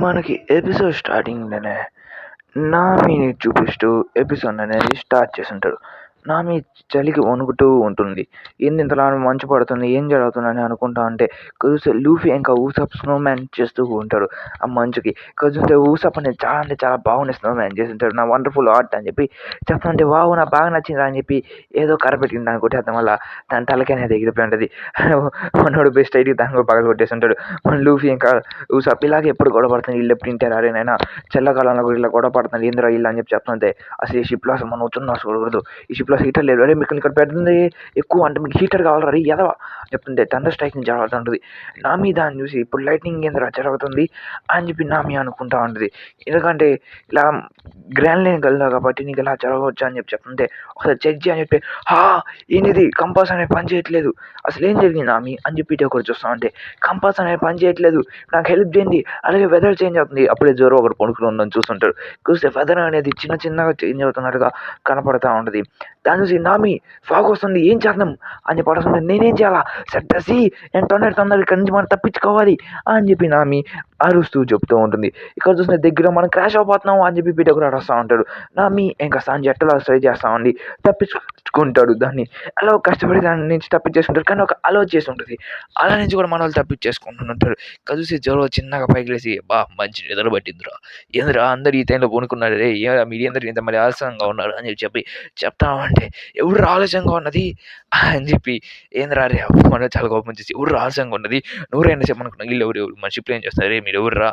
మనకి ఎపిసోడ్ స్టార్టింగ్‌లోనే నామిని చూపిస్తూ ఎపిసోడ్ అనేది స్టార్ట్ చేసుంటాడు. నామి చలికి వణుకుతూ ఉంటుంది. ఏంది ఇంతలా మంచు పడుతుంది, ఏం జరుగుతుందని అనుకుంటా ఉంటే లూఫీ ఇంకా ఊసప్ స్నోమ్యాన్ చేస్తూ ఉంటాడు ఆ మంచుకి. చూస్తే ఊసప్ అనేది చాలా అంటే చాలా బాగుంది స్నోమ్యాన్ చేసింటాడు. నా వండర్‌ఫుల్ ఆర్ట్ అని చెప్పి చెప్తుంటే వావ్! నాకు బాగా నచ్చిందిరా అని చెప్పి ఏదో కర్రపెట్టిన దాన్ని కొట్టేయడం వల్ల దాని తలకాయ అనేది ఎగిరిపోయి ఉంటది. మనోడు బెస్ట్ ఐడియా దాన్ని కూడా పగలగొట్టేసుంటాడు. మన లూఫీ ఇంకా ఊసప్ ఇలాగే ఎప్పుడు గొడవ పడుతుంది వీళ్ళెప్పుడు ఇంటారు అరే నాయనా చల్లకాలంలో కూడా ఇలా గొడవ పడుతుంది ఏందిరా వీళ్ళు అని చెప్పి చెప్తుంటే అసలు ఈ షిప్‌లో అసలు మనం వచ్చున్న చూడకూడదు. ఈ షిప్‌లో హీటర్ లేదు. అరే మీకు ఇక్కడ పెడుతుంది ఎక్కువ అంటే మీకు హీటర్ కావాలిరా అరే ఎదవ చెప్తుంటే థండర్ స్ట్రైకింగ్ జరుగుతుంటది. నామి దాన్ని చూసి ఇప్పుడు లైట్నింగ్ ఏందిరా జరుగుతుంది అని చెప్పి నామి అనుకుంటా ఉంటది. ఎందుకంటే ఇలా గ్రాండ్ లైన్‌కి వెళ్ళావు కాబట్టి నీకు ఇలా జరగవచ్చు అని చెప్పి చెప్తుంటే ఒకసారి చెక్ చెయ్యి అని చెప్పి ఏందిది కంపాస్ అనేది పని చేయట్లేదు. అసలు ఏం జరిగింది నామి అని చెప్పి ఇటు ఒకరు చూస్తా ఉంటే కంపాస్ అనేది పని చేయట్లేదు. నాకు హెల్ప్ చేయండి. అలాగే వెదర్ చేంజ్ అవుతుంది. అప్పుడే జోరో ఒకడు పడుకుని ఉండడం చూస్తుంటాడు. చూస్తే వెదర్ అనేది చిన్న చిన్నగా చేంజ్ అవుతున్నట్టుగా కనపడతా ఉంటది. దాన్ని చూసి నామి ఫాగ్ వస్తుంది ఏం చేద్దాం అని చెప్పి అడుగుతుంటే నేనేం చేయాలా సెట్ ద సీ నేను తొందర ఇక్కడి నుంచి మనం తప్పించుకోవాలి అని చెప్పి నామి అరుస్తూ చెప్తూ ఉంటుంది. ఇక్కడ చూసిన దగ్గర మనం క్రాష్ అయిపోతున్నాం అని చెప్పి పీటర్ కూడా అరుస్తూ ఉంటాడు. నామి ఇంకా సాంజి ఎట్టలా ట్రై చేస్తా ఉండి తప్పించుకుంటాడు దాన్ని. అలా కష్టపడి దాని నుంచి తప్పించేసుకుంటాడు. కానీ ఒక అలో చేసి ఉంటుంది. అలా నుంచి కూడా మన వాళ్ళు తప్పించేసుకుంటుంటారు. ఇక్కడ చూసి జోరో చిన్నగా పైకి లేసి మంచి నిద్ర పట్టిందిరా ఏందిరా అందరు ఈ టైంలో పడుకున్నారు రే ఏరా మీరు అందరు ఇంత మరి ఆలస్యంగా ఉన్నారు అని చెప్పి చెప్తామంటే ఎవరు ఆలస్యంగా ఉన్నది అని చెప్పి ఏందిరా రే మన చాలా కోపం వచ్చేసి ఎవరు ఆలస్యంగా ఉన్నది నూరైనా చెప్పనుకున్నా వీళ్ళు ఎవరు మన షిప్లో ఏం చేస్తారు రే మీరు ఎవర్రా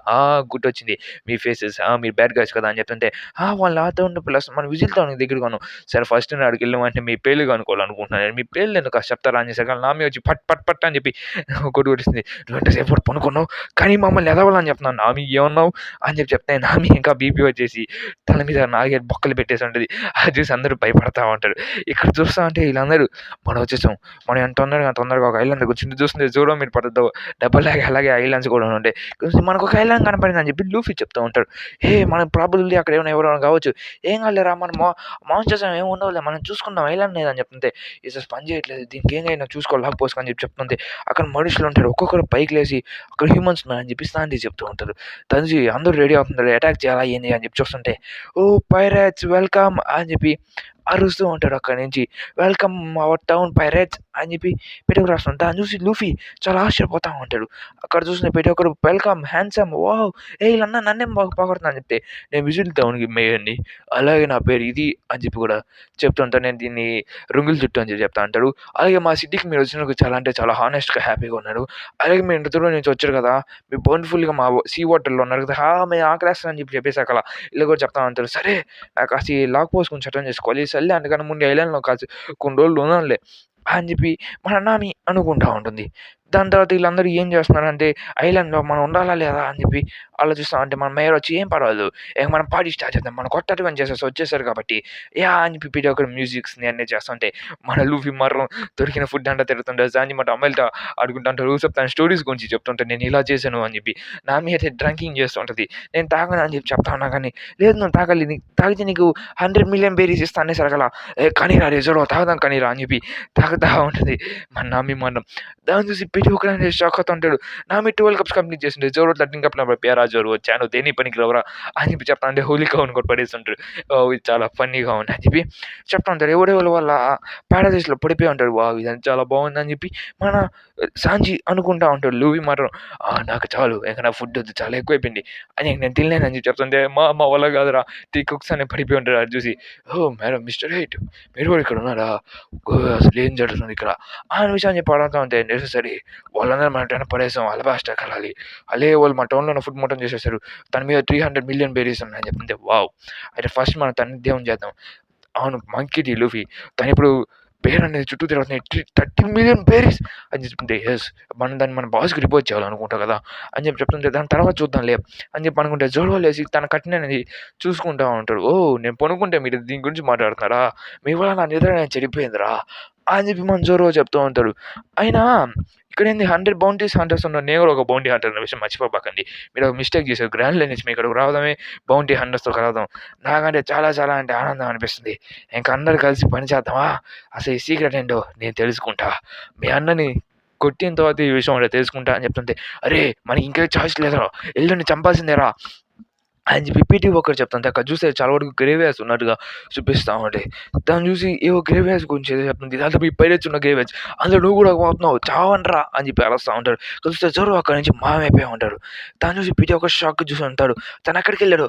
గుర్తొచ్చింది మీ ఫేసెస్ మీరు బ్యాడ్ గైస్ కదా అని చెప్తుంటే వాళ్ళు నాతో ఉన్న ప్లస్ మన విజిల్తో దగ్గర కొను సరే ఫస్ట్ నేను అడిగి వెళ్ళామంటే మీ పేర్లు కనుక్కోవాలనుకుంటున్నాను మీ పేర్లు ఎందుకు చెప్తారా అని చేసాక నామే వచ్చి పట్ పట్ పట్ అని చెప్పి కొట్టేసింది నువ్వు ఎంతసేపు పనుకున్నావు కానీ మమ్మల్ని ఎదవాలని చెప్తున్నావు నామి ఏమన్నావు అని చెప్పి చెప్తే నామి ఇంకా బీపీ వచ్చేసి తల మీద నాలుగైదు బొక్కలు పెట్టేసి ఉంటుంది అది చూసి అందరూ భయపడతా ఉంటారు. ఇక్కడ చూస్తా ఉంటే వీళ్ళందరూ మనం వచ్చేసాం మనం ఎంత తొందరగా ఒక ఐలాండ్ కూర్చుంటే చూస్తుంది జూడో మీరు పడుతుందో డబ్బులాగే అలాగే ఐలాండ్స్ కూడా ఉంటాయి మనకు ఒక ఐలాండ్ కనపడింది అని చెప్పి లూఫీ చెప్తూ ఉంటాడు. మన ప్రాబుల్లి అక్కడ ఏమైనా ఎవరైనా కావచ్చు ఏం కాలేరా మనం చేసాం ఏమి ఉండవులే మనం చూసుకుందాం ఐలాండ్ లేదని చెప్తుంటే ఇది పని చేయట్లేదు దీనికి ఏమైనా చూసుకోవాలి లాక్ పోసుకొని చెప్పి చెప్తుంటే అక్కడ మనుషులు ఉంటారు ఒక్కొక్కరు పైకి లేసి అక్కడ హ్యూమన్స్ ఉన్నారని చెప్పి శాంతి చెప్తూ ఉంటారు. తంజి అందరూ రెడీ అవుతున్నారు అటాక్ చేయాలా ఏంది అని చెప్పి చూస్తుంటే ఓ పైరేట్స్ వెల్కమ్ అని చెప్పి అరుస్తూ ఉంటాడు అక్కడి నుంచి వెల్కమ్ అవర్ టౌన్ పైరేట్స్ అని చెప్పి ప్రతి ఒక్కరు రాస్తాను దాన్ని చూసి లూఫీ చాలా ఆశ్చర్యపోతూ ఉంటాడు. అక్కడ చూసిన ప్రతి ఒక్కరు వెల్కమ్ హ్యాండ్సమ్ వావ్ వీళ్ళన్నా నన్నేం పొగడుతున్నా అని చెప్తే నేను విజిల్ టౌన్కి మేయండి అలాగే నా పేరు ఇది అని చెప్పి కూడా చెప్తుంటాను నేను దీన్ని రుంగుల చుట్టూ అని చెప్పి చెప్తా అంటాడు. అలాగే మా సిటీకి మీరు వచ్చినందుకు చాలా అంటే చాలా హానెస్ట్గా హ్యాపీగా ఉన్నాడు. అలాగే మీరు ఇంత దూరం నుంచి వచ్చారు కదా మీరు బౌండ్ఫుల్గా మా సీ వాటర్లో ఉన్నారు కదా మేము ఆకలేస్తాను అని చెప్పి చెప్పేసాక అలా ఇలా కూడా చెప్తా ఉంటారు. సరే కాస్త లాక్ పోసుకొని చట్టం చేసుకోవాలి సర్లే అందుకని ముందు ఐలాండ్లో కాస్త కొన్ని రోజులు ఉన్నానులే అని చెప్పి మన నాని అనుకుంటా ఉంటుంది. దాని తర్వాత వీళ్ళందరూ ఏం చేస్తున్నారంటే ఐలాండ్‌లో మనం ఉండాలా లేదా అని చెప్పి ఆలోచిస్తా ఉంటే మన మేయర్ వచ్చి ఏం పర్వాలేదు మనం పార్టీ స్టార్ట్ చేద్దాం. మనం కొత్త అడ్వెంచర్స్ చేసేసి వచ్చేసారు కాబట్టి అని చెప్పి ప్రతి ఒక్కరు మ్యూజిక్స్‌ని అన్నీ చేస్తుంటే మన లూఫీ మాత్రం దొరికిన ఫుడ్ అంతా తిడుతుంటాడు. జాంజీ మాట అమ్మాయిలతో ఆడుకుంటుంటాడు. యూసఫ్ తన స్టోరీస్ గురించి చెప్తుంటాడు. నేను ఇలా చేశాను అని చెప్పి. నామి అయితే డ్రింకింగ్ చేస్తుంటది. నేను తాగను అని చెప్పి చెప్తా ఉన్నా కానీ లేదు నువ్వు తాగాలి తాగితే నీకు 100 మిలియన్ బేరీస్ ఇస్తా అనేసరికి అలా కనీరా రిజర్వ్ తాగుదాం కనీరా అని చెప్పి తాగుతా ఉంటది. మన నామి మనం దాన్ని చూసి ప్రతి ఒక్కరు అనేది షాక్ అవుతూ ఉంటాడు. నామి 12 కప్స్ కంప్లీట్ చేసిండు. జోరో 13 కప్‌లు పడిపోయారా జోరు వచ్చాను దేనికి పనికి రావురా అని చెప్పి చెప్తా ఉంటే హోలికా కొట్టి పడేస్తుంటాడు. ఇది చాలా ఫన్నీగా ఉంది అని చెప్పి చెప్తా ఉంటాడు. ఎవడెవరి వల్ల పారడైస్‌లో పడిపోయి ఉంటాడు. వావ్! ఇదంతా చాలా బాగుందని చెప్పి మన సాంజీ అనుకుంటా ఉంటాడు. లూఫీ మాత్రం నాకు చాలు ఇంక నాకు ఫుడ్ వద్దు చాలా ఎక్కువైపోయింది అని నేను తినలేనని చెప్పి చెప్తుంటే మా వల్ల కాదురా 3 కుక్స్ అని పడిపోయి ఉంటాడు. అది చూసి మేడం మిస్టర్ హెయిట్ మీరు కూడా ఇక్కడ ఉన్నారా అసలు ఏం జరుగుతుంది ఇక్కడ ఆ విషయం చెప్పి అడుగుతా ఉంటే నెససరీ వాళ్ళందరూ మన టైం పడేసాం అలబాస్టర్ కలాలి అలే వాళ్ళు మా టౌన్లో ఉన్న ఫుడ్ మొత్తం చేసేసారు తన మీద 300 మిలియన్ బేరీస్ ఉన్నాయని చెప్తుంటే వావ్ అయితే ఫస్ట్ మనం తన్ని దేవుని చేద్దాం అవును మంకీ డి లూఫీ తను ఇప్పుడు బేర్ అనేది చుట్టూ తిరుగుతున్నాయి 30 మిలియన్ బేరీస్ అని చెప్తుంటే మనం దాన్ని మన బాస్కి రిపోర్ట్ చేయాలనుకుంటా కదా అని చెప్పి చెప్తుంటే దాని తర్వాత చూద్దాంలే అని చెప్పి అనుకుంటే జోడో లేసి తన కట్టిన అనేది చూసుకుంటా ఉంటాడు. నేను పనుకుంటే మీరు దీని గురించి మాట్లాడుతున్నారా మీ వల్ల నా నిద్ర చెడిపోయిందిరా అని చెప్పి మన జోరో చెప్తూ ఉంటాడు. అయినా ఇక్కడేంది 100 బౌంటీస్ హంటర్స్ ఉన్నారు. నేను కూడా ఒక బౌంటీ హంటర్ అనే విషయం మర్చిపోబాకండి. మీరు ఒక మిస్టేక్ చేశారు. గ్రాండ్ లైన్ నుంచి మీ ఇక్కడికి రావడమే బౌంటీ హంటర్స్‌తో కలవడం. నాకంటే చాలా చాలా అంటే ఆనందం అనిపిస్తుంది. ఇంక అందరూ కలిసి పని చేద్దామా? అసలు ఈ సీక్రెట్ ఏంటో నేను తెలుసుకుంటా. మీ అన్నని కొట్టిన తర్వాత ఈ విషయం వాడు తెలుసుకుంటా అని చెప్తుంటే, "అరే! మనకి ఇంకా చాయిస్ లేదురా! ఎళ్ళుండి చంపాల్సిందేరా" అని చెప్పి పీటీ ఒకరు చెప్తుంటే అక్కడ చూస్తే చాలా వరకు గ్రేవియర్స్ ఉన్నట్టుగా చూపిస్తా ఉంటే, దాన్ని చూసి ఏవో గ్రేవియర్స్ గురించి ఏదో చెప్తుంది. దాంట్లో ఈ పైరేట్స్ ఉన్న గ్రేవియర్స్ అందులో నువ్వు కూడా పోతున్నావు చావండ్రా అని చెప్పి అరుస్తా ఉంటాడు. చూస్తే జోరో అక్కడి నుంచి మాయమైపోయి ఉంటాడు. దాన్ని చూసి పీటీ ఒక షాక్ చూసి ఉంటాడు. తను ఎక్కడికెళ్ళాడు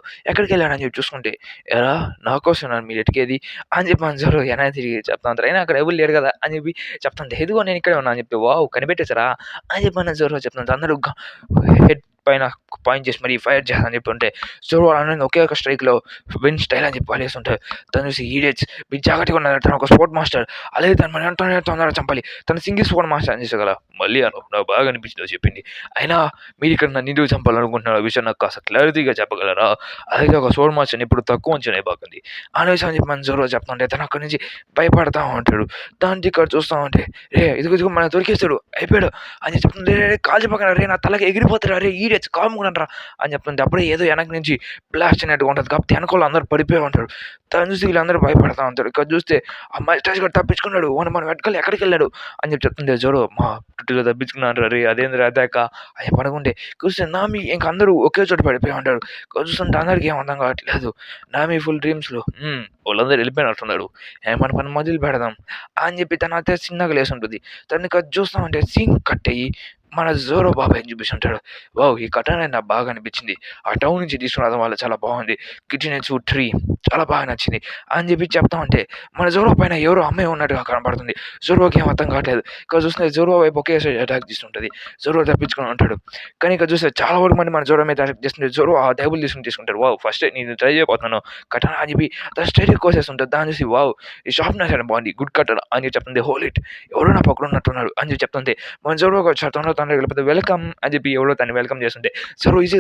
అని చెప్పి చూసుకుంటే, "ఏరా నా కోసమేనా మీరు ఎతికేది" అని చెప్పి మన జోరో వెనక్కి తిరిగి చెప్తా ఉంటారు. అయినా అక్కడ ఎవరు లేరు కదా అని చెప్పి చెప్తుంటే, "ఇదిగో నేను ఇక్కడే ఉన్నా" అని చెప్పి, "వావ్ కనిపెట్టేసారా" అని చెప్పి మన జోరో చెప్తుంటే అందరూ హెడ్ పైన పాయింట్ చేసి మరి ఫైర్ చేయాలని చెప్పి ఉంటే, జోరో వాళ్ళని ఒకే ఒక స్ట్రైక్‌లో విన్ స్టైల్ అని చెప్పి పడేస్తుంటారు. తను చూసి ఈడియట్స్ మీరు జాగ్రత్తగా ఉండాలి. తను ఒక స్పోర్ట్ మాస్టర్. అలాగే తను మన వెంటనే తొందరగా చంపాలి. తను సింగిల్ స్పోర్ట్ మాస్టర్ అని చేసగల మళ్ళీ అను నాకు బాగా అనిపించింది అది చెప్పింది. అయినా మీరు ఇక్కడ నన్ను ఎందుకు చంపాలనుకుంటున్నారు ఆ విషయం నాకు కాస్త క్లారిటీగా చెప్పగలరా? అలాగే ఒక స్పోర్ట్ మాస్టర్‌ని ఎప్పుడు తక్కువ అంచనా వేయబాకండి. అనే విషయం చెప్పి మన జోరో చెప్తుంటే తను అక్కడి నుంచి భయపడతా ఉంటాడు. దాన్ని ఇక్కడ చూస్తా ఉంటే, ఇదిగో మనకు దొరికేసాడు అయిపోయాడు అని చెప్తుంది. కాల్చిపోకండి రే నా తలకి ఎగిరిపోతారా రే ఈడియట్స్ కాముకుంటారా అని చెప్తుంటే అప్పుడే ఏదో వెనక నుంచి బ్లాస్ట్ అయినట్టుగా ఉంటది. కాకపోతే వెనకాల అందరూ పడిపోయి ఉంటారు. తను చూసి వీళ్ళందరూ భయపడతా ఉంటారు. ఇక్కడ చూస్తే ఆ మస్టాష్ గాడు తప్పించుకున్నాడు. వాడు మన వెనకాల ఎక్కడికెళ్ళాడు అని చెప్పి చెప్తుంది జోరో. మా టుట్టులో తప్పించుకున్నాడురా రేయ్ అదేందిరా అదాక అని పడుకుంటే చూస్తే నామి ఇంక అందరూ ఒకే చోట పడిపోయి ఉంటారు. చూస్తుంటే అందరికి ఏం అర్థం కావట్లేదు. నామి ఫుల్ డ్రీమ్స్‌లో వాళ్ళందరూ వెళ్ళిపోయినట్టున్నారు. మన పని మొదలు పెడదాం అని చెప్పి తను అయితే చిన్నగా లేసుంటుంది. తను ఇక చూస్తా ఉంటే సీన్ కట్ అయ్యి మన జోరో బాబాయ్‌ని చూపిస్తుంటాడు. వావ్! ఈ కథ అనేది నాకు బాగా అనిపించింది. ఆ టౌన్ నుంచి తీసుకురావడం వల్ల చాలా బాగుంది. కిచెనెట్సు ట్రీ చాలా బాగా నచ్చింది అని చెప్పి చెప్తా ఉంటే మన జోరో పైన ఎవరో అమ్మాయి ఉన్నట్టుగా కనపడుతుంది. జోరోకి ఏం అర్థం కావట్లేదు. ఇక్కడ చూస్తే జోరో వైపు ఒకేసారి అటాక్ చేస్తుంటది. జోరో తప్పించుకొని ఉంటాడు. కానీ ఇక్కడ చూస్తే చాలా వరకు మంది మన జోరో మీద అటాక్ చేస్తుంటే జోరో ఆ టేబుల్ తీసుకుంటాడు. వావ్! ఫస్టే నేను ట్రై చేయబోతున్నాను కటానా అని చెప్పి తను స్ట్రెయిట్‌గా కోసేస్తుంటది. దాన్ని చూసి వావ్! ఈ షార్ప్‌నెస్ చాలా బాగుంది. గుడ్ కటానా అని చెప్పి చెప్తుంది. హోల్డ్ ఇట్ ఎవరో నా పక్కన ఉన్నట్టున్నారు అని చెప్పి చెప్తుంది. మన జోరో తనలో వెళ్ళిపోతే వెల్కమ్ అని చెప్పి ఎవరో తనని వెల్కమ్ చేస్తుంటే జోరో ఈజీ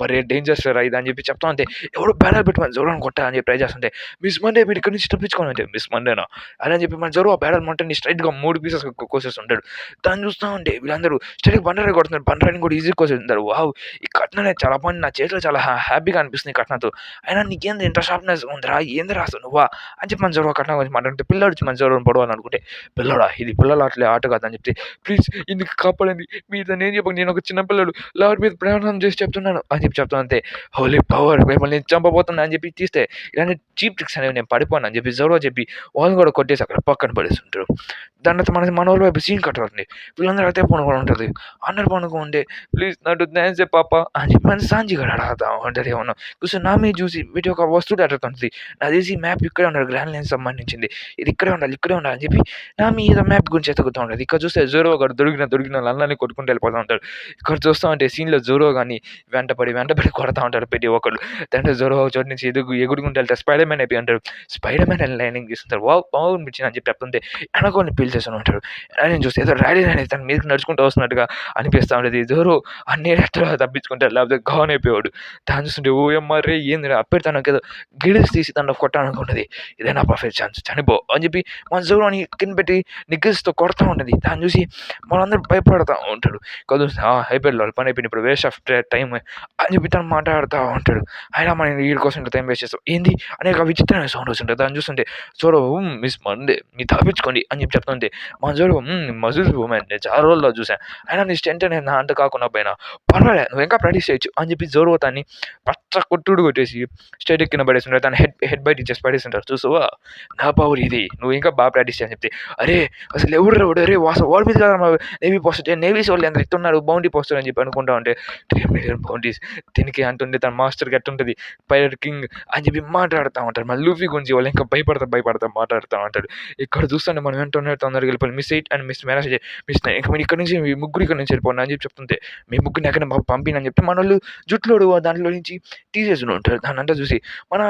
బరే డేంజరస్ రా ఇది అని చెప్పి చెప్తా ఉంటే ఎవరో బ్యానర్ పెట్టి మన జోరోని కొట్టా అని చెప్పి ట్రై చేస్తుంటే మిస్ మండే మీరు ఇక్కడ నుంచి తప్పించుకోని అంటే మిస్ మండేనా అని చెప్పి మన జోరో ఆ బ్యానర్ మంటని స్ట్రైట్‌గా 3 పీసెస్ కోసేస్తుంటాడు. దాన్ని చూస్తా ఉంటే వీళ్ళందరూ స్ట్రెయిట్‌గా బండరాయి కొడుతున్నారు. బండరాయిని కూడా ఈజీగా కోసేస్తుంటారు. వావ్! ఈ కట్న అనేది చాలా బాగుంది. నా చేతిలో చాలా హ్యాపీగా అనిపిస్తుంది ఈ కట్నతో. అయినా నీకేంది ఇంత షార్ప్‌నెస్ ఉందిరా ఏందిరా అసలు నువ్వా అని చెప్పి మన జోరో కట్నం గురించి మాట్లాడుతుంటే పిల్లోడు మన జోరోని పొడవాలనుకుంటే పిల్లోడా ఇది పిల్లల ఆట కాదని చెప్తే ప్లీజ్ ఇందుకు కాపాడండి మీరు నేను చెప్పకు నేను ఒక చిన్న పిల్లడు లార్డ్ మీద ప్రయాణం చేసి చెప్తున్నాను అని చెప్పి చెప్తాను అంతే. హోలీ పవర్ మిమ్మల్ని నేను చంపబోతున్నా అని చెప్పి తీస్తే ఇలాంటి చీప్ ట్రిక్స్ అనేవి నేను పడిపోను అని చెప్పి జోరో చెప్పి వాళ్ళని కూడా కొట్టేసి అక్కడ పక్కన పడేస్తుంటారు. దాని తర్వాత మన వాళ్ళ వైపు సీన్ కట్ అవుతుంది. వీళ్ళందరూ అయితే పనుకొని ఉంటుంది. అందరు పనుకుంటే ప్లీజ్ నాటు డాన్స్ పాప అని చెప్పి మన సాంజీ గారు అడగతా ఉంటారు ఏమన్నా కూర్చొని నా మీద చూసి వీటి ఒక వస్తువు అడుగుతుంది. నాకు తెలిసి మ్యాప్ ఇక్కడే ఉండాలి గ్రాండ్ లైన్ సంబంధించింది ఇది ఇక్కడే ఉండాలి అని చెప్పి నా మీద మ్యాప్ గురించి ఎతుకుతూ ఉంటుంది. ఇక్కడ చూస్తే జోరో గారు దొరికిన వాళ్ళందరినీ కొట్టుకుంటూ వెళ్ళిపోతూ ఉంటారు. ఇక్కడ చూస్తా ఉంటే సీన్‌లో జోరో గాని వెంటపడి కొడతా ఉంటారు ప్రతి ఒక్కళ్ళు. దాంట్లో జోరో ఒక చోటు నుంచి ఎగురుకుంటూ వెళ్తే స్పైడర్ మ్యాన్ అయిపోయి ఉంటారు. స్పైడర్ మ్యాన్ అని లైనింగ్ ఇస్తుంటారు. వావ్! బాగా అనిపించింది అని చెప్పి చెప్తుంటే వెనకోడిని పీల్చేస్తూనే ఉంటాడు. నేను చూస్తే ఏదో ర్యాలీ అనేది తన మీదకి నడుచుకుంటూ వస్తున్నట్టుగా అనిపిస్తా ఉండేది. జోరో అన్ని ఎట్లా తప్పించుకుంటాడు లేకపోతే గాన్ అయిపోయాడు. దాన్ని చూస్తుంటే ఓయమ్మ రేయ్ ఏందిరా అప్పటి తనకేదో గిడిస్ తీసి తనలో కొట్టాలనుకుంటది. ఇదే నా పర్ఫెక్ట్ ఛాన్స్ చనిపో అని చెప్పి మన జోరోని కింద పెట్టి నిగ్గిల్స్‌తో కొడతా ఉంటది. దాన్ని చూసి వాళ్ళందరూ భయపడతా ఉంటాడు. చూస్తే అయిపోయాడు వాళ్ళ పని అయిపోయింది. ఇప్పుడు వేస్ట్ ఆఫ్ టైమ్ అని చెప్పి తను మాట్లాడుతా ఉంటాడు. అయినా మనం వీడి కోసం ఇంత టైం వేస్ట్ చేస్తాం. ఏంది అనే ఒక విచిత్రమైన సౌండ్ వస్తుంటది. దాన్ని చూస్తుంటే జోరో మిస్ మండే మీరు తప్పించుకోండి అని చెప్పి చెప్తుంటే మన జోరో మజిల్స్ వుమెన్ నేను చాలా రోజుల్లో చూసాను. అయినా నీ స్ట్రెంత్ అనేది నా అంత కాకుండా పోయినా పర్వాలేదు నువ్వు ఇంకా ప్రాక్టీస్ చేయొచ్చు అని చెప్పి జోరో తన్ని పచ్చ కొట్టుడు కొట్టేసి స్టేట్ కింద పడేస్తుంటారు. తను హెడ్ బైట్ ఇచ్చేసి పడేస్తుంటారు. చూసావా నా పవర్ ఇది నువ్వు ఇంకా బాగా ప్రాక్టీస్ చేయని చెప్తే అరే అసలు ఎవరు అరే వాడి మీద కదా నేవీ పోస్ట్ నేవీస్ వాళ్ళు ఎంత ఇస్తున్నారు బౌండరీ పోస్టర్ అని చెప్పి అనుకుంటా ఉంటే 3 మిలియన్ బౌండరీస్ దీనికి అంటుండే తన మాస్టర్కి ఎట్టుంటుంది పైలట్ కింగ్ అని చెప్పి మాట్లాడుతూ ఉంటారు. మళ్ళీ లూఫీ గురించి వాళ్ళు ఇంకా భయపడతా మాట్లాడుతూ ఉంటారు. ఇక్కడ చూస్తుంటే మనం వెంటనే తొందరగా వెళ్ళిపోయి miss 8 and miss marriage miss 9 ఇంకా మీరు ఇక్కడ నుంచి మీ ముగ్గురు ఇక్కడ నుంచి వెళ్ళిపోండి అని చెప్పి చెప్తుంటే మీ ముగ్గురిని ఎక్కడ పంపినని చెప్పి మన వాళ్ళు జుట్లోడు దాంట్లో నుంచి తీసేసి ఉంటారు. దాన్ని అంతా చూసి మన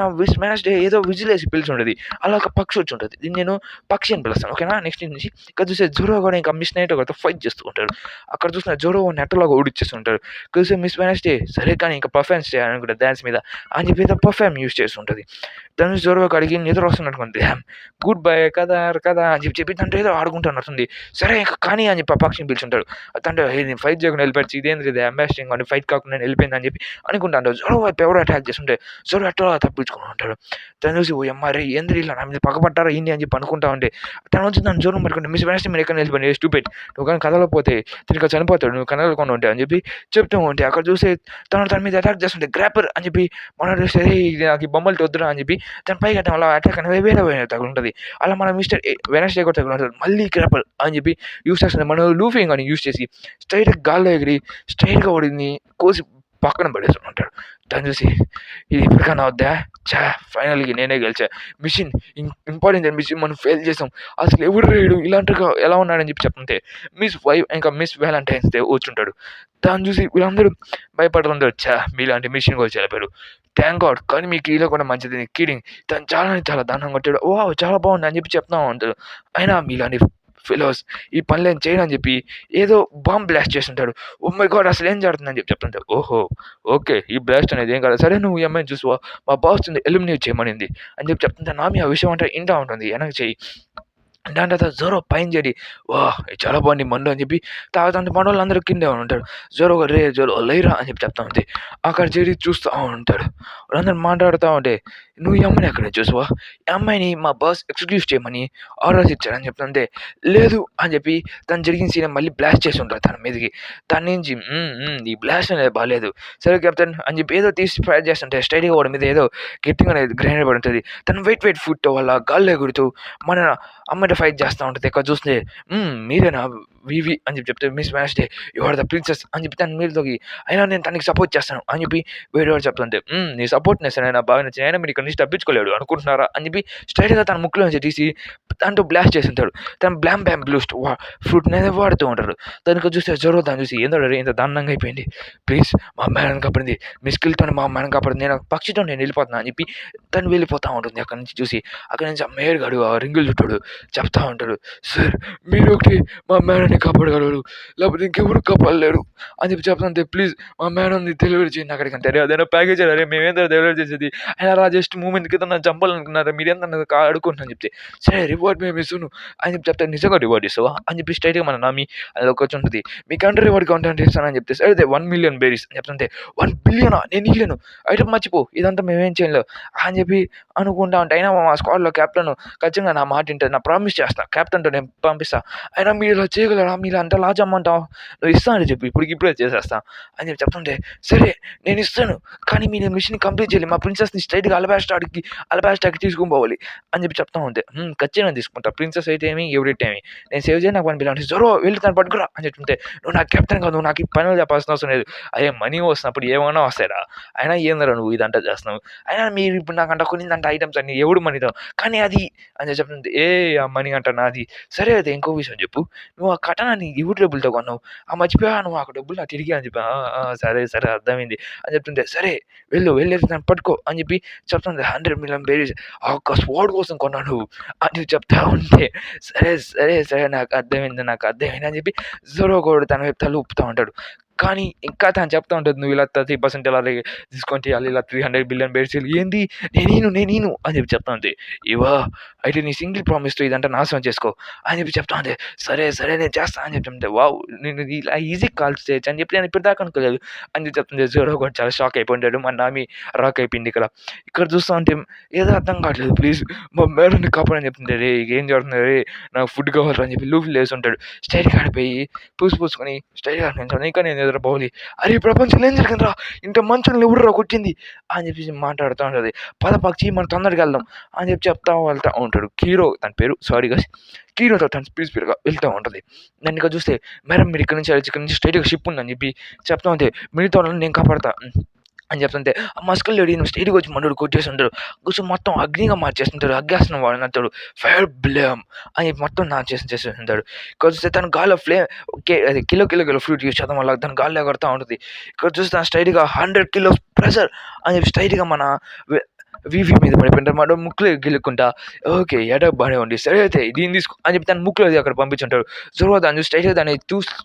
మ్యారేజ్ డే ఏదో విజిల్ వేసి పిలిచి ఉంటుంది. అలా ఒక పక్షి వచ్చి ఉంటుంది. దీన్ని నేను పక్షి అని పిలుస్తాను ఓకేనా. నెక్స్ట్ నుంచి ఇక్కడ చూస్తే జోరో కూడా ఇంకా మిస్ నైట్ ఒకరితో ఫైట్ చేస్తూ ఉంటాడు. అక్కడ చూసిన జోరో నెట్టలాగా ఓడిచ్చేస్తుంటాడు. చూస్తే మిస్ వెనస్డే సరే కానీ ఇంకా పర్ఫార్మెన్స్ చేయాలనుకుంటే డాన్స్ మీద అని చెప్పి పర్ఫార్మ్ యూజ్ చేస్తుంటుంది. తను జోరో కాడికి నిద్ర వస్తున్నట్టుంది. గుడ్ బై కదా కదా అని చెప్పి తనతో ఏదో ఆడుకుంటున్నట్టుంది. సరే ఇంక కానీ అని చెప్పి ఆ పక్షిని పిలుచుంటాడు. తనతో నేను ఫైట్ చేయకుండా వెళ్ళిపోయాడు, ఇదేంది ఇది అంబాసిడింగ్ అని ఫైట్ కాకుండా వెళ్ళిపోయింది అని చెప్పి అనుకుంటా ఉంటాడు. జోరో వైపు ఎవరో అటాక్ చేస్తుంటే జోరో ఎట్లా తప్పించుకుని ఉంటాడు. తను చూసి ఓ అమ్మ రే ఏంది ఇలా నా మీద పగబట్టారా ఏంటి అని చెప్పి అనుకుంటా ఉంటే తను వచ్చి తను జోరం పట్టుకుంటే మిస్ వెనస్డే మీరు ఎక్కడ వెళ్ళిపోయి స్టూపిడ్ నువ్వు కానీ కదలకపోతే తిరిగి చనిపోతాడు, నువ్వు కదలకుండా ఉంటావు అని చెప్పి చెప్తూ ఉంటే అక్కడ చూస్తే తన మీద అటాక్ చేస్తుంటే గ్రాపర్ అని చెప్పి మనం చూస్తే నాకు ఈ బొమ్మలు వద్దురా అని చెప్పి తన పైకి అలా అటాక్ అనేది వేరే తగులుంటుంది. అలా మన మిస్టర్ వెనస్డే కూడా తగులుంటుంది. మళ్ళీ గ్రాపర్ అని చెప్పి యూస్ చేస్తుంది. మనం లూఫింగ్ అని యూస్ చేసి స్ట్రైట్గా గాల్లో ఎగిరి స్ట్రైట్గా ఓడింది కోసి పక్కన పడేస్తుంటాడు. దాన్ని చూసి ఇది ఇప్పటికన్నా వద్దా ఫైనల్గా నేనే గెలిచా, మిషన్ ఇంపార్టెంట్ మిషన్ మనం ఫెయిల్ చేసాం, అసలు ఎవరు రేడు ఇలాంటిగా ఎలా ఉన్నాడని చెప్పి చెప్తుంటే మిస్ వ్యాలంటైన్స్ డే వచ్చుంటాడు. దాన్ని చూసి వీళ్ళందరూ భయపడుతుంటారు. మీలాంటి మిషన్ కూడా చెప్పారు, థ్యాంక్ గాడ్, కానీ మీకు ఇలా కూడా మంచిది కిడింగ్, తను చాలా దానం కొట్టాడు, ఓ చాలా బాగుంది అని చెప్పి చెప్తా ఉంటాడు. అయినా మీలాంటి ఫెలోస్ ఈ పనులేం చేయను అని చెప్పి ఏదో బాంబ్ బ్లాస్ట్ చేస్తుంటాడు. ఓ మై గాడ్ అసలు ఏం జరుగుతుందని చెప్పి చెప్తుంటాడు. ఓహో ఓకే ఈ బ్లాస్ట్ అనేది ఏం కాదు, సరే నువ్వు ఈ అమ్మాయిని చూసుకో, మా బాస్ ఎలిమినేట్ చేయమనింది అని చెప్పి చెప్తుంటే నామి ఆ విషయం అంటే ఇంటా ఉంటుంది, వెనక్కి చెయ్యి దాని తర్వాత జోరో పైన చేరి వా చాలా బాగుంది మండు అని చెప్పి తాగుతుంటే మన వాళ్ళు అందరూ కిందే ఉంటాడు. జోరో రే జోరో లేరా అని చెప్పి చెప్తా ఉంది. అక్కడ చేరి చూస్తూ ఉంటాడు. వాళ్ళందరూ మాట్లాడుతూ ఉంటే నువ్వు ఈ అమ్మాయిని అక్కడ చూసావా, ఈ అమ్మాయిని మా బాస్ ఎక్స్క్యూజ్ చేయమని ఆర్డర్స్ ఇచ్చాడని చెప్తుంటే లేదు అని చెప్పి తను జరిగిన సీన్ మళ్ళీ బ్లాస్ట్ చేసి ఉంటాడు తన మీదకి. దాని నుంచి ఈ బ్లాస్ట్ అనేది బాగాలేదు, సరే కెప్టెన్ అని చెప్పి ఏదో తీసి ఫైర్ చేస్తుంటే స్టైల్గా వాడి మీద ఏదో గట్టిగా అనేది గ్రైండ్ పడి ఉంటుంది. తను వెయిట్ ఫుట్ వల్ల గాల్లో ఎగురుతూ మన అమ్మాయి ఫైట్ చేస్తూ ఉంటుంది. ఇక్కడ చూస్తే మీరేనా వివి అని చెప్పి చెప్తే Miss Wednesday you are the princess అని చెప్పి తను మీరులోకి అయినా నేను తనకి సపోర్ట్ చేస్తాను అని చెప్పి వేరేవాడు చెప్తుంటే నీ సపోర్ట్ నేస్తాను అయినా బాగా నచ్చింది, అయినా మీరు ఇక్కడ నుంచి తప్పించుకోలేడు అనుకుంటున్నారా అని చెప్పి స్ట్రైట్గా తన ముక్కులో నుంచి తీసి దాంట్లో బ్లాస్ట్ చేసి ఉంటాడు. తను బ్లామ్ బ్లూస్ట్ ఫ్రూట్ అనేది వాడుతూ ఉంటాడు. దానికి చూస్తే జోరో దాన్ని చూసి ఏందో ఇంత దారుణంగా అయిపోయింది, ప్లీజ్ మా మేడం కాపాడింది, మిస్కిల్తో మా మేడం కాపాడింది, నేను పక్షితో నేను వెళ్ళిపోతున్నా అని చెప్పి తను వెళ్ళిపోతూ ఉంటుంది. అక్కడి నుంచి చూసి అక్కడి నుంచి ఆ మేయర్గాడు ఆ రింగులు చుట్టాడు చెప్తా ఉంటాడు, సార్ మీరు ఒకటి మా మేడంని కాపాడగలరు లేకపోతే ఇంకెవరు కాపాడలేరు అని చెప్పి చెప్తాంటే ప్లీజ్ మా మేడంని డెలివరీ చేయండి అక్కడికి అంటే అదేనా ప్యాకేజ్ అరే మేమేందో డెలివరీ చేసేది అయినా రా జస్ట్ మూమెంట్ కింద నన్ను చంపాలనుకున్నారా మీరేంత అడుకుంటున్నా చెప్తే సరే రివార్డ్ మేము ఇస్తున్నాను అని చెప్పి చెప్తాను. నిజంగా రివార్డ్ ఇస్తావా అని చెప్పి స్ట్రైట్గా మన నామి అది ఒక ఉంటుంది, మీకు అంటే రివార్డ్ కాంటెంట్ ఇస్తానని చెప్తే సరే 1 million బేరీస్ అని చెప్తుంటే 1 billion నేను ఇవ్వలేను ఐటమ్ మర్చిపో ఇదంతా మేమేం చేయలేవు అని చెప్పి అనుకుంటా ఉంటే అయినా మా స్క్వాడ్లో కెప్టెన్ ఖచ్చితంగా నా మాట వింటాడు, నా ప్రామిస్ చేస్తాను కెప్టెన్తో నేను పంపిస్తా, అయినా మీరు ఇలా చేయగలరా, మీరు అంత లాజ్ అమ్మంటావు, నువ్వు ఇస్తానని చెప్పి ఇప్పుడే చేసేస్తా అని చెప్పి చెప్తుంటే సరే నేను ఇస్తాను కానీ మీరు మిషన్ కంప్లీట్ చేయాలి, మా ప్రిన్సెస్ని స్ట్రైట్గా అలబాస్టాకి తీసుకుని పోవాలి అని చెప్పి చెప్తా ఉంటే ఖచ్చితంగా తీసుకుంటా, ప్రిన్సెస్ అయితే ఏమి ఎవరైతే ఏమి నేను సేవ్ చేయ నాకు పంపించాలి, జోరో వెళ్ళి తను పట్టుకురా అని చెప్తుంటే నువ్వు నాకు కెప్టెన్ కాదు, నువ్వు నాకు ఈ పనులు చెప్పాల్సిన అవసరం లేదు, అదే మనీ వస్తున్నప్పుడు ఏమైనా వస్తాయిరా, అయినా ఏందరా నువ్వు ఇదంతా చేస్తున్నావు, అయినా మీరు ఇప్పుడు నాకు అంట కొనిందంట ఐటమ్స్ అన్ని ఎవడు మనీతో కానీ అది అని చెప్తుంది, ఆ మనీ అంట నాది, సరే అయితే ఇంకో విషయం చెప్పు, నువ్వు ఆ కటనాన్ని ఎవరి డబ్బులతో కొన్నావు, మర్చిపోయా నువ్వు ఆ డబ్బులు నాకు తిరిగి అని చెప్పి సరే అర్థమైంది అని చెప్తుంటే సరే వెళ్ళి దాన్ని పట్టుకో అని చెప్పి చెప్తుంది. 100 million బేరీస్ ఆ ఒక్క స్పోర్ట్ కోసం కొన్నాను అని చెప్తా ఉంటే సరే నాకు అర్థమైంది అని చెప్పి జోరో కూడా తన వైపు తల ఊపుతూ ఉంటాడు. కానీ ఇంకా తను చెప్తా ఉంటుంది నువ్వు ఇలా 30% ఇలా డిస్కౌంట్ ఇవ్వాలి, ఇలా 300 billion బేరీస్ ఏంది నేను అని చెప్పి చెప్తా ఉంది. అయితే నీ సింగిల్ ప్రామిస్తో ఇదంతా నాశనం చేసుకో అని చెప్పి చెప్తా ఉంది. సరే నేను చేస్తా అని చెప్తుంటే వావ్ నేను ఇలా ఈజీ కాల్స్ చేయొచ్చు అని చెప్పి నేను ఇప్పటిదాకా అనుకోలేదు అని చెప్పి చెప్తుంది. జోరో కూడా చాలా షాక్ అయిపోయాడు, మా నామి రాక్ అయిపోయింది. ఇక్కడ చూస్తా ఉంటే ఏదో అర్థం కావట్లేదు, ప్లీజ్ మా మేడంని కాపాడని చెప్తుంటే రే ఏం జరుగుతుంది రే నాకు ఫుడ్ కావాలి అని చెప్పి లూఫ్ లేసి ఉంటాడు. స్టైల్గా ఆడిపోయి పూసుకొని స్టైల్గా నిల్చొని ఇంకా నేను నిద్రపోవాలి, అరే ప్రపంచంలో ఏం జరిగిందిరా ఇంత మంచుని ఎవరురా కొట్టింది అని చెప్పి మాట్లాడుతూ ఉంటుంది. పక్షి మనం తొందరగా వెళ్దాం అని చెప్పి వెళ్తూ ఉంటాడు. కీరో తన పేరు కీరోతో తను స్పీడ్గా వెళ్తూ ఉంటుంది. నన్ను ఇక్కడ చూస్తే మేడం మీరు ఇక్కడ నుంచి స్ట్రైట్గా షిప్ ఉందని చెప్పి చెప్తా ఉంటే మిగతా వాళ్ళని నేను కాపాడతా అని చెప్తుంటే ఆ మస్కల్ లేడీ స్టేట్కి వచ్చి మనోడు కొట్టేసి ఉంటాడు, కూర్చొని మొత్తం అగ్నిగా మార్చేస్తుంటాడు, అగ్గేస్తున్న వాడు అంటాడు ఫైర్ బ్లేమ్ అని చెప్పి మొత్తం చేసి ఉంటాడు. ఇక్కడ చూస్తే తన గాల్లో ఫ్లేమ్ అది కిలో ఫ్రూట్ యూజ్ చేద్దాం వల్ల తన గాల్లో ఎగురుతూ ఉంటుంది. ఇక్కడ చూస్తే తను స్ట్రైట్గా 100 kilos ప్రెషర్ అని చెప్పి స్ట్రైట్గా మన వీవీ మీద పడిపోయింటారు. వాడు ముక్కులో గిల్లుకుంటా ఓకే. ఎడకు బానే ఉంది. సరే అయితే దీన్ని తీసుకో అని చెప్పి దాన్ని ముక్కులో అక్కడ పంపించుంటాడు. జొరో దాన్ని చూసి స్ట్రెయిట్‌గా దాన్ని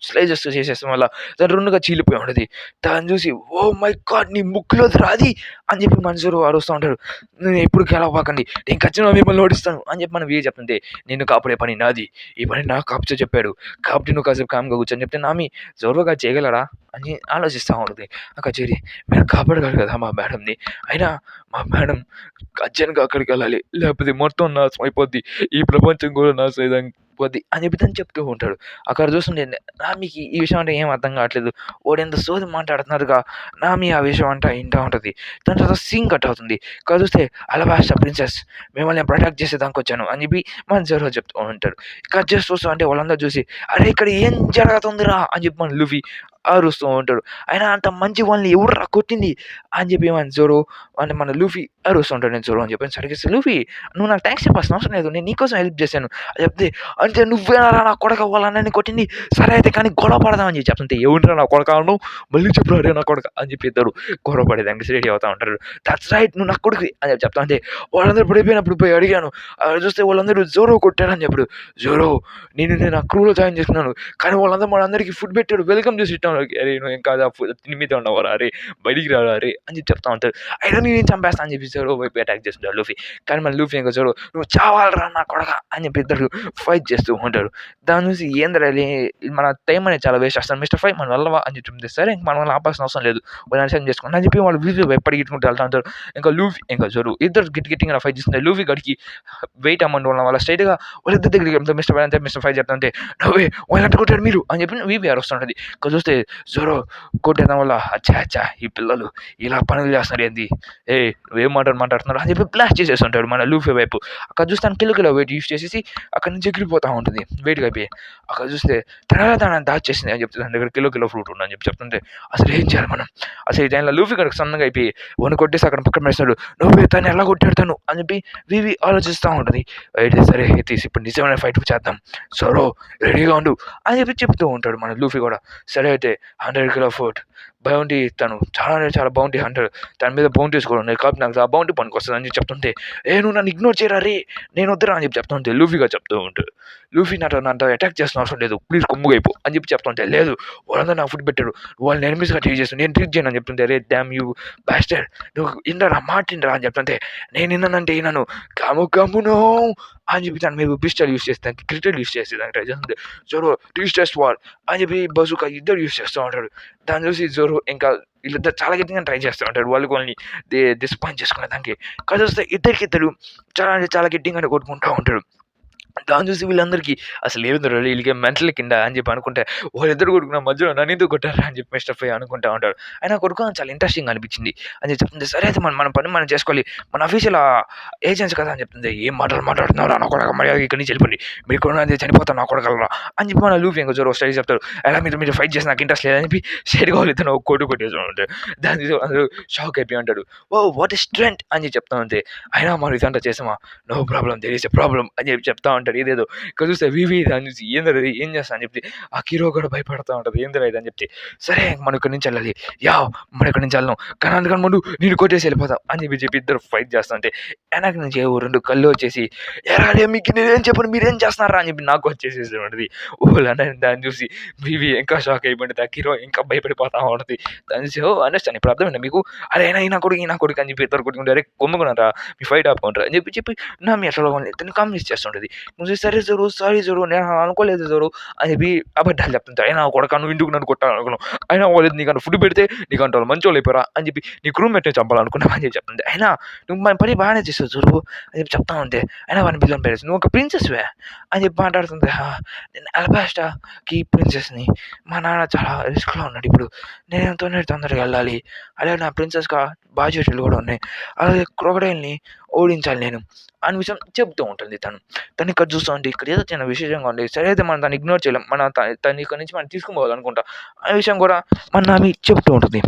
స్లైసెస్ చేసేస్తాం వల్ల దాని 2గా చీలిపోయి ఉంటది. దాన్ని చూసి ఓహ్ మై గాడ్! నీ ముక్కులోదిరా అది అని చెప్పి మన జొరో అరుస్తా ఉంటాడు. "నువ్వు ఎప్పుడు గెలవబాకండి. నేను ఖచ్చితంగా మిమ్మల్ని ఓడిస్తాను" అని చెప్పి మన వీవీ చెప్తుంటే, "నిన్ను కాపాడే పని నాది. ఈ పని నాకు కాపుచో చెప్పాడు. కాబట్టి నువ్వు కాసేపు కామ్‌గా కూర్చో" అని చెప్తే నామి జొరోగా చేయగలడా అని ఆలోచిస్తా ఉంటది. అక్కడ చేరి మీరు కాపాడగలరు కదా మా మేడంని. అయినా మా మేడం అర్జెంట్‌గా అక్కడికెళ్ళాలి. లేకపోతే మొత్తం నాశనం అయిపోద్ది. ఈ ప్రపంచం కూడా నాశనం అయిపోద్ది అని చెప్పి తను చెప్తూ ఉంటాడు. అక్కడ చూస్తుంటే నామికి ఈ విషయం అంటే ఏం అర్థం కావట్లేదు. వాడెంత సోది మాట్లాడుతున్నాడుగా. నామి ఆ విషయం అంతా ఇంటా ఉంటది. దాని తర్వాత సీన్ కట్ అవుతుంది. ఇక్కడ చూస్తే అలబాస్టా ప్రిన్సెస్ మిమ్మల్ని ప్రొటెక్ట్ చేసేదానికొచ్చాను అని చెప్పి మన జొరో చెప్తూ ఉంటాడు. కట్ చేసి చూస్తా అంటే వాళ్ళందరూ చూసి అరే ఇక్కడ ఏం జరుగుతుందిరా అని చెప్పి మన లూఫీ అరుస్తూ ఉంటాడు. అయినా అంత మంచి వాళ్ళని ఎవర్రా కొట్టింది అని చెప్పి మన జొరో అంటే మన లూఫీ అరుస్తూ ఉంటాడు. నేను జొరో అని చెప్పాను. సరిగ్గా లూఫీ నువ్వు నాకు థాంక్స్ చెప్పాల్సిన అవసరం లేదు. నేను నీకోసం హెల్ప్ చేశాను అని చెప్తే అంటే నువ్వేనారా నా కొడకా వాళ్ళందరిని కొట్టింది. సరే అయితే కానీ గొడవ పడదాం అని చెప్పి చెప్తుంటే ఎవడురా నా కొడకా అన్నావు మళ్ళీ చెప్పురా రే నా కొడకా అని చెప్పి ఇద్దరు గొడవ పడేదానికి రెడీ అవుతా ఉంటారు. దట్స్ రైట్ నువ్వు నా కొడుకువి అని చెప్పి చెప్తా అంటే వాళ్ళందరూ పడిపోయినప్పుడు పోయి అడిగాను. చూస్తే వాళ్ళందరూ జొరో కొట్టారని చెప్పాడు. జొరో నేను నా క్రూలో జాయిన్ చేసుకున్నాను. కానీ వాళ్ళందరూ మనందరికీ ఫుడ్ పెట్టాడు. వెల్కమ్ చేసి ఇట్టాను. అరే నువ్వు ఇంకా తిని మీద ఉన్నావురా అరే బయటికి రారా అరే అని చెప్పి చెప్తా ఉంటారు. అయినా నేను చంపేస్తా అని చెప్పి జొరో వైపు అటాక్ చేస్తుంటాడు లూఫీ. కానీ మన లూఫీ ఇంకా జొరో నువ్వు చావాలరా నా కొడక అని చెప్పి ఇద్దరు ఫైట్ చేస్తూ ఉంటారు. దాని చూసి ఏందిరా మన టైం అనేది చాలా వేస్ట్ చేస్తాను మిస్టర్ ఫైవ్ మన వల్ల అని చెప్తుంది. సరే ఇంక మన వల్ల ఆపాల్సిన అవసరం లేదు వాళ్ళు అర్థం చేసుకోండి అని చెప్పి వాళ్ళు వీడియో పరిగెట్టుకుంటూ వెళ్తా ఉంటారు. ఇంకా లూఫీ ఇంకా జొరో ఇద్దరు గట్టిగా ఫైట్ చేస్తుంటారు. లూఫీ గడికి వెయిట్ అమౌంట్ వల్ల వాళ్ళ స్ట్రైట్గా వాళ్ళిద్దరి దగ్గరికి మిస్టర్ ఫైవ్ అంటే మిస్టర్ ఫైవ్ చెప్తుంటే నవ్వే వాళ్ళంట కొట్టారు మీరు అని చెప్పి వీవీ అరుస్తుంటుంది. ఇక్కడ చూస్తే జొరో కొట్టేయడం వల్ల అచ్చా ఈ పిల్లలు ఇలా పనులు చేస్తున్నారు ఏంది నువ్వేం మాట్లాడుతున్నారు అని చెప్పి బ్లాస్ట్ చేసేస్తుంటాడు మన లూఫీ వైపు. అక్కడ చూస్తే కిలో వెయిట్ యూస్ చేసేసి అక్కడ నుంచి ఎగిరిపోతూ ఉంటుంది వెయిట్గా అయిపోయి. అక్కడ చూస్తే తన దాచేసింది అని చెప్తే దాని దగ్గర కిలో ఫ్రూట్ ఉందని చెప్పి చెప్తుంటే అసలు ఏం చేయాలి మనం అసలు ఈ టైంలో లూఫీ గడికి సన్నగా అయిపోయి వన్ కొట్టేసి అక్కడ పక్కన వేస్తాడు. నువ్వే తను ఎలా కొట్టాడుతాను అని చెప్పి వీవీ ఆలోచిస్తూ ఉంటుంది. అయితే సరే తీసి ఇప్పుడు నిజమైన ఫైట్ చేద్దాం సరో రెడీగా ఉండు అని చెప్పి చెప్తూ ఉంటాడు మన లూఫీ కూడా. సరే అయితే 100 కిలో ఫుడ్ బౌంటీ ఇస్తాను చాలా బౌంటీ 100 దాని మీద బౌంటీస్ కూడా ఉన్నాయి కాబట్టి నాకు ఆ బౌంటీ పనికి వస్తుంది అని చెప్పి చెప్తుంటే నువ్వు నన్ను ఇగ్నోర్ చేయరా రే నేను వద్దురా అని చెప్పి చెప్తుంటే లూఫీగా చెప్తూ ఉంటాడు. లూఫీ నాతో అటాక్ చేస్తున్న అవసరం లేదు ప్లీజ్ కొమ్ముగైపో అని చెప్పి చెప్తుంటే లేదు వాళ్ళందరూ నాకు ఫుడ్ పెట్టారు వాళ్ళని ఎనిమిస్గా ట్రీట్ చేస్తాను నేను ట్రీట్ చేయను అని చెప్తుంటే రే డ్యామ్ యూ బ్యాస్టర్ నువ్వు ఇండరా మాటిండరా అని చెప్తుంటే నేను విన్నానంటే విన్నాను గమ్మునో అని చెప్పి దాని మీద పిస్టల్ యూస్ చేస్తాను క్రికెట్ యూస్ చేస్తే దానికి ట్రై చేస్తుంటే జోరో టెస్ట్ వాల్ అని చెప్పి బజూకా ఇద్దరు యూస్ చేస్తూ ఉంటాడు. దాన్ని చూసి జోరో ఇంకా వీళ్ళిద్దరు చాలా గట్టిగా ట్రై చేస్తూ ఉంటారు వాళ్ళని డిసప్పాయింట్ చేసుకునే దానికి. కాదు వస్తే ఇద్దరు చాలా గట్టిగానే కొట్టుకుంటూ ఉంటారు. దాన్ని చూసి వీళ్ళందరికీ అసలు ఏమిందో వీళ్ళకి మెంటల్ కింద అని చెప్పి అనుకుంటే వాళ్ళిద్దరు కొడుకున్న మధ్యలో నన్ను ఎందుకు కొట్టారా అని చెప్పి మిస్టర్ ఫై అనుకుంటా ఉంటాడు. ఆయన కొడుకు చాలా ఇంట్రెస్టింగ్ అనిపించింది అని చెప్పి చెప్తుంది. సరే అయితే మన పని మనం చేసుకోవాలి మన అఫీషియల్ ఏజెన్సీ కదా అని చెప్తుంది. ఏం మాట్లాడుతున్నారా నా కొడక మర్యాద ఇక్కడి నుంచి వెళ్ళిపోండి మీరు కూడా చనిపోతాను నా కొడగలరా అని చెప్పి మన లూఫీ ఇంకా జోరో స్టడీ చెప్తారు. ఎలా మీరు ఫైట్ చేసి నాకు ఇంట్రెస్ట్ లేదని చెప్పి షేర్ కావాలి ఇతను ఒక కోటు కొట్టేసి ఉంటాడు. దాన్ని అందరూ షాక్ అయిపోయి ఉంటాడు. ఓ వాట్ ఇస్ స్ట్రెంత్ అని చెప్పి చెప్తా ఉంటే అయినా మనం ఇదంతా చేసామా no problem there is a problem అని చెప్పి చెప్తా ఉంటాడు. ఇదేదో ఇక్కడ చూస్తే వివి దాన్ని చూసి ఏందర ఏం చేస్తా అని చెప్పి ఆ హీరో కూడా భయపడతా ఉంటుంది ఏందర ఇది అని చెప్తే సరే మనం ఇక్కడి నుంచి వెళ్ళాలి మనం ఇక్కడి నుంచి వెళ్ళాం కానీ అందుకని ముందు నేను కొట్టేసి వెళ్ళిపోతాం అని చెప్పి ఇద్దరు ఫైట్ చేస్తా ఉంటే వెనక నుంచి 2 కళ్ళు వచ్చేసి ఎరాడే మీకు నేనేం చెప్పను మీరేం చేస్తున్నారా అని చెప్పి నాకు వచ్చేసేసి ఉంటుంది. దాన్ని చూసి వివి ఇంకా షాక్ అయిపోయింది. ఆ హీరో ఇంకా భయపడిపోతా ఉంటుంది. దాన్ని చూసి అండర్స్టాండ్ ఇప్పుడు అర్థమైంది మీకు అరే అయినా కొడుకు అని చెప్పి ఇద్దరు కొట్టుకుంటారు కొమ్ముకున్నారా మీ ఫైట్ ఆపుకుంటారు అని చెప్పి నా మీ అట్లా తను కన్విన్స్ చేస్తుంటుంది. నువ్వు సరే సారీ జోరు నేను అనుకోలేదు జోరు అని చెప్పి అబద్ధాలు చెప్తుంటారు. అయినా కొడక నువ్వు ఇంటికి నన్ను కొట్టాలనుకున్నావు అయినా వాళ్ళు నీకు ఫుడ్ పెడితే నీకు అంటారు మంచి వాళ్ళు అయిపోయారా అని చెప్పి నీ రూమ్మేట్ని చంపాలనుకున్నావు అని చెప్పి చెప్తుంది. అయినా నువ్వు మన పని బాగానే చేస్తావు జోరు అని చెప్పి చెప్తా ఉంటే అయినా వాడిని బిల్లం పేరేసి నువ్వు ఒక ప్రిన్సెస్వే అని చెప్పి మాట్లాడుతుంది. నేను అలబాస్టాకి ప్రిన్సెస్ని మా నాన్న చాలా రిస్క్లో ఉన్నాడు ఇప్పుడు నేను తొందరగా వెళ్ళాలి అలాగే నా ప్రిన్సెస్గా బాధ్యతలు కూడా ఉన్నాయి అలాగే క్రొకడైల్ని ఓడించాలి నేను అని విషయం చెప్తూ ఉంటుంది తను. తను ఇక్కడ చూస్తా ఉంటే ఇక్కడ ఏదో చిన్న విశేషంగా ఉంది. సరే అయితే మనం దాన్ని ఇగ్నోర్ చేయలేం. తను ఇక్కడి నుంచి మనం తీసుకొని పోవాలనుకుంటా. అనే విషయం కూడా మన నామి చెప్తూ ఉంటుంది.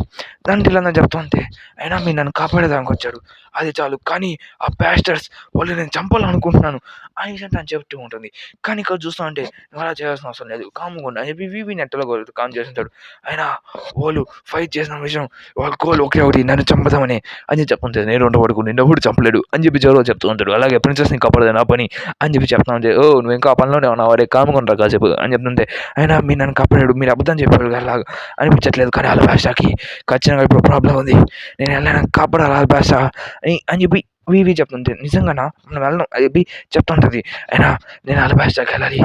దాన్ని ఇలా చెప్తూ ఉంటే అయినా మీరు నన్ను కాపాడేదానికి వచ్చాడు. అది చాలు. కానీ ఆ బ్యాస్టర్స్ వాళ్ళు నేను చంపాలనుకుంటున్నాను అనే విషయం తను చెప్తూ ఉంటుంది. కానీ ఇక్కడ చూస్తా ఉంటే నువ్వు అలా చేయాల్సిన అవసరం లేదు. కామ్‌గా ఉండు అని చెప్పి వీవీని ఎట్టలో కామ్ చేస్తుంటాడు. అయినా వాళ్ళు ఫైట్ చేసిన విషయం వాళ్ళ గోల్ ఒకే ఒకటి నన్ను చంపుదామని అని చెప్తుంటే నేను ఉండబడుకు నిన్నెప్పుడు చంపలేడు అని చెప్పి జోరో చెప్తూ ఉంటాడు. అలాగే ప్రిన్సెస్‌ని కాపాడేది నా పని అని చెప్పి చెప్తా ఉంటే ఓ నువ్వు ఇంకా ఆ పనిలోనే ఉన్నావు అరే కామ్‌గా ఉండరా కాసేపు అని చెప్తుంటే అయినా మీరు నన్ను కాపాడాడు మీరు అబద్ధం చెప్పారు అలాగా అనిపించట్లేదు. కానీ అలబాషాకి ఖచ్చితంగా ఇప్పుడు ప్రాబ్లం ఉంది. నేను ఎలా కాపాడాలి అలబాషా అని చెప్పి వీవీ చెప్తుంటే నిజంగానా మనం వెళ్ళడం అని చెప్పి చెప్తుంటుంది. అయినా నేను అలబాషాకి వెళ్ళాలి.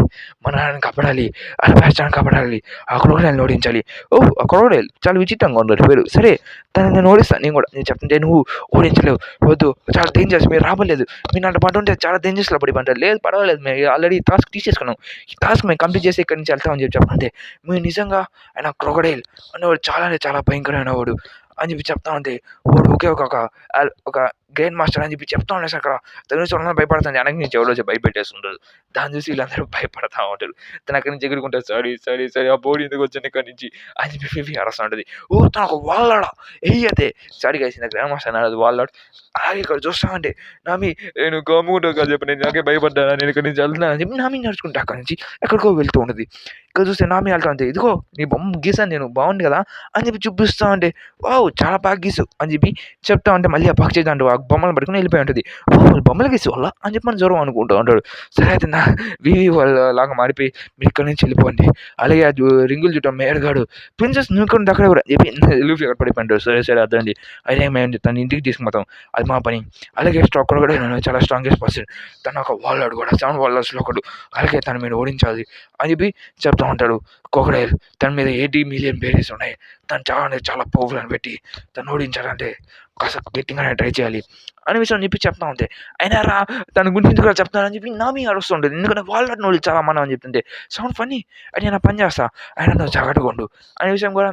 మా నాన్నని కాపాడాలి. అలబాషాని కాపాడాలి. ఆ క్రొకోడైల్‌ని ఓడించాలి. ఓహ్! ఆ క్రొకోడైల్ చాలా విచిత్రంగా ఉంది పేరు. సరే తనని నేను ఓడిస్తాను నేను కూడా. నేను చెప్తుంటే నువ్వు ఓడించలేవు. వద్దు చాలా డేంజరస్ మీరు రాబోలేదు. మీరు నాతో పాటు ఉంటే చాలా డేంజరస్‌లో పడిపోతారు. లేదు పర్వాలేదు మేము ఆల్రెడీ టాస్క్ తీసేసుకున్నాం. ఈ టాస్క్ మేము కంప్లీట్ చేసి ఇక్కడి నుంచి వెళ్తామని చెప్పి చెప్తుంటే మీరు నిజంగా ఆయన క్రొకోడైల్ అనేవాడు చాలా అంటే చాలా భయంకరమైనవాడు అని చెప్పి చెప్తా ఉంటే వాడు ఒకే ఒక గ్రాండ్ మాస్టర్ అని చెప్పి చెప్తా ఉండేసి అక్కడ తను చూసి వాళ్ళందరూ భయపడుతుంది. వెనక నుంచి ఎవరో వచ్చి భయపెట్టేస్తుంటారు. దాన్ని చూసి వీళ్ళందరూ భయపడతా ఉంటారు. తను అక్కడి నుంచి ఎగురుకుంటారు. సారీ ఆ బోర్డు ఎందుకు వచ్చింది ఇక్కడి నుంచి అని చెప్పి ఫిఫీ అరుస్తా ఉంటుంది. ఓ తను ఒక వాల్లాడా ఎయ్యతే సారీ గైస్ నాకు గ్రాండ్ మాస్టర్ అన్నది వాల్లాడ్. అలాగే ఇక్కడ చూస్తా ఉంటే నామి నేను గమ్ముకుంటాను కదా చెప్పి నేను నాకే భయపడ్డాను నేను ఇక్కడి నుంచి వెళ్తున్నాను అని చెప్పి నామి నడుచుకుంటా అక్కడి నుంచి ఎక్కడికో వెళ్తూ ఉంటుంది. ఇక్కడ చూస్తే నామి వెళ్తా ఉంటే ఇదిగో నీ బొమ్మ గీసాను నేను బాగుంది కదా అని చెప్పి చూపిస్తా ఉంటే వావ్ చాలా బాగా గీసు అని చెప్పి చెప్తా ఉంటే మళ్ళీ ఆ పక్షి దాంట్లో ఆ బొమ్మలు పట్టుకుని వెళ్ళిపోయి ఉంటుంది. ఓ బొమ్మలు గీసి వల్ల అని చెప్పి మనం జ్వరం అనుకుంటూ ఉంటాడు. సరే అయితే నా వీవీ వాళ్ళ లాగా మారిపోయి మీరు ఇక్కడి నుంచి వెళ్ళిపోండి. అలాగే ఆ రింగులు చుట్టం మేడగాడు ప్రిన్సెస్ నువ్వు ఇక్కడ అక్కడ కూడా చెప్పి లూఫీ అక్కడ పడిపోయింటాడు. సరే అర్థండి అయితే మేము తన ఇంటికి తీసుకుపోతాం అది మా పని. అలాగే స్టాక్ కూడా నేను చాలా స్ట్రాంగెస్ట్ పర్సన్ తను ఒక వాల్లాడు కూడా 7 వాల్లర్స్లో ఒకడు. అలాగే తను మీరు ఓడించాలి అని చెప్పి చెప్తా ఉంటాడు. క్రొకోడైల్ తన మీద 80 మిలియన్ బేరీస్ ఉన్నాయి. తను చాలా పవర్ఫుల్ అని పెట్టి తను ఓడించాలంటే కాస్త గట్టిగానే ట్రై చేయాలి అనే విషయం చెప్పి చెప్తా ఉంటే అయినా రా తన గురించి కూడా చెప్తానని చెప్పి నా మీద అరుస్తుంటుంది. ఎందుకంటే వాళ్ళ నోళ్ళు చాలా మనం అని చెప్తుంటే సౌండ్ ఫన్నీ అని నేను పని చేస్తా ఆయన నువ్వు జాగ్రత్తగా ఉండు అనే విషయం కూడా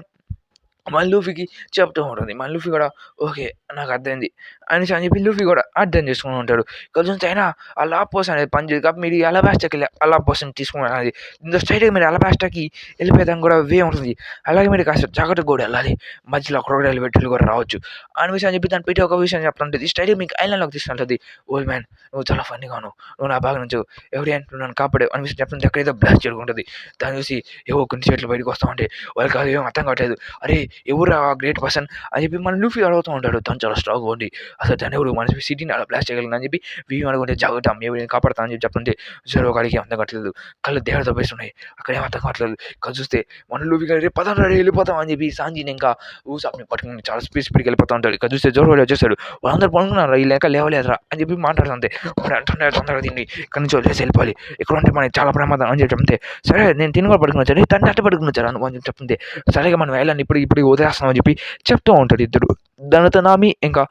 మళ్ళీ లూఫీకి చెప్తూ ఉంటుంది. మళ్ళీ లూఫీ కూడా ఓకే నాకు అర్థమైంది అనేసి అని చెప్పి లూఫీ కూడా అర్థం చేసుకుని ఉంటాడు. కొంచెం అయినా ఆ లాపోస్ అనేది పని చేయదు కాబట్టి మీరు అలబాస్టాకి వెళ్ళి అలబాస్ని తీసుకుని అనేది ఇంత స్ట్రైట్గా మీరు అలబాస్టాకి వెళ్ళిపోయేదానికి కూడా వే ఉంటుంది. అలాగే మీరు కాస్త జాగ్రత్తగా కూడా వెళ్ళాలి. మధ్యలో క్రొకోడైల్ వెట్టులు కూడా రావచ్చు అని విషయం చెప్పి దాన్ని పెట్టి ఒక విషయం చెప్తుంటుంది. స్ట్రైట్గా మీకు ఐలాండ్లోకి తీసుకుంటుంది. ఓల్డ్ మ్యాన్ నువ్వు చాలా ఫన్నీగా ఉన్నావు. నువ్వు నా బాగా నుంచి ఎవరి నువ్వు నన్ను కాపాడే అని విషయం చెప్తుంటే ఎక్కడైతే బ్లాస్ట్ జరుగుతుంది. దాన్ని చూసి ఏవో కొన్ని చేతులు బయటకు వస్తూ ఉంటే వాళ్ళకి అది ఏం అర్థం కావట్లేదు. అరే ఎవరు ఆ గ్రేట్ పర్సన్ అని చెప్పి మన లూఫీ అడుగుతూ ఉంటాడు. తను చాలా స్ట్రాంగ్గా ఉండి అసలు తను ఎవరు మన సిటీని అలా బ్లాస్ట్ చేయగలను అని చెప్పి వీవి అనుకుంటే జాగ్రత్త ఎవరిని కాపాడుతా అని చెప్పి చెప్తుంటే జరో గాడికి అర్థం కావట్లేదు. కళ్ళు దేహం తప్పేస్తున్నాయి. అక్కడ ఏం అర్థం కావట్లేదు. కళ్ళు చూస్తే మన లూఫీ గారు రేపు పదం రెడీ వెళ్ళిపోతాం అని చెప్పి సాంజీని ఇంకా ఊసాప్ని పట్టుకుని చాలా స్పీడ్కి వెళ్ళిపోతూ ఉంటాడు. ఇక్కడ చూస్తే జోరు వచ్చేసాడు. వాళ్ళందరూ పడుకున్నారు ఈ లేక లేవలేదురా అని చెప్పి మాట్లాడుతుంటే వాడు అంటున్నాడు తొందరగా తిండి ఇక్కడి నుంచి వదిలేసి వెళ్ళిపోవాలి. ఇక్కడ ఉంటే మనకి చాలా ప్రమాదం అని చెప్పి చెప్తే సరే నేను తిని కూడా పడుకుని వచ్చాను తను అట్ట పడుకుని వచ్చారు అని చెప్పి చెప్తుంటే సరిగా మనం వెళ్ళాలని ఇప్పుడు వదిలేస్తున్నాం అని చెప్పి చెప్తూ ఉంటాడు ఇద్దరు. దానితో నామి ఇంకా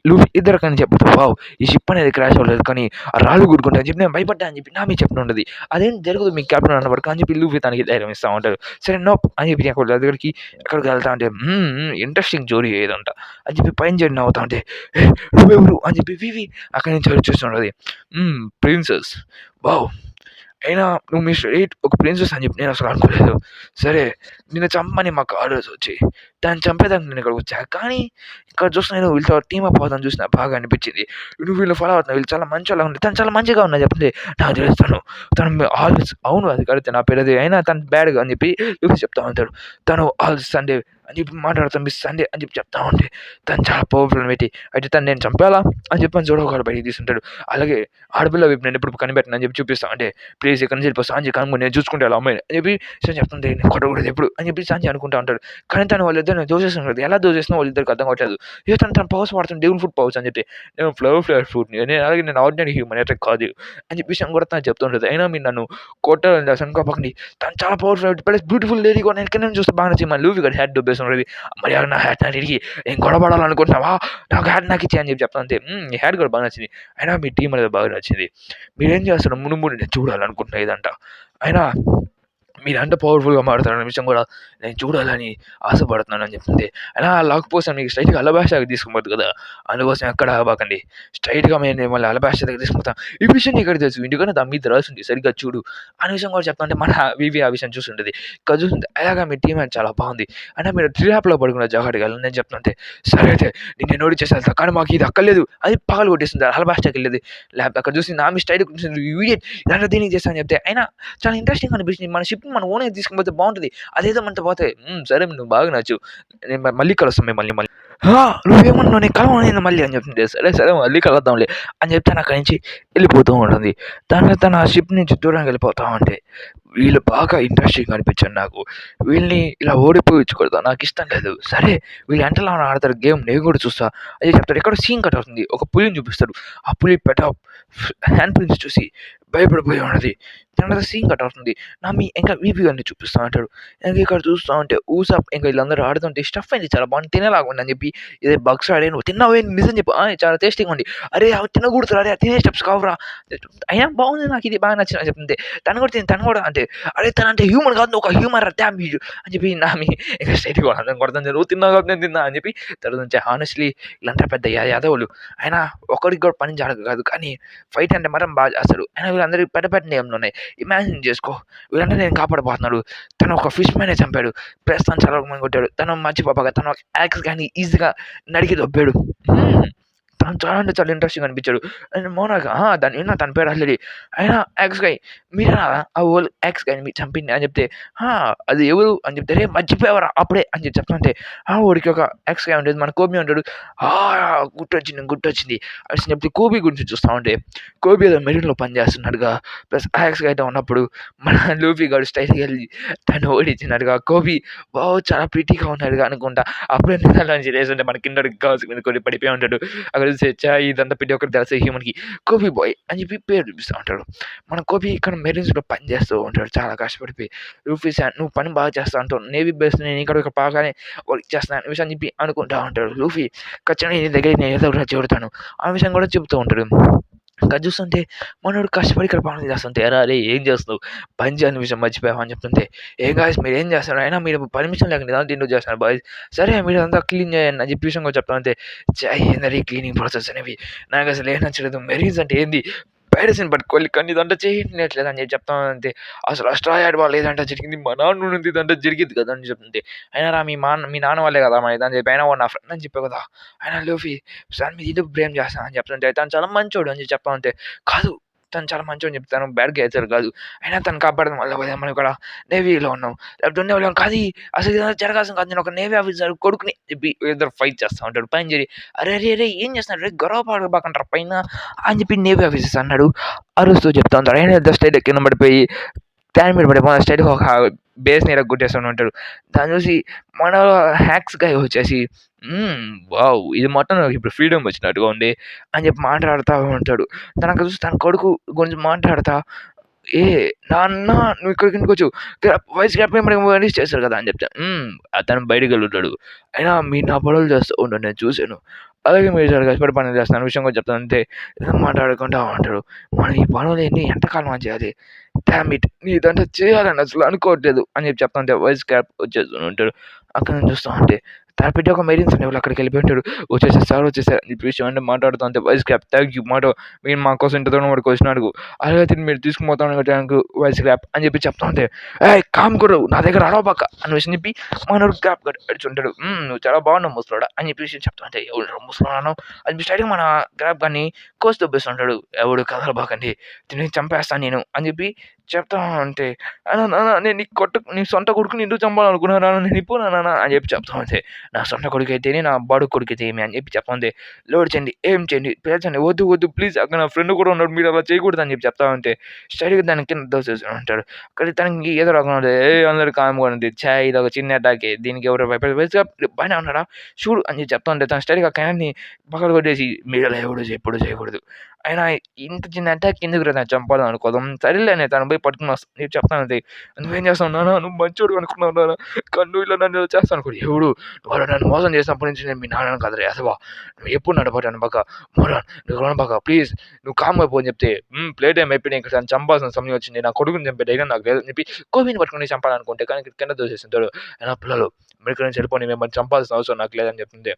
లూఫీ ఇద్దరు కానీ చెప్తూ వావ్ ఈ షిప్ అనేది క్రాష్ అవ్వలేదు కానీ ఆ రాళ్ళు గురుకుంటా అని చెప్పి నేను భయపడ్డా అని చెప్పి నామి చెప్తుంటుంది. అదేం జరగదు మీ క్యాప్టెన్ అన్నవాడు అని చెప్పి లూఫీ తనకి ధైర్యం ఇస్తూ ఉంటారు. సరే నోప్ అని చెప్పి దగ్గరికి ఎక్కడికి వెళ్తా అంటే ఇంట్రెస్టింగ్ జోరీ ఏదంట అని చెప్పి పైన జర్నీ అవుతా ఉంటే నువ్వెవరు అని చెప్పి వివి అక్కడి నుంచి చూస్తుంటుంది. ప్రిన్సెస్ వావ్ అయినా నువ్వు మీ స్ట్రైట్ ఒక ప్రిన్సెస్ అని చెప్పి నేను అసలు అనుకోలేదు. సరే నిన్ను చంపని మాకు ఆర్డర్స్ వచ్చాయి. దాన్ని చంపేదానికి నేను ఇక్కడికి వచ్చా. కానీ ఇక్కడ చూసిన నేను వీళ్ళతో టీమ్ అప్ అవుతాను చూసిన బాగా అనిపించింది. నువ్వు వీళ్ళు ఫాలో అవుతున్నావు వీళ్ళు చాలా మంచి వాళ్ళ ఉంది. తను చాలా మంచిగా ఉన్నా చెప్తే నాకు తెలుస్తాను తను ఆల్వేస్ అవును అది కడితే నా పేరు అది అయినా తను బ్యాడ్గా అని చెప్పి చెప్తా ఉంటాడు. తను ఆల్ సండే అని చెప్పి మాట్లాడుతాను మిస్ సండే అని చెప్పి చెప్తా ఉంటే తను చాలా పవర్ఫుల్ అని పెట్టి అయితే తను నేను చంపాలా అని చెప్పి చూడగాడు బయటికి తీసుకుంటాడు. అలాగే ఆడపిల్ల వైపు నేను ఎప్పుడు కనిపెట్టిన అని చెప్పి చూపిస్తా అంటే ప్లీజ్ ఇక్కడ నుంచి వెళ్ళిపో సాంజీ కనుక నేను చూసుకుంటే అలా అమ్మాయి అని చెప్పి చెప్తుంది. నేను కొట్టకూడదు ఎప్పుడు అని చెప్పి సాంజీ అనుకుంటా ఉంటాడు. కానీ తను వాళ్ళిద్దరు దోచేస్తున్నాడు. ఎలా దోచేసినా వాళ్ళిద్దరికి అర్థం కావట్లేదు. ఏ తన పవర్స్ వాడుతుంది దేవుని ఫుడ్ పవర్స్ అని చెప్పి నేను ఫ్లవర్ ఫుడ్ అలాగే నేను ఆర్డినరీ హ్యూమన్ అయితే కాదు అని చెప్పి విషయం కూడా తను చెప్తుంటుంది. అయినా మీరు నన్ను కొట్టాలని సంకోపకండి తను చాలా పవర్ఫుల్ ప్లస్ బ్యూటిఫుల్ లేడీ కూడా నేను కింద చూస్తే బాగా నచ్చింది. మన లూఫీ గారి హ్యాట్ దుబ్బేస్తున్నది. మరి నా హ్యాట్ నాకు తిరిగి నేను గొడవడాలనుకుంటున్నావా నాకు హ్యాట్ నాకు ఇచ్చే అని చెప్పి చెప్తాను అంతే. ఈ హ్యాట్ కూడా బాగా నచ్చింది. అయినా మీ టీం అనేది బాగా నచ్చింది. మీరేం చేస్తారు మునుమును నేను చూడాలనుకుంటున్నా ఇదంట. అయినా మీరంత పవర్‌ఫుల్‌గా మారుతారన్న విషయం గూడా నేను చూడాలని ఆశపడుతున్నానని చెప్తుంది. అయినా లక్ కోసం మీకు స్ట్రెయిట్‌గా అలబాస్టర్‌కి తీసుకుపోద్ది కదా! అందుకోసం ఎక్కడ ఆగబాకండి. స్ట్రెయిట్‌గా నేను మిమ్మల్ని అలబాస్టర్ దగ్గరికి తీసుకుపోతా. ఈ విషయం నీకెక్కడ తెలుసు? ఇంటికన్నా దాని మీద రాసుంది సరిగ్గా చూడు. అనే విషయం కూడా చెప్తా ఉంటే మన వివి ఆ విషయం చూసుంటది. ఇక్కడ చూసుంటే అలాగా మీ టీమ్ అది చాలా బావుంది. అయినా మీరు ట్రాప్‌లో పడుకున్న జాగ్రత్తగా నేను చెప్తుంటే, సరే అయితే నిన్ను నోడి చేసేస్తా. కానీ మాకు ఇది అక్కర్లేదు. అది పగలగొట్టేసింది. అలబాస్టర్‌కెళ్ళేది. లేకపోతే అక్కడ చూసి నా మీద స్ట్రెయిట్‌గా కూర్చొని "యూ ఇడియట్ ఇదంతా దేనికి చేశావు" అని చెప్తే అయినా చాలా ఇంట్రెస్టింగ్‌గా అనిపించింది. మన షిప్‌ని మన ఓన్‌గా తీసుకొని పోతే బావుంటది. అదేదో మనతో పోతే సరే నువ్వు బాగా నచ్చావు. నేను మళ్ళీ కలుస్తాం మేము మళ్ళీ. ఆ! నువ్వేమన్నావు నేను కలవను నేను మళ్ళీ అని చెప్తుంది. సరే, సరే మళ్ళీ కలుద్దాంలే అని చెప్తే అక్కడి నుంచి వెళ్ళిపోతూ ఉంటుంది. తన షిప్ నుంచి దూరంగా వెళ్ళిపోతా ఉంటే వీళ్ళు బాగా ఇంట్రెస్టింగ్‌గా అనిపించారు నాకు. వీళ్ళని ఇలా ఓడిపోయించకూడదు. నాకిష్టం లేదు. సరే వీళ్ళు ఎంతలా ఆడతారు గేమ్ నేను కూడా చూస్తా అని చెప్తాడు. ఎక్కడో సీన్ కట్ అవుతుంది. ఒక పులిని చూపిస్తాడు. ఆ పులి హ్యాండ్ ప్రింట్స్ చూసి భయపడిపోయి ఉన్నది. తర్వాత సీన్ కట్ అవుతుంది. ఇంకా వీపీ గారిని చూపిస్తా ఉంటాడు. ఇంక ఇక్కడ చూస్తా ఉంటే ఊసప్ ఇంకా వీళ్ళందరూ ఆడుతుంటే స్టఫ్ అయింది చాలా బాగుంది తినేలాగా ఉంది అని చెప్పి ఇదే బగ్స్ ఆడే నువ్వు తిన్నావే నిజం చెప్పు చాలా టేస్టీగా ఉంది. అరే అవి తినకూడదురా అరే తినే స్టెప్స్ కావురా అయినా బాగుంది నాకు ఇది బాగా నచ్చింది అని చెప్తుంది. తను కూడా అంటే అరే తనంటే హ్యూమన్ కాదు నువ్వు ఒక హ్యూమన్ రా డామ్ యూ అని చెప్పి ఇంకా స్ట్రైట్‌గా కొడతాను నువ్వు తిన్నావు కాబట్టి నేను తిన్నా అని చెప్పి తర్వాత నుంచి హానెస్ట్‌లీ వీళ్ళంతా పెద్ద యాదవులు. అయినా ఒకడికి కూడా పని జరగదు కాదు. కానీ ఫైట్ అంటే మాత్రం బాగా చేస్తారు. అయినా వీళ్ళందరికీ పెద్ద పెద్ద నేమ్‌లున్నాయి. ఇమాజిన్ చేసుకో వీళ్ళందరిని నేను కాపాడబోతున్నాడు. తను ఒక ఫిష్ మ్యాన్‌నే చంపాడు. ప్లస్ తను చాలా మందిని కొట్టాడు. తను మర్చిపోపాక తను ఒక యాక్స్ గాని ఈజీగా నరికి దొబ్బాడు. తను చాలా అంటే చాలా ఇంట్రెస్టింగ్‌గా అనిపించాడు. అండ్ మోనాక దాన్ని విన్నా తన పేరు ఆల్రెడీ. అయినా యాక్స్ గాయ్ మీరేనా ఆ ఓల్ యాక్స్ గాయ్‌ని మీరు చంపింది అని చెప్తే, అది ఎవరు అని చెప్తే, "అరేయ్ మర్చిపోయావురా అప్పుడే" అని చెప్పి చెప్తుంటే, వాడికి ఒక యాక్స్ గాయ్ ఉండేది. మన కోబీ ఉంటాడు. గుర్తొచ్చింది అనేసి చెప్తే కోబీ గురించి చూస్తా ఉంటే, కోబీ ఏదో మెరిన్‌లో పనిచేస్తున్నాడుగా. ప్లస్ యాక్స్ గాయ్‌తో ఉన్నప్పుడు మన లూఫీ గాడు స్ట్రెయిట్‌గా ఎళ్లి తను ఓడించినట్టుగా. Koby wow! చాలా ప్రిటీగా ఉన్నాడుగా అనుకుంటా. అప్పుడే నీళ్ళలోంచి లేసుంటే మన కింద గర్ల్స్ మీద కొన్ని పడిపోయి ఉంటాడు. అక్కడ చూస్తే ఇదంతా ప్రతి ఒక్కరికి తెలుసు హ్యూమన్‌కి. కోబీ బాయ్ అని చెప్పి పేరు చూపిస్తా ఉంటాడు. మన కోబీ ఇక్కడ మెరీన్స్‌లో పని చేస్తూ ఉంటాడు. చాలా కష్టపడిపోయి. లూఫీ సార్ నువ్వు పని బాగా చేస్తా అంటావు. నేవీ బేస్ నేను ఇక్కడ బాగానే వర్క్ చేస్తున్నాను అనే విషయం చెప్పి అనుకుంటా ఉంటాడు. లూఫీ ఖచ్చితంగా నీ దగ్గరికి నేను ఏదో ఒకటి చేరుతాను. ఆ విషయం కూడా చెప్తూ ఉంటాడు. ఇంకా చూస్తుంటే మనోడు కష్టపడి ఇక్కడ పనులు చేస్తుంటే, "ఏరా అరేయ్ ఏం చేస్తున్నావు? పని చేయని విషయం మర్చిపోయావా?" అని చెప్తుంటే, "ఏం గాయ్స్ మీరేం చేస్తున్నారు? అయినా మీరు పర్మిషన్ లేకుండా ఇదంతా ఎందుకు చేస్తున్నారు బాయ్స్? సరే మీరంతా క్లీన్ చేయండి" అని చెప్పి విషయం కూడా చెప్తా ఉంటే, ఏందిరా ఈ క్లీనింగ్ ప్రాసెస్ అనేవి నాకసలు ఏం నచ్చలేదు. మెరీన్స్ అంటే ఏంది? పైరసీని పట్టుకోవాలి కానీ ఇదంతా చేయట్లేదు అని చెప్పి చెప్తా ఉంటే, "అసలు ఆ స్ట్రా యాడ్ వల్ల ఇదంతా జరిగింది. మా నాన్న నుండి ఇదంతా జరిగింది కదా!" అని చెప్తుంటే, "అయినా రా మీ నాన్న వల్లే కదా మరి ఇదని చెప్పి అయినా వాడు నా ఫ్రెండ్ అని చెప్పావు కదా!" అయినా లూఫీ సార్ మీరు ఎందుకు బ్లేమ్ చేస్తున్నారు అని చెప్తుంటే, తను చాలా మంచోడు అని చెప్తా ఉంటే, "కాదు తను చాలా మంచోడు" అని చెప్తే, తను బ్యాడ్ గేచర్ కాదు. అయినా తను కాపాడడం వల్ల మనం ఇక్కడ నేవీలో ఉన్నాం. లేకపోతే ఉండేవాళ్ళం కాదు. అసలు ఇదంతా జరగాల్సింది కాదు. నేను ఒక నేవీ ఆఫీసర్ కొడుకుని చెప్పి వీళ్ళిద్దరు ఫైట్ చేస్తా ఉంటాడు. పైన చేరి "అరే! అరే! అరేయ్! ఏం చేస్తున్నారు? రేయ్ గొడవ పడబాకండ్రా పైన" అని చెప్పి నేవీ ఆఫీసర్స్ అన్నాడు. అరుస్తూ చెప్తా ఉంటాడు. ఆయన జస్ట్ స్ట్రెయిట్‌గా కింద పడిపోయి దాని మీద పడిపోయి స్ట్రెయిట్‌గా ఒక బేస్‌ని ఇరగ్గొట్టేసుకొని ఉంటాడు. దాన్ని చూసి మన హ్యాక్స్ గాయ్ వచ్చేసి వావ్! ఇది మొత్తం నాకు ఇప్పుడు ఫ్రీడమ్ వచ్చినట్టుగా ఉంది అని చెప్పి మాట్లాడుతా ఉంటాడు. తనకు చూసి తన కొడుకు గురించి మాట్లాడతా నాన్న నువ్వు ఇక్కడికి ఎందుకొచ్చావు? వాయిస్ గ్యాప్ రిలీజ్ చేశారు కదా! అని చెప్తే, అతను బయటికెళ్ళుంటాడు. అయినా మీరు నా పనులు చేస్తూ ఉండండి నేను చూసాను. అలాగే మీరు చాలా కష్టపడి పనులు చేస్తున్నారు విషయం కూడా చెప్తాను అంతే. ఏదో మాట్లాడుకుంటా ఉంటాడు. మనం ఈ పనులన్నీ ఎంతకాలం అని చేయాలి? Damn it! ఇదంతా చేయాలని అసలు అనుకోవట్లేదు అని చెప్పి చెప్తుంటే వాయిస్ గ్యాప్ వచ్చేస్తూ ఉంటాడు. అక్కడ నుంచి చూస్తా ఉంటే తన బిడ్డ ఒక మెరీన్స్ అనేవాళ్ళు అక్కడికి వెళ్ళిపోయి ఉంటాడు. వచ్చేసారు సార్ వచ్చేసారు అని చెప్పి విషయం అంటే మాట్లాడుతూ ఉంటే వాయిస్ గ్యాప్ థ్యాంక్ యూ మీరు మా కోసం ఇంత దూరం వరకు వచ్చినందుకు. అలాగైతే మీరు తీసుకుపోతాను థ్యాంక్ వాయిస్ గ్యాప్ అని చెప్పి చెప్తా ఉంటే ఏయ్ కామ్ గురు నా దగ్గర అరవబాక అని విషయం చెప్పి మనోడు గ్యాప్ అడిచుంటాడు. నువ్వు చాలా బాగున్నావు ముసలోడా అని చెప్పి విషయం చెప్తా ఉంటే ఎవరు ముసలోడా అని చెప్పి స్ట్రైట్‌గా మన గ్యాప్ గాన్ని కోసి దొబ్బేస్తుంటాడు. ఎవడు కదలబాకండి దీన్ని చంపేస్తాను నేను అని చెప్పి చెప్తా ఉంటే నాన్న నేను నీ సొంత కొడుకుని ఎందుకు చంపాలనుకున్నాను నాన్న నేను ఇప్పుడు నాన్న అని చెప్పి చెప్తా ఉంటే నా సొంత కొడుకైతేనే నా బడుగు కొడుకైతే ఏమి అని చెప్పి చెప్పండి లోడ్ చేయండి ఏం చేయండి పేర్చండి వద్దు ప్లీజ్ అక్కడ నా ఫ్రెండ్ కూడా ఉన్నాడు మీరు అలా చేయకూడదు అని చెప్పి చెప్తా ఉంటే స్ట్రైట్‌గా దాని కింద దోసేసి ఉంటాడు. కానీ తనకి ఏదో రకంగా అందరూ కామ్‌గా ఉంది. ఇది ఒక చిన్న అటాకే దీనికి ఎవరు బానే ఉన్నాడా చూడు అని చెప్పి చెప్తా ఉంటే తను స్ట్రైట్‌గా క్యాన్ని పగలగొట్టేసి మీరు అలా ఎప్పుడు చేయకూడదు. అయినా ఇంత చిన్న అటాక్ ఎందుకురా నన్ను చంపాలని అనుకోదాం. సరేలే అని తనని పోయి పట్టుకొని నేను చెప్తాను అంతే. "నువ్వేం చేస్తావు నాన్న? నువ్వు మంచోడివి అనుకున్నావు నాన్న. కానీ నువ్వు ఇలా నన్ను ఇలా చేస్తావు అనుకోడు." "ఎవడు? నువ్వు నన్ను మోసం చేసినప్పటి నుంచి నేను మీ నాన్నని కాదురా ఎదవ. నువ్వు ఎప్పుడు నన్ను పట్టు అనబాక. మోరాన్ నువ్వు అనబాక ప్లీజ్. నువ్వు కామ్‌గా పో" అని చెప్తే, ప్లే టైమ్ అయిపోయింది. ఇంక తనను చంపాల్సిన సమయం వచ్చింది. నా కొడుకుని చంపే ధైర్యం నాకు లేదని చెప్పి కోబీని పట్టుకొని చంపాలనుకుంటే కానీ కింద దూసేసింటాడు. అయినా పిల్లలు మీరు ఇక్కడి నుంచి వెళ్ళిపోండి. మిమ్మల్ని చంపాల్సిన అవసరం నాకు లేదని చెప్తుంటే,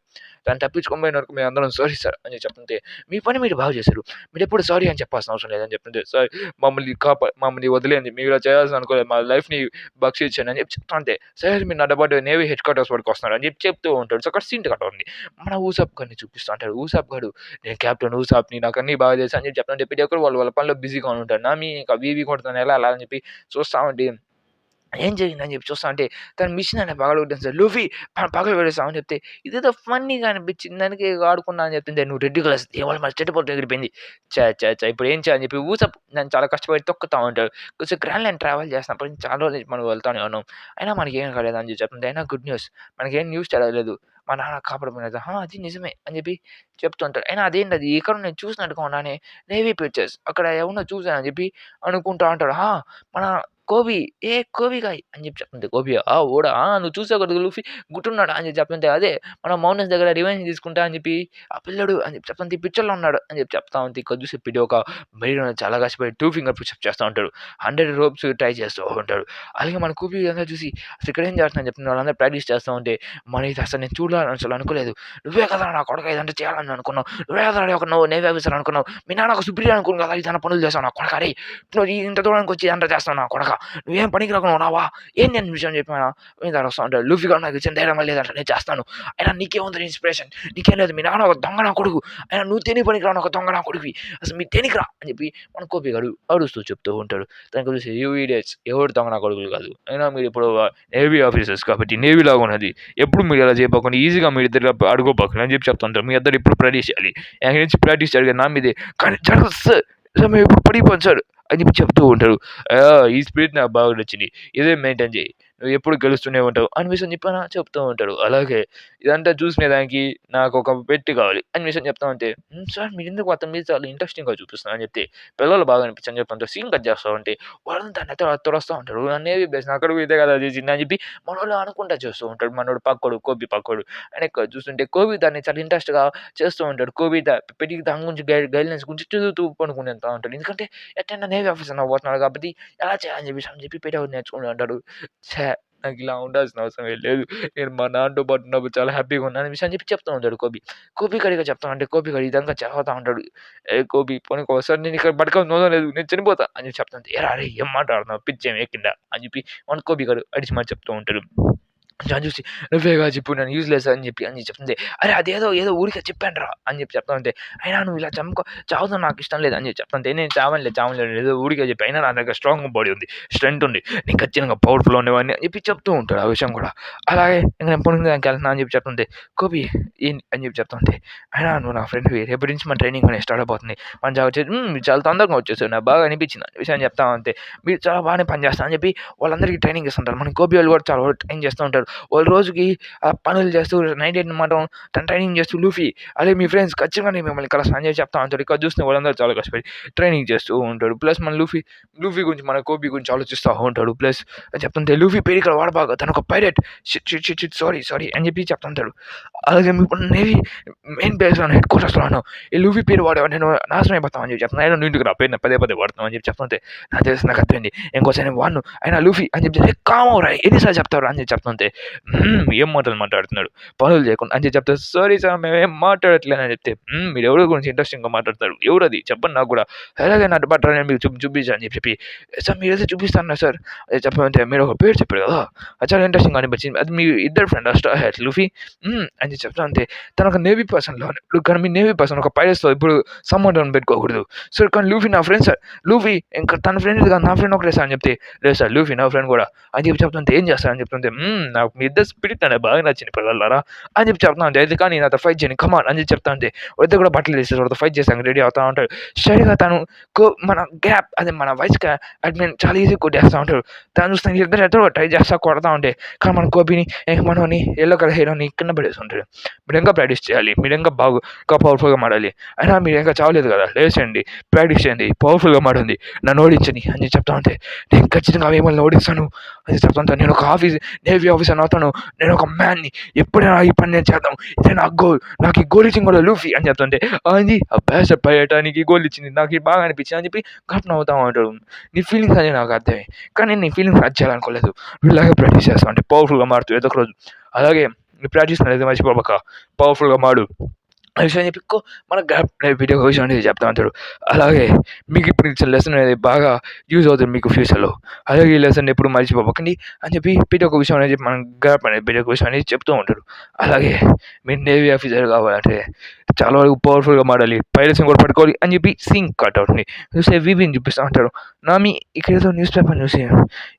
తను తప్పించుకొని పోయిన వరకు మేమందరం సారీ సార్ అని చెప్తుంటే, మీ పని మీరు బాగా చేశారు. మీరెప్పుడు సారీ అని చెప్పాల్సిన అవసరం లేదని చెప్తుంటే, సార్ మమ్మల్ని వదిలేయండి. మీరు ఇలా చేయాల్సిన అనుకోలేదు. మా లైఫ్‌ని బక్షించండి అని చెప్పి చెప్తా ఉంటే, సరే మీరు నాతో పాటు నేవీ హెడ్ క్వార్టర్స్ వరకు వస్తున్నారు అని చెప్పి చెప్తూ ఉంటాడు. సో, అక్కడ సీన్ కట్ అవుతుంది. మన ఊసాప్ గాడిని చూపిస్తా ఉంటాడు. ఊసాప్ గాడు నేను కెప్టెన్ ఊసాప్‌ని నాకన్నీ బాగా తెలుసు అని చెప్పి చెప్తా ఉంటే, ప్రతి ఒక్కరు వాళ్ళ పనిలో బిజీగా ఉంటారు. నామి ఇంకా వీవీ కూడా తను ఎలా అలా అని చెప్పి చూస్తా ఉండి ఏం జరిగిందని చెప్పి చూస్తా ఉంటే తన మిషన్ అనేది పగలగొట్టేసాడు సార్. లూఫీ పగలగొట్టేసావు అని చెప్తే ఇదేదో ఫన్నీగా అనిపించింది. దానికి ఆడుకున్నా అని చెప్తుంటే నువ్వు రెడ్ గ్లాస్ దేవాళ్ళ మళ్ళీ చెట్టుపోటు ఎగిరిపోయింది. ఛ ఇప్పుడు ఏం చేయాలని చెప్పి ఊసప్ నన్ను చాలా కష్టపడి తొక్కుతా ఉంటాడు. కొంచెం గ్రాండ్ ల్యాండ్ ట్రావెల్ చేస్తున్నప్పటి నుంచి చాలా రోజుల నుంచి మనం వెళ్తానే ఉన్నాం. అయినా మనకేం కాలేదు అని చెప్పి చెప్తుంది. అయినా గుడ్ న్యూస్ మనకేం న్యూస్ తెలవలేదు. మా నాన్న కాపాడమనేది. అది నిజమే అని చెప్పి చెప్తుంటాడు. అయినా అదేంటది ఎక్కడో నేను చూసినట్టుగా ఉన్నానే నేవీ పిక్చర్స్ అక్కడ ఎవరినో చూసానని చెప్పి అనుకుంటా ఉంటాడు. మన కోబీ కోబీగాయ్ అని చెప్పి చెప్తుంది. కోబీ ఓడా నువ్వు చూసావు కదా లూఫీ గుర్తున్నాడా అని చెప్పి చెప్తుంటే అదే మన మౌనస్ దగ్గర రివెంజ్ తీసుకుంటా అని చెప్పి ఆ పిల్లోడు అని చెప్పి చెప్తుంది. ఈ పిక్చర్‌లో ఉన్నాడు అని చెప్పి చెప్తా ఉంది. కొద్దిసేపు వీడియో ఒక మెయిన్ చాలా కష్టపడి 2 ఫింగర్ పుషప్ చేస్తా ఉంటాడు. 100 రోప్స్ ట్రై చేస్తూ ఉంటాడు. అలాగే మన కోబీ అంతా చూసి అసలు ఇక్కడ ఏం చేస్తున్నాడని చెప్తుంది. వాళ్ళందరూ ప్రాక్టీస్ చేస్తా ఉంటే ఇది అసలు నేను చూడాలని అసలు అనుకోలేదు. నువ్వే కదరా నా కొడకా ఇదంతా చేయాలని అనుకున్నావు. నువ్వే కదరా ఒక నేవీ ఆఫీసర్ అనుకున్నావు. మీ నాన్న ఒక సుప్రీం అనుకున్నావు కదా ఇదన్నా పనులు చేసావు నా కొడకా రేయ్. నువ్వు ఇంత దూరానికి వచ్చి ఇదంతా చేస్తావు నా కొడకా. నువ్వేం పనికి రాకుండా ఉన్నావా? ఏంది అని విషయం చెప్పానా మీద వస్తా ఉంటాడు. లూఫీ గాడు నాకు ఇచ్చిన ధైర్యం లేదంట నేను చేస్తాను. అయినా నీకేముంది ఇన్స్పిరేషన్? నీకేం లేదు. మీ నాన్న ఒక దొంగ నా కొడుకు. అయినా నువ్వు దేనికి పనికిరాను ఒక దొంగ నా కొడుకువి. అసలు మీరు దేనికి రా అని చెప్పి మన కోబీ గాడు అరుస్తూ చెప్తూ ఉంటాడు. దాని గురించి యూ ఈడియట్స్ ఎవరు దొంగ నా కొడుకులు కాదు. అయినా మీరు ఇప్పుడు నేవీ ఆఫీసర్స్ కాబట్టి నేవీ లాగా ఉన్నది. ఎప్పుడు మీరు ఇలా చేయబోకండి. ఈజీగా మీరు ఇద్దరు అడుకోబోకండి అని చెప్పి చెప్తుంటారు. మీ ఇద్దరు ఇప్పుడు ప్రాక్టీస్ చేయాలి. ఎక్కడి నుంచి ప్రాక్టీస్ జరిగేది నా మీదే. కానీ జరగదు సార్. మేము ఎప్పుడు పడిపోయాం సార్ అని చెప్పి చెప్తూ ఉంటాడు. ఈ స్పిరిట్ నాకు బాగా నచ్చింది. ఇదే మెయింటైన్ చెయ్యి. నువ్వు ఎప్పుడు గెలుస్తూనే ఉంటావు అని విషయం చెప్పానా చెప్తూ ఉంటాడు. అలాగే ఇదంతా చూసుకునేదానికి నాకు ఒక పెట్ కావాలి అని విషయం చెప్తా ఉంటే, సార్ మీరెందుకు అతని మీద చాలా ఇంట్రెస్టింగ్‌గా చూపిస్తున్నారు అని చెప్తే, పిల్లలు బాగా అనిపించని చెప్తుంటే సీన్ కట్ చేస్తా ఉంటే వాళ్ళంతా దాన్ని తొడస్తా ఉంటాడు. నేవీ బేస్ అక్కడ ఇదే కదా చేసింది అని చెప్పి మనోళ్ళు అనుకుంటా చేస్తూ ఉంటాడు. మనోడు పక్కోడు కోబీ పక్కోడు. ఆయన ఇక్కడ చూస్తుంటే కోబీ దాన్ని చాలా ఇంట్రెస్ట్‌గా చేస్తూ ఉంటాడు. కోబీ పెట్టి దాని గురించి గైడ్‌లైన్స్ గురించి చదువుతూ పనుకుంటా ఉంటాడు. ఎందుకంటే ఎట్టైనా నేవీ ఆఫీసర్ అవ్వబోతున్నాడు కాబట్టి ఎలా చేయాలని చెప్పి పెట్టి నేర్చుకుంటూ ఉంటాడు. ఛే! నాకిలా ఉండాల్సిన అవసరమే లేదు. నేను మా నాన్నతో పాటు ఉన్నప్పుడు చాలా హ్యాపీగా ఉన్నాను అనే విషయం చెప్పి చెప్తూ ఉంటాడు కోబీ. కోబీ గాడికి చెప్తా ఉంటే కోబీ గాడు ఇదంతా చదువుతా ఉంటాడు. కోబీ పోనీకోసారి నేను ఇక్కడ బతకను లేదు నేను చనిపోతా అని చెప్పి చెప్తుంటే, ఏరా అరేయ్ ఏం మాట్లాడుతున్నావు పిచ్చేం ఎక్కిందా అని చెప్పి మన కోబీ గాడు అడిచి మరి చెప్తూ ఉంటాడు. దాన్ని చూసి నువ్వేగా చెప్పు నన్ను యూజ్‌లెస్ అని చెప్పి చెప్తుంది. అరే ఏదో ఊరికే చెప్పానురా అని చెప్పి చెప్తా ఉంటే, అయినా నువ్వు ఇలా చావడం నాకు ఇష్టం లేదు అని చెప్పి చెప్తుంటే, నేను చావనులే ఏదో ఊరికే చెప్పి అయినా నా దగ్గర స్ట్రాంగ్ బాడీ ఉంది. స్ట్రెంత్ ఉంది. నేను ఖచ్చితంగా పవర్‌ఫుల్ ఉండేవాడిని అని చెప్పి చెప్తూ ఉంటాడు ఆ విషయం కూడా. అలాగే ఇంక నేను పొనుకునేదానికి వెళ్తున్నా అని చెప్పి చెప్తుంటే, కోబీ ఏంటి అని చెప్పి చెప్తుంటే, అయినా నువ్వు నా ఫ్రెండ్‌వి రేపటి నుంచి మన ట్రైనింగ్ అనేది స్టార్ట్ అయిపోతుంది. మన మీరు చాలా తొందరగా వచ్చేసారు. నాకు బాగా అనిపించింది ఆ విషయం చెప్తా ఉంటే, మీరు చాలా బాగానే పని చేస్తారు అని చెప్పి వాళ్ళందరికీ ట్రైనింగ్ ఇస్తుంటారు. మన కోబీ వాళ్ళు కూడా చాలా ట్రైన్ చేస్తూ ఉంటారు. వాళ్ళు రోజుకి పనులు చేస్తూ నైట్ మాత్రం తను ట్రైనింగ్ చేస్తూ లూఫీ అదే మీ ఫ్రెండ్స్ ఖచ్చితంగా నేను మిమ్మల్ని కలుస్తాను అని చెప్పి చెప్తా ఉంటాడు. ఇక్కడ చూసిన వాళ్ళందరూ చాలా కష్టపడి ట్రైనింగ్ చేస్తూ ఉంటాడు. ప్లస్ మన లూఫీ గురించి మన కోబీ గురించి ఆలోచిస్తూ ఉంటాడు. ప్లస్ చెప్తుంటే లూఫీ పేరు ఇక్కడ వాడబాగా తను ఒక పైరెట్ సారీ అని చెప్పి చెప్తుంటాడు. అలాగే మీ నేవీ మెయిన్ బేస్ హెడ్ క్వార్టర్స్లో ఈ లూఫీ పేరు వాడే నేను నాశనం అయిపోతాం అని చెప్పి చెప్తాను. అయినా ఇంటికి నా పేరు పదే వాడుతాం అని చెప్పి చెప్తుంటే నాకు తెలిసి నాకు అర్థమైంది ఇంకోసారి నేను వాడను అయినా లూఫీ అని చెప్పి కామవరా ఎన్నిసార్లు చెప్తారు అని చెప్పి చెప్తుంటే ఏం మాటలు మాట్లాడుతున్నాడు పనులు చేయకుండా అని చెప్తే సారీ సార్ మేమేం మాట్లాడట్లేదు అని చెప్తే మీరు ఎవరి గురించి ఇంట్రెస్టింగ్గా మాట్లాడతారు ఎవరది చెప్పండి నాకు కూడా అలాగే నా బట్టర్ నేను మీకు చూపించాను అని చెప్పి సార్ మీరు ఏదో చూపిస్తాను సార్ అది చెప్పమంటే మీరు ఒక పేరు చెప్పారు కదా అది చాలా ఇంట్రెస్టింగ్ అనిపించింది అది మీ ఇద్దరు ఫ్రెండ్ లూఫీ అని చెప్తా అంతే తను ఒక నేవీ పర్సన్లో ఇప్పుడు కానీ మీ నేవీ పర్సన్ ఒక పైరట్స్తో ఇప్పుడు సంబంధం పెట్టుకోకూడదు సార్ కానీ లూఫీ నా ఫ్రెండ్ సార్ లూఫీ ఇంకా తన ఫ్రెండ్ కాదు నా ఫ్రెండ్ ఒకటే సార్ అని చెప్తే లేదు సార్ లూఫీ నా ఫ్రెండ్ కూడా అని చెప్పి చెప్తుంటే ఏం చేస్తారని చెప్తుంటే నాకు నాకు మీ ఇద్దరు స్పిరిట్ అనేది బాగా నచ్చింది పిల్లలారా అని చెప్పి చెప్తా ఉంటే అయితే కానీ నాతో ఫైట్ చేయని కమాన్ అని చెప్పి చెప్తా ఉంటే వద్ద కూడా బట్టలు తీసేసి వాడితో ఫైట్ చేసాక రెడీ అవుతా ఉంటాడు. స్టడీగా తను మన గ్యాప్ అదే మన వయసుకి అడ్మిన్ చాలా ఈజీ కొట్టేస్తూ ఉంటాడు. తను చూస్తే ఇద్దరు ఎద్దరు ట్రై చేస్తా కొడతా ఉంటే కానీ మన గోపిని మనోని ఎల్లో కలర్ హీరోని కింద పడేసి ఉంటాడు. మీరు ఇంకా ప్రాక్టీస్ చేయాలి, మీరు ఇంకా ఇంకా పవర్ఫుల్గా మాడాలి, అయినా మీరు ఇంకా చావలేదు కదా, లేచండి, ప్రాక్టీస్ చేయండి, పవర్ఫుల్గా మాడండి, నన్ను ఓడించండి అని చెప్తా ఉంటే నేను ఖచ్చితంగా మిమ్మల్ని ఓడిస్తాను అని చెప్తా ఉంటాను. నేను ఒక నేవీ ఆఫీసర్ అవుతాను, నేను ఒక మ్యాన్ని, ఎప్పుడైనా ఈ పని నేను చేద్దాం, ఇదే నా గోల్, నాకు ఈ గోల్ ఇచ్చింది కూడా లూఫీ అని చెప్తుంటే అది ఆ బ్యాసర్ పర్యటానికి గోల్ ఇచ్చింది, నాకు ఇది బాగా అనిపించింది అని చెప్పి ఘటన అవుతా ఉంటాడు. నీ ఫీలింగ్స్ అనేది నాకు అర్థమే, కానీ నీ ఫీలింగ్స్ అది చేయాలనుకోలేదు, ఇలాగే ప్రాక్టీస్ చేస్తావు అంటే పవర్ఫుల్గా మారుతూ ఏదో ఒక రోజు. అలాగే నీ ప్రాక్టీస్ అనేది మర్చిపోబాక, పవర్ఫుల్గా మాడు ఆ విషయం చెప్పి మన గ్యాప్ వీడియో విషయం అనేది చెప్తా ఉంటాడు. అలాగే మీకు ఇప్పుడు ఇచ్చిన లెసన్ అనేది బాగా యూజ్ అవుతుంది మీకు ఫ్యూచర్లో. అలాగే ఈ లెసన్ ఎప్పుడు మర్చిపోకండి అని చెప్పి ప్రతి ఒక్క విషయం అనేది మన గ్యాప్ అనేది ప్రతి ఒక్క విషయం అనేది చెప్తూ ఉంటాడు. అలాగే మీరు నేవీ ఆఫీసర్ కావాలంటే చాలా వరకు పవర్ఫుల్గా మాడాలి, పైరసీని కూడా పట్టుకోవాలి అని చెప్పి సింక్ కట్అవుట్ని చూస్తే వీవీని చూపిస్తూ ఉంటాడు. నామి ఇక్కడ ఏదో న్యూస్ పేపర్ చూసి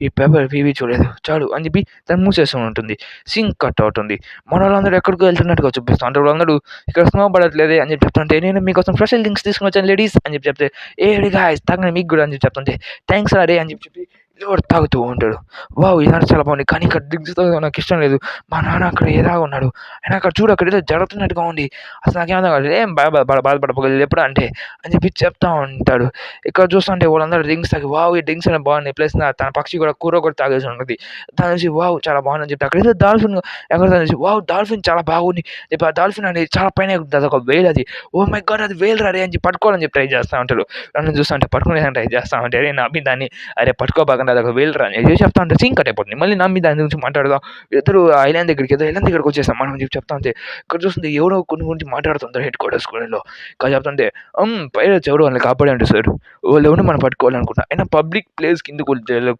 ఈ పేపర్ వీవీ చూడలేదు చాలు అని చెప్పి దాన్ని మూసేస్తూ ఉంటుంది. సింక్ కట్అవుట్ ఉంది, మన వాళ్ళందరూ ఎక్కడికో వెళ్తున్నట్టుగా చూపిస్తూ ఉంటారు. వాళ్ళందరూ ఇక్కడ స్నో పడట్లేదే అని చెప్పి చెప్తుంటే నేను మీకోసం స్పెషల్ థింగ్స్ తీసుకుని వచ్చాను లేడీస్ అని చెప్పి చెప్తే గాయ్స్ తాగండి మీకు కూడా అని చెప్పి చెప్తుంటే థ్యాంక్స్ అరే అని చెప్పి ఎవరు తాగుతూ ఉంటాడు. వావ్ ఇదంతా చాలా బాగుంది, కానీ ఇక్కడ డ్రింక్స్ నాకు ఇష్టం లేదు, మా నాన్న అక్కడ ఏదా ఉన్నాడు, అయినా అక్కడ చూడు అక్కడ ఏదో జరుగుతున్నట్టుగా ఉంది, అసలు నాకేమన్నా కాదు, ఏం బాధపడకపోలేదు ఎప్పుడు అంటే అని చెప్పి చెప్తా ఉంటాడు. ఇక్కడ చూస్తుంటే వాళ్ళందరూ డ్రింక్స్ తాగి వావ్ ఈ డ్రింక్స్ అనేవి బాగున్నాయి, ప్లస్ తన పక్షి కూడా కూర కూడా తాగేసి ఉంటుంది. దాని నుంచి వావ్ చాలా బాగుందని చెప్పి అక్కడ ఏదో డాల్ఫిన్ ఎక్కడ చూసి వావ్ డాల్ఫిన్ చాలా బాగుంది చెప్పి ఆ డాల్ఫిన్ అనేది చాలా పైన ఎగురుతుంది, అదొక వేల్, అది ఓ మై గాడ్ అది వేలు రాడే అని చెప్పి పట్టుకోవాలని చెప్పి ట్రై చేస్తూ ఉంటాడు. నన్ను చూస్తుంటే పట్టుకునే ట్రై చేస్తూ ఉంటే అరే నా మీద దాన్ని అరే పట్టుకోబాకండి అదొక వేలు రా అని చెప్తా ఉంటే సింక్ కట్ అయిపోతుంది. మళ్ళీ నా మీద దాని గురించి మాట్లాడదాం, ఇద్దరు ఐలాండ్ దగ్గరికి ఐలాండ్ దగ్గరికి వచ్చేసాం మనం చెప్పి చెప్తా ఉంటే ఇక్కడ చూస్తుంటే ఎవరో కొన్ని గురించి మాట్లాడుతుంటారు హెడ్ క్వార్టర్స్ స్కూల్లో. ఇక్కడ చెప్తుంటే పైరట్స్ ఎవరు వాళ్ళని కాపాడండి సార్, వాళ్ళు ఎవరిని మనం పట్టుకోవాలనుకుంటా, అయినా పబ్లిక్ ప్లేస్ కింద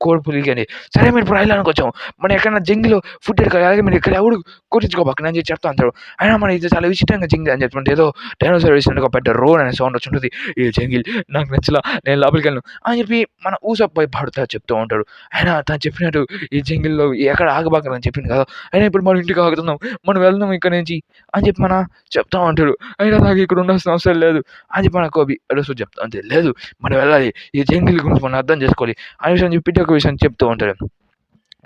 కోడిపులికి అని సరే మీరు ఇప్పుడు ఐలాండ్కి వచ్చాం, మనం ఎక్కడైనా జంగిలో ఫుడ్ ఎడకాలి, అలాగే మీరు ఇక్కడ ఎవరు కొట్టించుకోబాక అని చెప్పి చెప్తా ఉంటారు. అయినా మన ఇది చాలా విచిత్రంగా జంగిల్ అని చెప్తుంటే ఏదో డైనోసార్ వేసినట్టు ఒక పెద్ద రోడ్ అనే సౌండ్ వచ్చి ఉంటుంది, ఈ జంగిల్ నాకు నచ్చలా, నేను లోపలికి వెళ్ళను అని చెప్పి మన ఊసపోయి పాడుతా చెప్తూ ఉంటాడు. అయినా తను చెప్పినట్టు ఈ జంగిల్లో ఎక్కడ ఆగబాకని చెప్పింది కదా, అయినా ఇప్పుడు మనం ఇంటికి ఆగుతున్నాం, మనం వెళ్దాం ఇక్కడ నుంచి అని చెప్పి మన చెప్తా ఉంటాడు. అయినా నాకు ఇక్కడ ఉండాల్సిన అవసరం లేదు అని చెప్పి మన కోబి అడుసు చెప్తా అంతే, లేదు మనం వెళ్ళాలి, ఈ జంగిల్ గురించి మనం అర్థం చేసుకోవాలి అని విషయం చెప్పి ఒక విషయం చెప్తూ ఉంటాడు.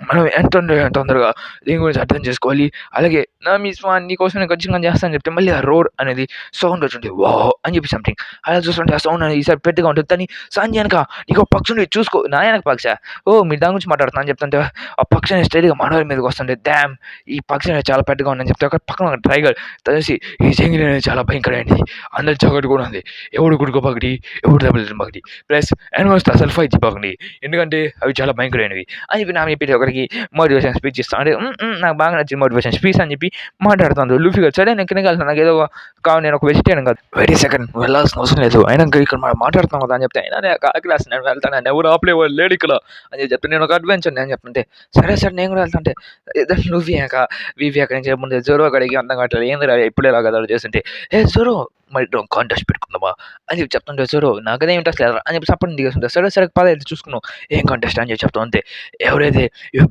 మనం ఎంత తొందరగా దీని గురించి అర్థం చేసుకోవాలి. అలాగే నా మీ స్వాన్ నీకోసం నేను ఖచ్చితంగా చేస్తాను చెప్తే మళ్ళీ ఆ రోడ్ అనేది సౌండ్ వచ్చింది వావ్ అని చెప్పి సంథింగ్ అలా చూస్తుంటే ఆ సౌండ్ అనేది ఈసారి పెద్దగా ఉంటుంది. కానీ సంజయ్ వెనక నీకు పక్షి ఉంది చూసుకో, నా వెనక పక్ష మీరు దాని గురించి మాట్లాడుతున్నాను చెప్తుంటే ఆ పక్షి అనేది స్టైల్గా మనవారి మీదకి వస్తుంటే డ్యామ్ ఈ పక్షి అనేది చాలా పెద్దగా ఉందని చెప్తే ఒక పక్కన ఒక టైగర్ తెలిసి ఈ జంగిల్ అనేది చాలా భయంకరమైనది, అందరి జాగ్రత్త కూడా ఉంది, ఎవడు గుడుకోబాకటి ఎవడు దెబ్బలు బాకటి ప్లస్ యానిమల్స్తో అసలు ఫైట్ చెప్పకండి ఎందుకంటే అవి చాలా భయంకరమైనవి అని చెప్పి నా చెప్పి ఒకరికి మోటివేషన్ స్పీచ్ ఇస్తాను. అంటే నాకు బాగా నచ్చింది మోటివేషన్ స్పీచ్ అని చెప్పి మాట్లాడుతాను. లూఫీ గారు సరే నేను కిందకి వెళ్తాను, నాకు ఏదో కావాలి, నేను ఒక వెజిటేరియన్ కాదు, వెరీ సెకండ్ వెళ్ళాల్సిన అవసరం లేదు, అయినా ఇక్కడ మనం మాట్లాడుతాం కదా అని చెప్తే అయినా నేను క్లాస్ నేను వెళ్తాను, నేను ఎవరు ఆపలేవాడు లేడు ఇక్కడ అని చెప్తే నేను ఒక అడ్వెంచర్ నేను చెప్తుంటే సరే సరే నేను కూడా వెళ్తుంటే లూఫీ వీవీ అక్కడ నుంచి ముందు జోరో అక్కడికి అందం కట్టాలి ఏంది ఇప్పుడే కదా చేస్తుంటే జోరో మరి కాంటెస్ట్ పెట్టుకుందామా అని చెప్పి చెప్తుంటే జోరో నాకదే ఇంట్రెస్ట్ లేదు అని చెప్పి సపోర్ట్ దిగేస్తుంటే సరే సరే పద అయితే చూసుకున్నావు ఏం కాంటెస్ట్ అని చెప్పి చెప్తాం అంతే. ఎవరైతే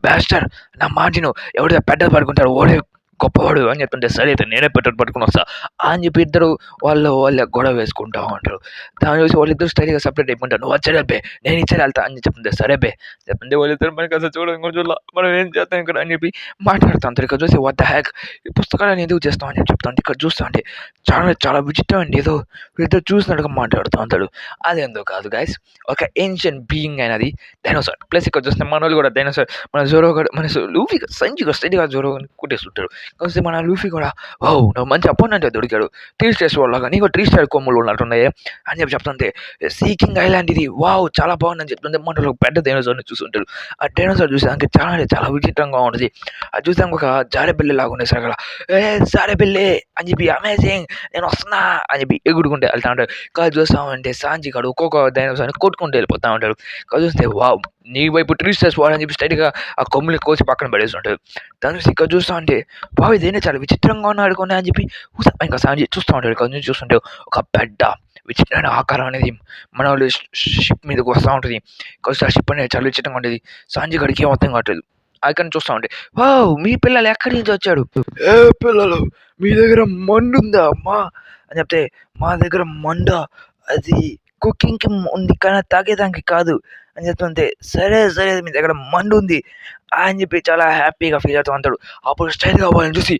బ్యాస్టర్ నా మాటిను ఎవరైతే పెద్దలు పడుకుంటారో ఓడే గొప్పవాడు అని చెప్తుంటే సరే అయితే నేనే పెట్రోల్ పట్టుకుని వస్తా అని చెప్పి ఇద్దరు వాళ్ళ గొడవ వేసుకుంటా ఉంటారు. దాని చూసి వాళ్ళిద్దరు స్టైల్గా సపరేట్ అయిపోంటారు, నువ్వు వచ్చాడే బే నేను ఇచ్చాడు వెళ్తా అని చెప్తుంటే సరే బే చెప్తుంటే వాళ్ళిద్దరు మనకి అసలు చూడడం కూడా చూడాల మనం ఏం చేస్తాం ఇక్కడ అని చెప్పి మాట్లాడుతాం. ఇక్కడ చూసి వాట్ ద హ్యాక్ ఈ పుస్తకాలను ఎందుకు చేస్తాం అని చెప్తాను. ఇక్కడ చూస్తా అంటే చాలా చాలా విచిత్రం అండి, ఏదో వీళ్ళిద్దరు చూసినట్టుగా మాట్లాడుతూ ఉంటాడు. అదేందో కాదు గైస్, ఒక ఏన్షియన్ బీయింగ్ అయినది డైనోసార్, ప్లస్ ఇక్కడ చూస్తే మన వాళ్ళు కూడా డైనోసార్ మన జోరో మన లూఫీ సంజయ్ స్టైల్గా జోరో కుట్టేస్తుంటాడు. కొంచెం మన లూఫీ కూడా ఓ నువ్వు మంచి అపోనెంట్ దొరికాడు, 3 స్టార్స్ వాళ్ళగా నీకు 3 స్టార్ కొమ్ములు ఉన్నట్టున్నాయి అని చెప్పి చెప్తుంటే సీకింగ్ ఐలాండ్ ఇది వావ్ చాలా బాగుందని చెప్తుంటే మన పెద్ద డైనోసార్ని చూస్తుంటాడు. ఆ డైనోసార్ చూసేదానికి చాలా చాలా విచిత్రంగా ఉంటుంది. అది చూసాక ఒక జారెబిల్లి లాగా ఉండేసారు అక్కడ జారెబిల్లి అని చెప్పి అమేజింగ్ నేను వస్తున్నా అని చెప్పి ఎగుడుకుంటే వెళ్తా ఉంటాడు. కాదు చూస్తామంటే సాంజీ కాడు ఒక్కొక్క డైనోసార్ని కొట్టుకుంటూ వెళ్ళిపోతా ఉంటాడు. కాదు చూస్తే వావ్ నీ వైపు 3 స్టార్స్ వాడని చెప్పి స్ట్రైట్గా ఆ కొమ్ముని కోసి పక్కన పడేస్తుంటాడు. దాని ఇక్కడ చూస్తా ఉంటే బాబు ఇదేనా చాలా విచిత్రంగా ఉన్నాడు కొన్ని అని చెప్పి ఇంకా సాంజీ చూస్తూ ఉంటాడు. ఇక్కడ నుంచి చూస్తుంటే ఒక పెద్ద విచిత్రమైన ఆకారం అనేది మన వాళ్ళు షిప్ మీదకి వస్తూ ఉంటుంది. కొంచెం ఆ షిప్ అనేది చాలా విచిత్రంగా ఉంటుంది. సాంజీ గడికి ఏం అర్థం కావట్లేదు. అక్కడ చూస్తా ఉంటే వావ్ మీ పిల్లలు ఎక్కడి నుంచి వచ్చాడు ఏ పిల్లలు మీ దగ్గర మండు ఉందా అమ్మా అని చెప్తే మా దగ్గర మండ అది కుకింగ్కి ఉంది కానీ తాగేదానికి కాదు అని చెప్తుంటే సరే సరే మీ దగ్గర మండు ఉంది అని చెప్పి చాలా హ్యాపీగా ఫీల్ అవుతూ ఉంటాడు అప్పుడు స్టైల్గా వాళ్ళని చూసి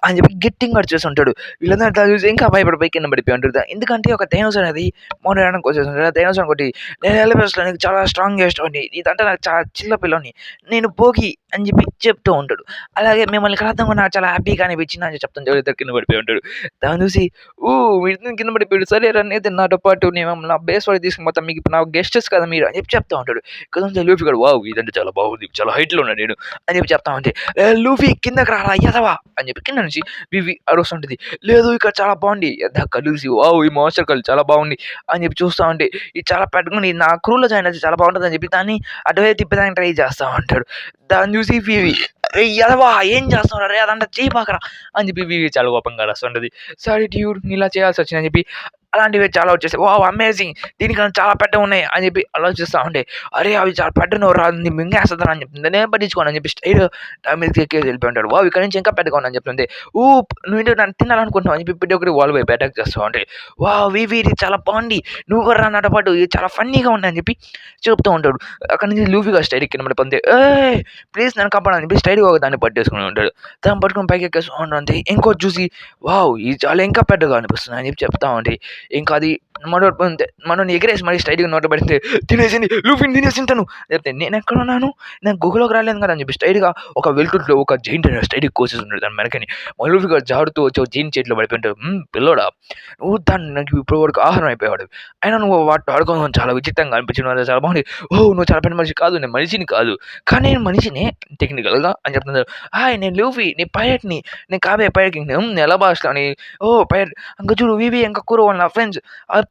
అని చెప్పి గట్టిగా చేసి ఉంటాడు వీళ్ళందరూ అట్లా చూసి ఇంకా భయపడిపోయి కింద పడిపోయి ఉంటారు ఎందుకంటే ఒక డైనోసార్ అనేది మోనడానికి వచ్చేసి డైనోసార్ ఒకటి నేను ఎలిఫెంట్స్లో నీకు చాలా స్ట్రాంగ్ చేస్తాను ఇదంటే నాకు చాలా చిన్న పిల్లని నేను పోగి అని చెప్పి చెప్తూ ఉంటాడు అలాగే మిమ్మల్ని కలద్దాం నాకు చాలా హ్యాపీగా అనిపించింది అని చెప్తాను ఇద్దరు కింద పడిపోయి ఉంటాడు దాన్ని చూసి మీరు కింద పడిపోయాడు సరే రన్ అయితే నాతో పాటు నేను నా బేస్ వాడి తీసుకుని మొత్తం మీకు నా గెస్టెస్ కదా మీరు అని చెప్పి చెప్తా ఉంటాడు కదా లూఫీ గారు వావ్ ఇదంటే చాలా బాగుంది చాలా హైట్లో ఉన్నాడు నేను అని చెప్పి చెప్తా ఉంటే లూఫీ కిందకి రారా ఎదవా అని చెప్పి కింద నుంచి వివి అరుస్తుంటుంది లేదు ఇక్కడ చాలా బాగుంది కలిసి వావ్ ఈ మాస్టర్ కళ్ళు చాలా బాగుంది అని చెప్పి చూస్తూ ఉంటే ఇది చాలా పెట్టుకుని నా క్రూలో జాయిన్ అయితే చాలా బాగుంటుంది అని చెప్పి దాన్ని అటువైపు తిప్పడానికి ట్రై చేస్తూ ఉంటాడు దాన్ని చూసి వివి ఎదవా ఏం చేస్తున్నాడు రే అదంతా చేయబాకరా అని చెప్పి వివి చాలా కోపంగా రాస్తుంటుంది సారీ డ్యూడ్ నీలా చేయాల్సి వచ్చిందని చెప్పి అలాంటివి చాలా వచ్చేసాయి వావ్ అమేజింగ్ దీనికన్నా చాలా పెద్ద ఉన్నాయి అని చెప్పి ఆలోచిస్తూ ఉంటే అరే అవి చాలా పెద్దను రాదు మింగేస్తుందా అని చెప్తుంది నేను పట్టించుకోను అని చెప్పి స్టైల్ మీద ఎక్కేసి వెళ్ళిపోయి ఉంటాడు వావ్ ఇక్కడ నుంచి ఇంకా పెద్దగా అని చెప్తుంది నువ్వు నన్ను తినాలనుకుంటున్నావు అని చెప్పి ప్రతి ఒక్కటి వాళ్ళు వైపు అటాక్ చేస్తూ ఉంటాయి వావ్ ఇది చాలా బాగుంది నువ్వు కూడా నాతో పాటు ఇది చాలా ఫన్నీగా ఉంది అని చెప్పి చెప్తూ ఉంటాడు అక్కడ నుంచి లూఫీగా స్టైల్ కింద పడి పొందే ప్లీజ్ నన్ను కాపాడని చెప్పి స్టైల్గా ఒక దాన్ని పట్టేసుకుని ఉంటాడు దాన్ని పట్టుకుని పైకి ఎక్కేస్తూ ఉంటుంది ఇంకో చూసి వావ్ ఇది చాలా ఇంకా పెద్దగా అనిపిస్తుంది అని చెప్పి చెప్తా ఉంటాయి ఇంకా అది మనోని ఎగిరేసి మరి స్టైల్గా నోట పడితే తినేసింది లూఫీని తినేసింటాను చెప్తే నేను ఎక్కడ ఉన్నాను నేను గుహలోకి రాలేదు కదా అని చెప్పి స్టైల్గా ఒక వెల్టుట్లో ఒక జైంట్ స్టైల్గా కోసేస్తున్నాడు దాని వెనకని లూఫీగా జారుతూ వచ్చి ఒక జైంట్ చేతిలో పడిపోయింటాడు పిల్లోడా నువ్వు దాన్ని నాకు ఇప్పుడు వరకు ఆహారం అయిపోయాడు అయినా నువ్వు వాటిని ఆడుకోవడం చాలా విచిత్రంగా అనిపించిన చాలా బాగుంది నువ్వు చాలా పెద్ద మనిషి కాదు నేను మనిషిని కాదు కానీ నేను మనిషినే టెక్నికల్గా అని చెప్తున్నాడు నేను లూఫీ నీ పైలట్ని నేను కాబే పైలట్ కింగ్డమ్ ఎలా భాషని పైలట్ ఇంకా చూడు వివి ఇంకా కూర వాళ్ళ ఫ్రెండ్స్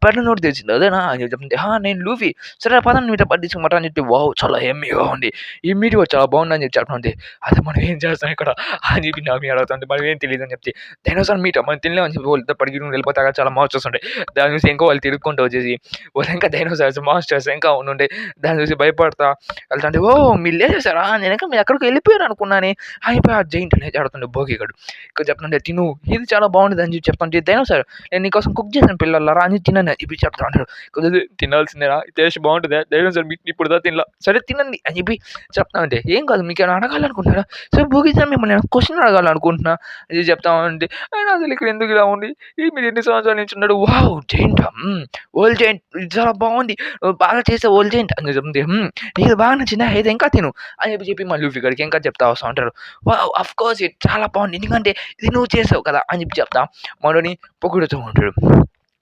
పైన నోటి తెచ్చింది అదేనా అని చెప్తుంది నేను లూఫీ సరే పదం మీట పట్టించుకుంటా అని చెప్పి వావ్ చాలా హెమ్మీగా ఉంది ఈ మీటింగ్ చాలా బాగుంది అని చెప్పి చెప్తుంది అదే మనం ఏం చేస్తాం ఇక్కడ అని చెప్పి నా మీద అడుగుతుంది మనం ఏం తెలియదు అని చెప్పి డైనోసార్ మీట మనం తినలేమని చెప్పి వాళ్ళు పడికి వెళ్ళిపోతాక చాలా మాస్టర్స్ ఉంటాయి దాని చూసి ఇంకా వాళ్ళు తిరుగుకుంటూ వచ్చేసి వాళ్ళు ఇంకా డైనోసార్స్ మాస్టర్స్ ఇంకా ఉండే దాన్ని చూసి భయపడతా వెళ్తుంటే మీరు లేచేసారా నేను ఇంకా మీరు ఎక్కడికి వెళ్ళిపోయారు అనుకున్నానే అయిపోయి ఆ జైంట్ అనేది ఆడుతుండే భోగిగాడు ఇక్కడ చెప్తుంటే తిను ఇది చాలా బాగుంటుంది అని చెప్పి చెప్తుంటే డైనోసార్ నేను నీకోసం కుక్ చేసిన పిల్లలరా అని తినని చెప్పి చెప్తా ఉంటాడు కొద్దిగా తినాల్సిందేనా టేస్ట్ బాగుంటుందా డైనోసార్ మీకు ఇప్పుడు తినలా సరే తినండి అని చెప్పి చెప్తా ఉంటే ఏం కాదు మీకు ఏమైనా అడగాలనుకుంటున్నారా సరే భోగిస్తే మిమ్మల్ని నేను క్వశ్చన్ అడగాలనుకుంటున్నా అది చెప్తా ఉంటే అయినా అసలు ఇక్కడ ఎందుకు ఇలా ఉంది మీరు ఎన్ని సంవత్సరాల నుంచి ఉన్నాడు వావ్ జైంట్ ఓల్డ్ జైంట్ ఇది చాలా బాగుంది బాగా చేసే ఓల్డ్ జైంట్ అని చెప్తుంది నీకు బాగా నచ్చిందా అయితే ఇంకా తిను అని చెప్పి మళ్ళీ లూఫీ ఇంకా చెప్తా వస్తూ ఉంటారు వావ్ అఫ్ కోర్స్ ఇది చాలా బాగుంది ఎందుకంటే ఇది నువ్వు చేసావు కదా అని చెప్పి చెప్తా మనోని పొగుడుతూ ఉంటాడు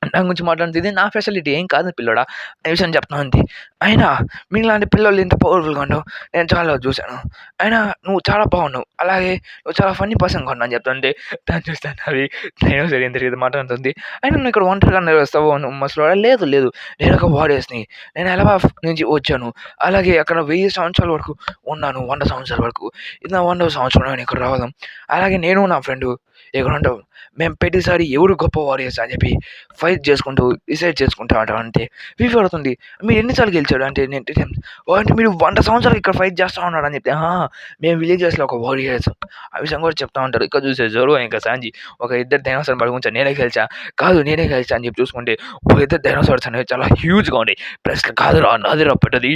నా గురించి మాట్లాడుతుంది ఇది నా ఫెసిలిటీ ఏం కాదు పిల్లోడా అనే విషయం చెప్తా ఉంది అయినా మీలాంటి పిల్లలు ఇంత పవర్ఫుల్గా ఉండవు నేను చాలా చూశాను అయినా నువ్వు చాలా బాగున్నావు అలాగే నువ్వు చాలా ఫన్నీ పర్సన్గా ఉన్నావు అని చెప్తుంటే దాన్ని చూస్తాను అవి నేను సరే ఎంత తెలియదు మాట్లాడుతుంది అయినా నువ్వు ఇక్కడ ఒంటరిగా వస్తావు మసలు లేదు లేదు నేను ఒక వారియర్స్ని నేను ఎలా నుంచి వచ్చాను అలాగే అక్కడ 1000 సంవత్సరాల వరకు ఉన్నాను 100 సంవత్సరాల వరకు ఇది నా 100వ సంవత్సరం నేను ఇక్కడ రావడం అలాగే నేను నా ఫ్రెండ్ ఇక్కడ ఉంటాం మేము ప్రతిసారి ఎవరు గొప్ప వారియర్స్ అని చెప్పి ఫైట్ చేసుకుంటూ డిసైడ్ చేసుకుంటా ఉంటాం అంటే వివి అడుగుతుంది మీరు ఎన్నిసార్లు గెలిచాడు అంటే నేను అంటే మీరు 100 సంవత్సరాలు ఇక్కడ ఫైట్ చేస్తూ ఉన్నాడు అని చెప్తే మేము విలేజెస్లో ఒక వారియర్స్ ఆ విషయం కూడా చెప్తా ఉంటారు ఇక్కడ చూసే జోరో ఇంకా సాంజీ ఒక ఇద్దరు డైనోసార్ పడుకుంటా నేనే గెలిచా అని చెప్పి చూసుకుంటే ఒక ఇద్దరు డైనోసార్స్ అనేవి చాలా హ్యూజ్గా ఉన్నాయి ప్లస్ కాదురా నాదిరా పెట్టది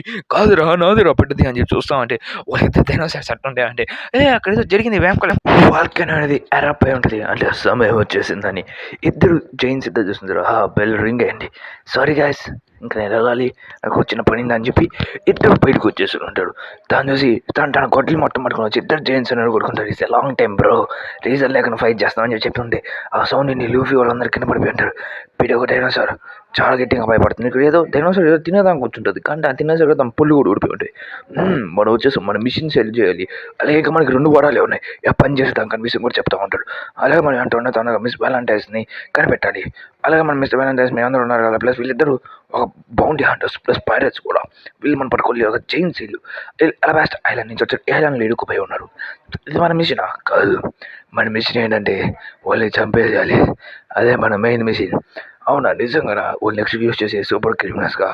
అని చెప్పి చూస్తూ ఉంటే ఒక ఇద్దరు డైనోసార్స్ అట్టుంటే అంటే అక్కడ జరిగింది వ్యాంకల వాల్కెన్ అనేది ఎరప్ అయి ఉంటుంది అంటే సమయం వచ్చేసిందని ఇద్దరు జైన్స్ ఇద్దరు చూస్తుంటారు బెల్ రింగ్ అయ్యండి సారీ గాయస్ ఇంకా నేను వెళ్ళాలి నాకు వచ్చిన పనింది అని చెప్పి ఇద్దరు బయటకు వచ్చేసి ఉంటాడు దాన్ని చూసి తన గొడ్డలు మొత్తం పట్టుకొని వచ్చి ఇద్దరు జైన్స్ అనేది కొడుకుంటారు it's long time bro reason లేకుండా ఫైట్ చేస్తామని చెప్పి చెప్తుంటే ఆ సౌండ్ ని లూఫీ వాళ్ళందరూ కింద పడిపోయి ఉంటారు వీడు ఒక డైనోసార్ చాలా గట్టిగా భయపడుతుంది ఇక్కడ ఏదో డైనోసార్ ఏదో తినేదానికి కూర్చుంటుంది కానీ ఆ తినేసార్ తమ పుల్లు కూడా ఊడిపోయి ఉంటాయి మనం వచ్చేసి మన మిషన్ సెల్ చేయాలి అలాగే మనకి 2 వరాలే ఉన్నాయి పని చేసేదాం కానీ మిషన్ కూడా చెప్తా ఉంటాడు అలాగే మనం అంటూ ఉన్న తనగా మిస్ వ్యాలంటైన్స్ని కనిపెట్టాలి అలాగే మన మిస్టర్ వ్యాలంటైన్స్ మీ అందరూ ఉన్నారు కదా ప్లస్ వీళ్ళిద్దరు ఒక బౌండీ హంటర్స్ ప్లస్ పైరట్స్ కూడా వీళ్ళు మన పట్టుకోవాలి ఒక జైన్స్ వీళ్ళు అలబాస్ట్ ఐలాండ్ నుంచి వచ్చి ఐలాండ్లో ఇరుక్కుపోయి ఉన్నారు ఇది మన మిషనా కాదు మన మిషన్ ఏంటంటే వాళ్ళని చంపేయాలి అదే మన మెయిన్ మిషన్ అవునా నిజంగానా వాళ్ళు నెక్స్ట్ యూస్ చేసే సూపర్ క్రిమినల్స్గా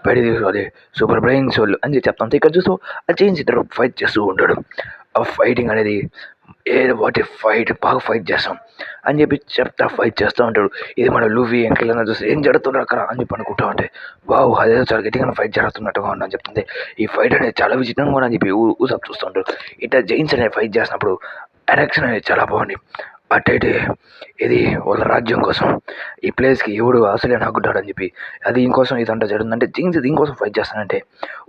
బయట తీసుకోవాలి సూపర్ బ్రెయిన్స్ వాళ్ళు అని చెప్తాను. ఇక్కడ చూస్తూ ఆ జైన్స్ ఇద్దరు ఫైట్ చేస్తూ ఉంటాడు. ఆ ఫైటింగ్ అనేది వాట్ ఏ ఫైట్ బాగా ఫైట్ చేస్తాం అని చెప్పి చెప్తా ఫైట్ చేస్తూ ఉంటాడు. ఇది మన లూఫీ ఎంకెళ్ళినా చూస్తే ఏం జరుగుతున్నారు అక్కడ అని చెప్పి అనుకుంటా ఉంటే బావు అదేదో చాలా గట్టిగా ఫైట్ జరుగుతున్నట్టుగా ఉందని చెప్తుంది. ఈ ఫైట్ అనేది చాలా విచిత్రంగా అని చెప్పి ఊసప్ చూస్తూ ఉంటాడు. ఇట్లా జైన్స్ అనేది ఫైట్ చేసినప్పుడు ఎరెక్షన్ అనేది చాలా బాగుంది. అట్టయితే ఇది వాళ్ళ రాజ్యం కోసం ఈ ప్లేస్కి ఎవడు అసలే నాకుంటాడని చెప్పి అది దీనికోసం ఇదంతా జరుగుతుందంటే జీన్స్ దీనికోసం ఫైట్ చేస్తానంటే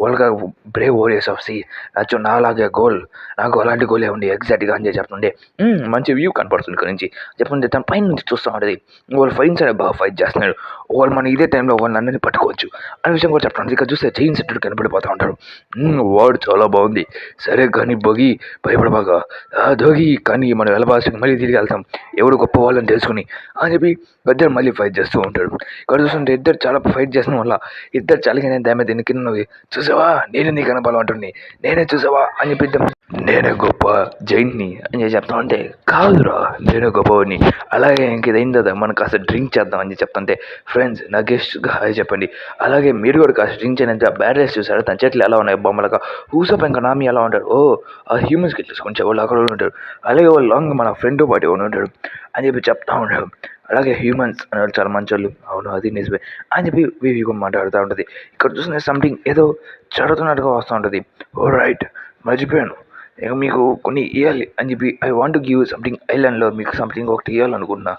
వాళ్ళగా బ్రేవ్ ఓరియర్స్ ఆఫ్ సీ నచ్చు నాలాగే గోల్ నాకు అలాంటి గోలే ఉంది ఎగ్జాక్ట్గా అని చెప్తుండే మంచి వ్యూ కనపడుతుంది ఇక్కడ నుంచి చెప్తుంటే తన పైన నుంచి చూస్తూ ఉంటుంది. వాళ్ళు ఫైన్స్ అనేది బాగా ఫైట్ చేస్తున్నారు. వాళ్ళు మన ఇదే టైంలో వాళ్ళని అందరినీ పట్టుకోవచ్చు అనే విషయం కూడా చెప్తాను. ఇక్కడ చూస్తే జీన్స్ ఇద్దరు కనపడిపోతూ ఉంటాడు. వాడు చాలా బాగుంది సరే కానీ బొగి భయపడబాగా దోగి కానీ మనం వెళ్ళబాల్సింది మళ్ళీ తిరిగి వెళ్తాం ఎవడు గొప్ప వాళ్ళని తెలుసుకుని అని చెప్పి ఇద్దరు మళ్ళీ ఫైట్ చేస్తూ ఉంటాడు. ఇక్కడ చూస్తుంటే ఇద్దరు చాలా ఫైట్ చేసిన వల్ల ఇద్దరు చలిగానే డ్యామేజ్ దీని కింద చూసావా నేనే నీకు కనపాలి అంటుంది నేనే చూసావా అని చెప్పి నేనే గొప్ప జైంట్ని అని చెప్తా ఉంటే కాదురా నేనే గొప్పవాడిని అలాగే ఇంక ఇదైన తర్వాత మనం కాస్త డ్రింక్ చేద్దాం అని చెప్తుంటే ఫ్రెండ్స్ నా గెస్ట్గా హాయ్ చెప్పండి అలాగే మీరు కూడా కాస్త డ్రింక్ చేయడానికి బ్యాడ్ రైస్ చూసారు తన చేతులు ఎలా ఉన్నాయి బొమ్మలుగా ఊసప్ ఇంకా నామి ఎలా ఉంటాడు ఆ హ్యూమన్స్కి కొంచెం వాళ్ళు అక్కడ ఉంటాడు అలాగే వాళ్ళు లాంగ్ మన ఫ్రెండ్ పార్టీ ఉంటాడు అని చెప్పి చెప్తా ఉంటాడు. అలాగే హ్యూమన్స్ అనేవాళ్ళు చాలా మంచోళ్ళు అవును అది నిజమే అని చెప్పి వివి మాట్లాడుతూ ఉంటుంది. ఇక్కడ చూసిన సంథింగ్ ఏదో జరుగుతున్నట్టుగా వస్తూ ఉంటుంది. ఓ రైట్ మర్చిపోయాను ఇక మీకు కొన్ని ఇవ్వాలి అని చెప్పి I want to give something ఐలాండ్లో మీకు సంథింగ్ ఒకటి ఇవ్వాలనుకుంటున్నా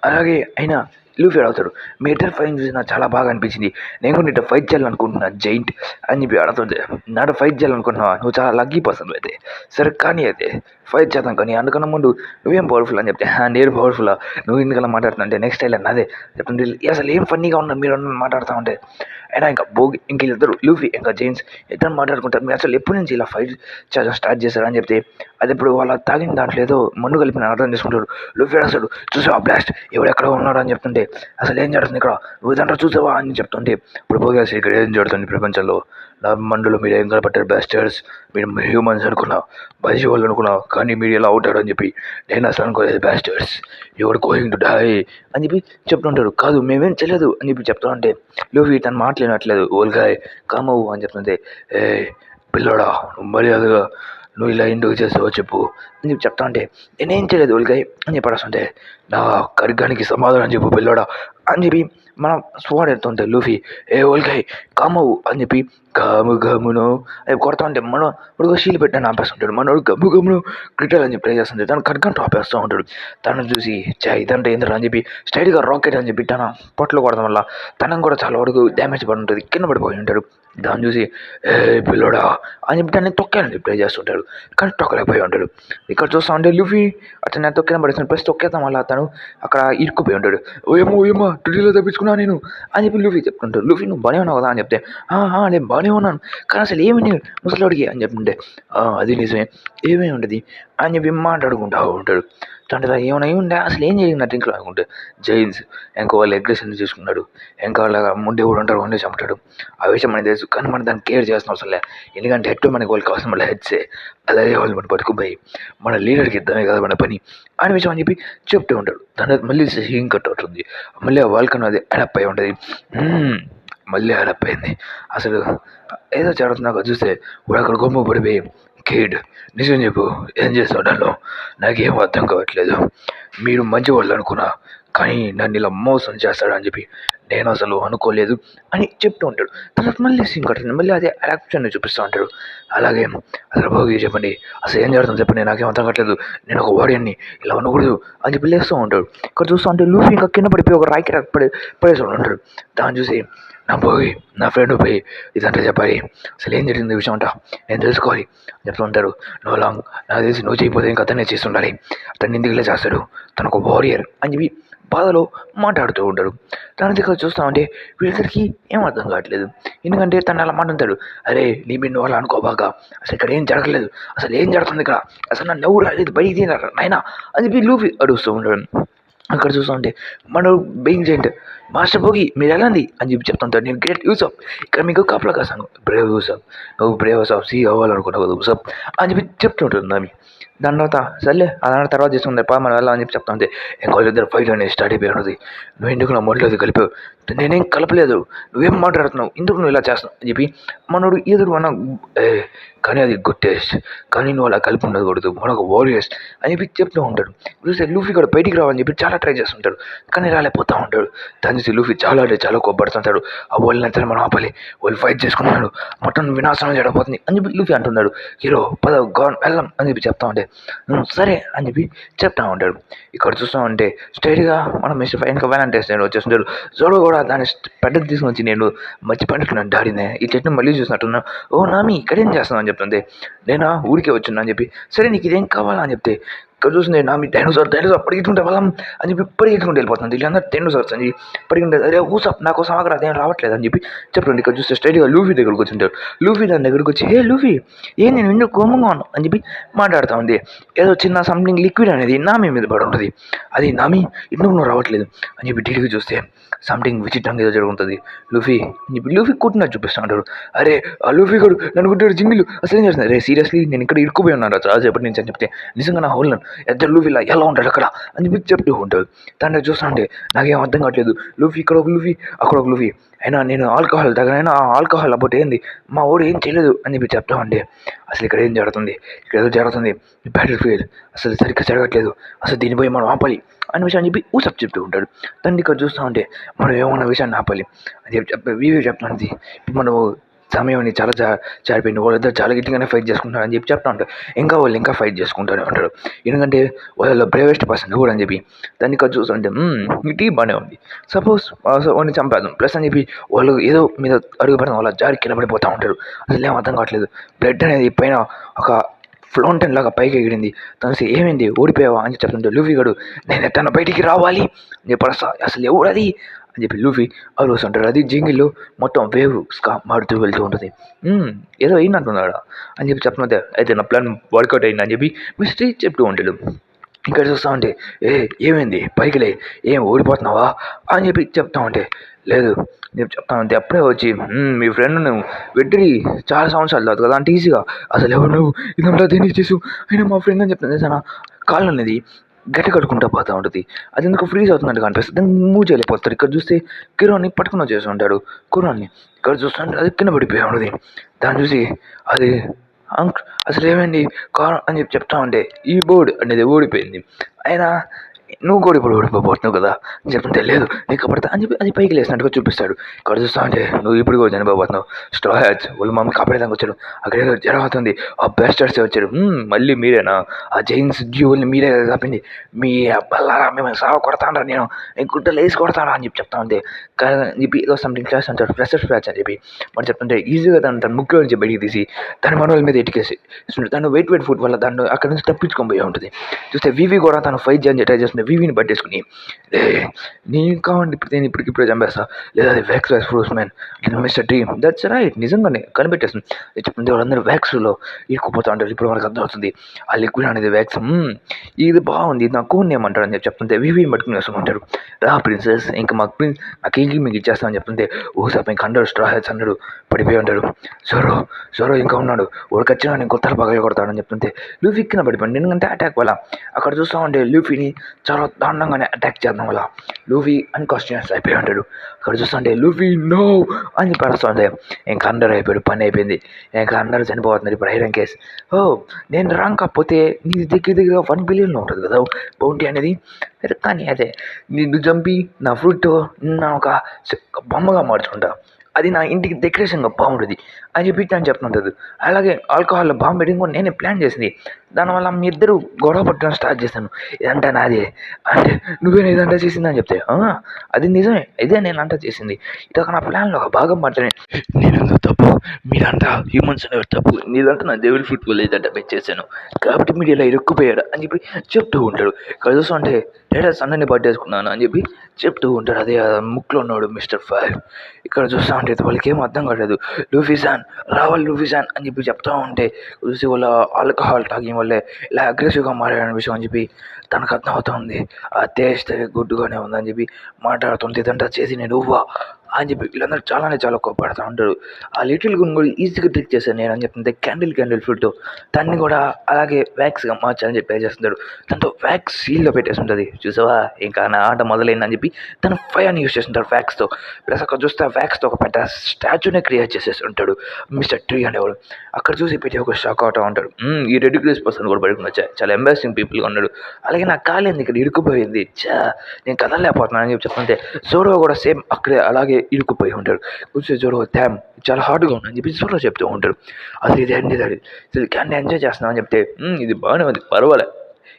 అలాగే అయినా లూఫీ అడుగుతాడు మీ ఇద్దరు ఫైట్ చూసి నాకు చాలా బాగా అనిపించింది నేను కూడా ఇట్లా ఫైట్ చేయాలనుకుంటున్నా జైంట్ అని చెప్పి అడుగుతుంది. నాతో ఫైట్ చేయాలనుకుంటున్నావా నువ్వు చాలా లక్కీ పర్సన్ అయితే సరే కానీ అయితే ఫైట్ చేద్దాం కానీ అందుకన్నా ముందు నువ్వేం పవర్ఫుల్ అని చెప్తే నేను పవర్ఫుల్లా నువ్వు ఎందుకలా మాట్లాడుతున్నా అంటే నెక్స్ట్ ఐలాండ్ అదే చెప్తుంది అసలు ఏం ఫన్నీగా ఉన్నారు మీరు మాట్లాడుతూ ఉంటే అయినా ఇంకా బోగి ఇంక ఇద్దరు లూఫీ ఇంకా జైన్స్ ఇద్దరు మాట్లాడుకుంటారు మీరు అసలు ఎప్పటి నుంచి ఇలా ఫైట్ స్టార్ట్ చేశారు అని చెప్తే అది ఇప్పుడు వాళ్ళ తాగిన దాంట్లో ఏదో మందు కలిపిన అర్థం చేసుకుంటాడు. లూఫీ అసలు చూసావా బ్లాస్ట్ ఎవడు ఎక్కడ ఉన్నాడు అని చెప్తుంటే అసలు ఏం జరుగుతుంది ఇక్కడ నువ్వు దాంట్లో చూసావా అని చెప్తుంటే ఇప్పుడు బోగి అసలు ఇక్కడ ఏం జరుగుతుంది ప్రపంచంలో నా మండులో మీరు ఏం కనపట్టారు బ్లాస్టర్స్ మీరు హ్యూమన్స్ అనుకున్నావు బయసి వాళ్ళు అనుకున్నావు కానీ మీరు ఎలా అవుతారు అని చెప్పి నేను అసలు అనుకోలేదు బ్లాస్టర్స్ ఎవరు గోయింగ్ టు డై అని చెప్పి చెప్తుంటాడు. కాదు మేమేం చేయలేదు అని చెప్పి చెప్తా ఉంటే లూఫీ తను మాట్లాడినట్లేదు ఓల్గాయ్ కామవు అని చెప్తుంటే ఏ పిల్లోడా నువ్వు మర్యాదగా నువ్వు ఇలా ఎందుకు చేస్తావో చెప్పు అని చెప్పి చెప్తా ఉంటే నేనేం చేయలేదు ఓల్గాయ్ అని చెప్పాల్సింటే నా ఖడ్గానికి సమాధానం చెప్పు పిల్లోడా అని చెప్పి మనం స్వాడ్ ఎడుతుంటే లూఫీ ఏ ఓల్గాయ్ కామవు అని చెప్పి గము గమును అది కొడతా ఉంటే మనం ఇప్పుడు షీలు పెట్టాను ఆపేస్తుంటాడు మనోడు గమ్ము గమ్మును క్రికెట్ అని చెప్పి ప్లే చేస్తుంటే తను ఖడ్గంతో ఆపేస్తూ ఉంటాడు. తను చూసి ఇదంటే ఏంటంటే అని చెప్పి స్టైల్గా రాకెట్ అని చెప్పి తన పొట్టలు కొడడం వల్ల తనకు కూడా చాలా వరకు డ్యామేజ్ పడి ఉంటుంది కింద పడిపోయి ఉంటాడు. దాన్ని చూసి ఏ పిల్లోడా అని చెప్పి దాన్ని తొక్కాలని ప్లే చేస్తుంటాడు కానీ తొక్కలేకపోయి ఉంటాడు. ఇక్కడ చూస్తా ఉంటే లూఫీ అతను తొక్కిన పడేస్తాను ప్లస్ తొక్కేద్దాం వల్ల అతను అక్కడ ఇరుక్కుపోయి ఉంటాడు. ఏమో టుడీలో తప్పించుకున్నా నేను అని చెప్పి లూఫీ చెప్పుకుంటాడు. లూఫీ నువ్వు బాగానే ఉన్నావు కదా అని చెప్తే నేను బాగానే ఉన్నాను కానీ అసలు ఏమి ముసలోడికి అని చెప్తుంటే అది నిజమే ఏమేమి ఉంటుంది అని చెప్పి మాట్లాడుకుంటా ఉంటాడు. తండ్రి ఏమైనా ఉండే అసలు ఏం జరిగినట్టు ఇంకా అనుకుంటే జైన్స్ ఇంకా వాళ్ళ అగ్రెషన్ చూసుకున్నాడు ఇంకా వాళ్ళ ముందే కూడా ఉంటారు వండే చంపుతాడు ఆ విషయం మనకి తెలుసు కానీ మనం దాన్ని కేర్ చేస్తున్న అవసరం లేదు ఎందుకంటే హెడ్ మనకి వాళ్ళు కావాల్సిన మళ్ళీ హెడ్సే అలాగే వాళ్ళు మన పట్టుకుపోయి మన లీడర్కి ఇద్దామే కదా మన పని అనే విషయం అని చెప్పి చెప్తూ ఉంటాడు. దాని మళ్ళీ సీన్ కట్ అవుతుంది మళ్ళీ ఆ వాళ్ళకన్నా అది అడప్ అయి ఉంటుంది. మళ్ళీ అడప్ అయింది అసలు ఏదో జరుగుతున్నాక చూస్తే వాడు అక్కడ గొమ్మ పడిపోయి కిడ్ నిజం చెప్పు ఏం చేస్తావు నన్ను నాకేం అర్థం కావట్లేదు మీరు మంచి వాళ్ళు అనుకున్నా కానీ నన్ను ఇలా మోసం చేస్తాడని చెప్పి నేను అసలు అనుకోలేదు అని చెప్తూ ఉంటాడు. తర్వాత మళ్ళీ సీన్ కట్టింది మళ్ళీ అదే యాక్షన్ చూపిస్తూ ఉంటాడు. అలాగే అసలు భోగి చెప్పండి అసలు ఏం జరుగుతుంది చెప్పండి నాకేం అర్థం కావట్లేదు నేను ఒక వాడియన్ని ఇలా ఉండకూడదు అని చెప్పి లేస్తూ ఉంటాడు. ఇక్కడ చూస్తూ ఉంటే లూఫీ ఇంకా కింద పడిపోయి ఒక రాయికి పడేస్తూ ఉంటాడు. దాన్ని చూసి నా పోయి నా ఫ్రెండ్ పోయి ఇదంతా చెప్పాలి అసలు ఏం జరిగింది విషయం అంట నేను తెలుసుకోవాలి చెప్తూ ఉంటారు. నో లాంగ్ నాకు తెలిసి నువ్వు చేయకపోతే ఇంకా అతనే చేస్తుండాలి అతన్ని ఇంటికి చేస్తాడు తను ఒక వారియర్ అని చెప్పి బాధలో మాట్లాడుతూ ఉంటాడు. తన దగ్గర చూస్తా ఉంటే వీళ్ళిద్దరికి ఏం అర్థం కావట్లేదు ఎందుకంటే తను అలా మాట్లాడతాడు. అరే నీ మీరు వాళ్ళు అనుకోబాగా అసలు ఇక్కడ ఏం జరగలేదు అసలు ఏం జరుగుతుంది ఇక్కడ అసలు నన్ను ఎవరు రాలేదు బయటికి నాయనా అని చెప్పి లూఫీ అడుగుతూ ఉంటాడు. అక్కడ చూస్తూ ఉంటే మన బెయింగ్ జెంట్ మాస్టర్ భోగి మీరు ఎలాంది అని చెప్పి చెప్తుంటాడు. నేను గ్రేట్ యూసఫ్ ఇక్కడ మీకు కాపలా కాసాను బ్రేవ్ యూసఫ్ నువ్వు బ్రేవ్ యూసఫ్ సీ అవ్వాలనుకున్నావు కదా యూసఫ్ అని చెప్పి చెప్తుంటాడు నమ్మి. దాని తర్వాత సర్లే అదన్నా తర్వాత చేసుకుంది మనం వెళ్ళాలని చెప్పి చెప్తా ఉంది. ఇంకా వాళ్ళిద్దరు ఫైట్ అనేది స్టార్ట్ అయిపోయి ఉన్నది. నువ్వు ఎందుకు నా మొదలు కలిపావు, నేనేం కలపలేదు, నువ్వేం మాట్లాడుతున్నావు, ఎందుకు నువ్వు ఇలా చేస్తున్నావు అని చెప్పి మనోడు ఎదురు మన కానీ అది గుడ్ టేస్ట్, కానీ నువ్వు అలా కలిపి ఉండకూడదు, మనకు వారియర్స్ అని చెప్పి చెప్తూ ఉంటాడు. చూస్తే లూఫీ కూడా బయటికి రావాలని చెప్పి చాలా ట్రై చేస్తుంటాడు, కానీ రాలేకపోతూ ఉంటాడు. దాని చూసి లూఫీ చాలా అంటే చాలా కోప్పడుతుంటాడు. ఆ వాళ్ళని మనం ఆపాలి, వాళ్ళు ఫైట్ చేసుకున్నాడు, మొత్తం వినాశనం జరగబోతుంది అని చెప్పి లూఫీ అంటున్నాడు. హీరో పద గాన్ వెళ్ళం అని చెప్పి చెప్తా ఉంటే సరే అని చెప్పి చెప్తా ఉంటాడు. ఇక్కడ చూస్తూ ఉంటే స్ట్రైట్గా మనం మిస్టర్ ఫైవ్ ఇంకా వ్యాలంటైన్స్ డే వచ్చేస్తుంటాడు. జోడో కూడా దాన్ని పెద్దది తీసుకుని వచ్చి నేను మర్చిపోయినట్టున్నాను డాడీనే, ఈ చెట్టును మళ్ళీ చూసినట్టున్నా. ఓ నామి ఇక్కడేం చేస్తున్నావు అని చెప్తుంది. నేనా ఊరికే వచ్చినా అని చెప్పి సరే నీకు ఇదేం కావాలా అని చెప్తే ఇక్కడ చూస్తుంది నామి డైనోసార్ పరిగెత్తుకుంటే వెళ్ళాం అని చెప్పి పరిగెత్తుకుంటూ వెళ్ళిపోతుంది. వీళ్ళందరూ డైనోసార్స్ అని పరిగెత్తుంటే అరే ఊసప్ నాకు సమాగ్ర అదేం రావట్లేదు అని చెప్పి చెప్తుంది. ఇక్కడ చూస్తే స్ట్రైట్గా లూఫీ దగ్గరకు వచ్చింటాడు. లూఫీ దాని దగ్గరకు వచ్చి హే లూఫీ ఏ నేను ఎందుకు కోమంగా ఉన్నాను అని చెప్పి మాట్లాడుతూ ఉంది. ఏదో చిన్న సంథింగ్ లిక్విడ్ అనేది నామి మీద పడి ఉంటుంది. అది నామి ఎందుకు నువ్వు రావట్లేదు అని చెప్పి డీడీకి చూస్తే సంథింగ్ విచిత్రంగా ఏదో జరుగుతుంది. లూఫీ లూఫీ కుట్టినట్టు చూపిస్తూ ఉంటాడు. అరే ఆ లూఫీ గడు నన్ను కుట్టాడు జింగిలు అసలు ఏం చేస్తున్నారు రే సీరియస్లీ నేను ఇక్కడ ఇరుక్కుపోయి ఉన్నాను చాలాసేపటి నుంచి అని చెప్తే నిజంగా నా హోల్ ఇద్దరు లూఫీలా ఎలా ఉంటాడు అక్కడ అని చెప్పి చెప్తూ ఉంటాడు. దాన్ని చూస్తూ ఉంటే నాకేం అర్థం కావట్లేదు, లూఫీ ఇక్కడ ఒక లూఫీ అక్కడ ఒక లూఫీ అయినా నేను ఆల్కహాల్ దగ్గరైనా ఆ ఆల్కహాల్ అబౌట్ ఏంది మా ఊరు ఏం చేయలేదు అని చెప్పి చెప్తా ఉంటే అసలు ఇక్కడ ఏం జరుగుతుంది, ఇక్కడ ఏదో జరుగుతుంది, బ్యాటిల్ ఫీల్డ్ అసలు సరిగ్గా జరగట్లేదు, అసలు దీనిపై మనం ఆపాలి అనే విషయాన్ని చెప్పి ఊసప్ చెప్తూ ఉంటాడు. దాన్ని ఇక్కడ చూస్తూ ఉంటే మనం ఏమన్నా విషయాన్ని ఆపాలి అని చెప్పి వీవీ చెప్తున్నది. ఇప్పుడు మనం సమయం చాలా జారిపోయింది, వాళ్ళిద్దరు చాలా గట్టిగానే ఫైట్ చేసుకుంటారు అని చెప్పి చెప్తా ఉంటాడు. ఇంకా వాళ్ళు ఇంకా ఫైట్ చేసుకుంటూనే ఉంటాడు, ఎందుకంటే వాళ్ళ బ్రేవెస్ట్ పర్సన్ కూడా అని చెప్పి. దాన్ని ఇక్కడ చూస్తుంటే ఈ టీం బాగానే ఉంది, సపోజ్ వాడిని చంపేద్దాం ప్లస్ అని చెప్పి వాళ్ళు ఏదో మీద అడుగు పెడతాం, వాళ్ళ జారి కింద పడిపోతూ ఉంటారు. అసలు ఏం అర్థం కావట్లేదు, బ్లడ్ అనేది పైన ఒక ఫ్లౌంటైన్ లాగా పైకి ఎగిరింది. తనసి ఏమైంది ఓడిపోయావా అని చెప్తుంటే లూఫీ గడు నేను ఎట్టన్నా బయటికి రావాలి అని చెప్పి అసలు ఎవడది అని చెప్పి లూఫీ అడుగుతుంటాడు. అది జింగిల్లో మొత్తం వేవ్స్గా మారుతూ వెళ్తూ ఉంటుంది. ఏదో అయిందంటున్నాడా అని చెప్పి చెప్తున్నదే అయితే నా ప్లాన్ వర్కౌట్ అయింది అని చెప్పి మిస్ట్రీ చెప్తూ ఉంటాడు. ఇక్కడ చూస్తా ఉంటే ఏమైంది పైకిలే ఏం ఓడిపోతున్నావా అని చెప్పి చెప్తా ఉంటే లేదు నేను చెప్తా ఉంటే అప్పుడే వచ్చి మీ ఫ్రెండ్ను వెట్టిరి చాలా సంవత్సరాలు తర్వాత కదా అంటే ఈజీగా అసలు ఎవరు నువ్వు ఇదంతా దేనికి చేసు అయినా మా ఫ్రెండ్ అని చెప్తుంది తన కాళ్ళు అనేది గట్టి కట్టుకుంటూ పోతూ ఉంటుంది. అది ఎందుకు ఫ్రీజ్ అవుతున్నట్టు కనిపిస్తుంది, దాన్ని మూవ్ చేయలేకపోతారు. ఇక్కడ చూస్తే కిరోని పట్టుకుని వచ్చేసి ఉంటాడు కురాన్ని. ఇక్కడ చూస్తుంటే అది కింద పడిపోయి ఉంటుంది. దాన్ని చూసి అది అసలు ఏమైంది కార్ అని చెప్పి చెప్తా ఉంటే ఈ బోర్డు అనేది ఓడిపోయింది, అయినా నువ్వు కూడా ఇప్పుడు ఓడిపోతున్నావు కదా అని చెప్తుంటే లేదు నీకు పడతా అని చెప్పి అది పైకి లేసినట్టుగా చూపిస్తాడు. ఇక్కడ చూస్తా అంటే నువ్వు ఇప్పుడు కూడా చనిపోతున్నావు, స్ట్రా హ్యాచ్ వాళ్ళు మమ్మల్ని కాపాడేదానికి వచ్చాడు, అక్కడ ఏదో జరుగుతుంది, ఆ బెస్టర్స్ వచ్చాడు, మళ్ళీ మీరేనా ఆ జైన్స్ డ్యూల్ని మీరే తప్పింది, మీ అబ్బల్లారా మేము సాగు కొడతాండ్రా, నేను గుడ్డలు వేసి కొడతాడా అని చెప్పి చెప్తా ఉంటే కానీ చెప్పి ఏదో సంథింగ్ క్లాస్ అంటాడు ఫ్రెషర్స్ బ్యాచ్ అని చెప్పి మనం చెప్తుంటే ఈజీగా తన ముఖ్య నుంచి బయటికి తీసి తన మనోళ్ళ మీద ఎటుకేసి తను వెయిట్ ఫుడ్ వల్ల దాన్ని అక్కడ నుంచి తప్పించుకొని పోయి ఉంటుంది. చూస్తే వివి కూడా తను ఫైట్ చేయాలని ట్రై చేస్తుంది. వివిని పట్టేసుకుని నేను కావండి ఇప్పుడు నేను ఇప్పటికిప్పుడే చంపేస్తా, లేదా అది wax fruits man mister dream that's right నిజంగానే కనిపెట్టేస్తుంది. చెప్తుంది వాళ్ళందరూ వ్యాక్స్లో ఇరుక్కుపోతూ ఉంటారు. ఇప్పుడు మనకు అర్థమవుతుంది ఆ లిక్విడ్ అనేది వ్యాక్స్, ఇది బాగుంది, ఇది నాకు కోన్ ఏమంటారు అని చెప్పి చెప్తుంటే వివిని పట్టుకుని వేసుకుంటారు. రా ప్రిన్సెస్ ఇంకా మాకు ప్రిన్స్ నాకేంటి మీకు ఇచ్చేస్తామని చెప్తుంటే సార్ మీకు హండ్రెడ్ స్ట్రా హెడ్స్ అన్నాడు పడిపోయి ఉంటాడు. జోరో ఇంకా ఉన్నాడు, వాడికి వచ్చినా నేను కొత్తలు పగల కొడతాడని చెప్తుంటే లూఫీ కింద పడిపోయాడు. ఎందుకంటే అటాక్ వల్ల అక్కడ చూస్తూ ఉంటే లూఫీని చాలా దారుణంగానే అటాక్ చేద్దాం వల్ల లూఫీ అన్కాన్షియస్ అయిపోయి ఉంటాడు. అక్కడ చూస్తుంటే లూఫీ నో అని చెప్పి అరుస్తుంటే ఇంకా అందరూ అయిపోయాడు, పని అయిపోయింది, ఇంకా అందరూ చనిపోతున్నారు. ఇప్పుడు ఐరన్ కేస్ నేను రాంగ్ కాకపోతే నీ దగ్గర 1 బిలియన్లో ఉంటుంది కదా బౌంటీ అనేది, కానీ అదే నిన్ను చంపి నా ఫ్రూట్ నా ఒక బొమ్మగా మార్చుకుంటా, అది నా ఇంటికి డెకరేషన్గా బాగుంటుంది అని చెప్పి అని చెప్తుంటుంది. అలాగే ఆల్కహాల్లో బాంబు పెట్టింగ్ కూడా నేనే ప్లాన్ చేసింది, దానివల్ల మీ ఇద్దరు గొడవ పట్టడం స్టార్ట్ చేశాను, ఇదంతా నాదే అంటే నువ్వేనా ఇదంతా చేసింది అని చెప్తే అది నిజమే, ఇదే నేను అంతా చేసింది, ఇదొక నా ప్లాన్లో ఒక భాగం మాత్రమే, నేనంతా తప్పు, మీరంతా హ్యూమన్స్ అనేవారు తప్పు, నీదంతా నా డెవిల్ ఫుట్ వల్ల ఇదంతా చేశాను కాబట్టి మీరు ఇలా ఇరుక్కుపోయారు అని చెప్పి చెప్తూ ఉంటాడు. ఇక్కడ చూస్తుంటే టైటల్స్ అందరినీ పట్టేసుకున్నాను అని చెప్పి చెప్తూ ఉంటాడు. అదే ముక్కులో ఉన్నాడు మిస్టర్ ఫైవ్. ఇక్కడ చూస్తూ ఉంటే వాళ్ళకి ఏం అర్థం కాలేదు, లూఫీజాన్ రావాలి లూఫీజాన్ అని చెప్పి చెప్తూ ఉంటే చూసి వాళ్ళ ఆల్కహాల్ టాకింగ్ వల్లే ఇలా అగ్రెసివ్గా మారాడనే విషయం అని చెప్పి తనకు అర్థం అవుతుంది. ఆ టేస్ట్ గుడ్డుగానే ఉందని చెప్పి మాట్లాడుతుంది. ఇదంతా చేసి నేను అని చెప్పి వీళ్ళందరూ చాలా కోప్పడతా ఉంటారు. ఆ లిటిల్ గున్ కూడా ఈజీగా ట్రిక్ చేశాను నేను అని చెప్తుంటే క్యాండిల్ ఫుడ్తో దాన్ని కూడా అలాగే వ్యాక్స్గా మార్చాలని చెప్పి చేస్తుంటాడు. దాంతో వ్యాక్స్ సీల్లో పెట్టేసి ఉంటుంది చూసావా, ఇంకా నా ఆట మొదలైందని చెప్పి తను ఫైర్ని యూస్ చేస్తుంటాడు వ్యాక్స్తో. ప్లస్ అక్కడ చూస్తే వ్యాక్స్తో ఒక పెద్ద స్టాచ్యూనే క్రియేట్ చేసేసి ఉంటాడు మిస్టర్ ట్రీ అనేవాడు. అక్కడ చూసి పెట్టి ఒక షాక్ అవుతా ఉంటాడు. ఈ రెడ్ క్రేస్ పర్సన్ కూడా పడుకుని వచ్చా, చాలా ఎంబారెసింగ్ పీపుల్గా ఉన్నాడు. అలాగే నా కాలేంది ఇక్కడ ఇరుక్కుపోయింది, నేను కదలలేకపోతున్నాను అని చెప్పి చెప్తుంటే జోరో కూడా సేమ్ అక్కడే అలాగే ఇరుక్కుపోయి ఉంటాడు. చూస్తే జోరో డ్యామ్ చాలా హార్డ్గా ఉంది అని చెప్పి జోరో చెప్తూ ఉంటాడు. అది ఇది క్యాండీ ఎంజాయ్ చేస్తున్నావు అని చెప్తే ఇది బాగానే ఉంది పర్వాలే,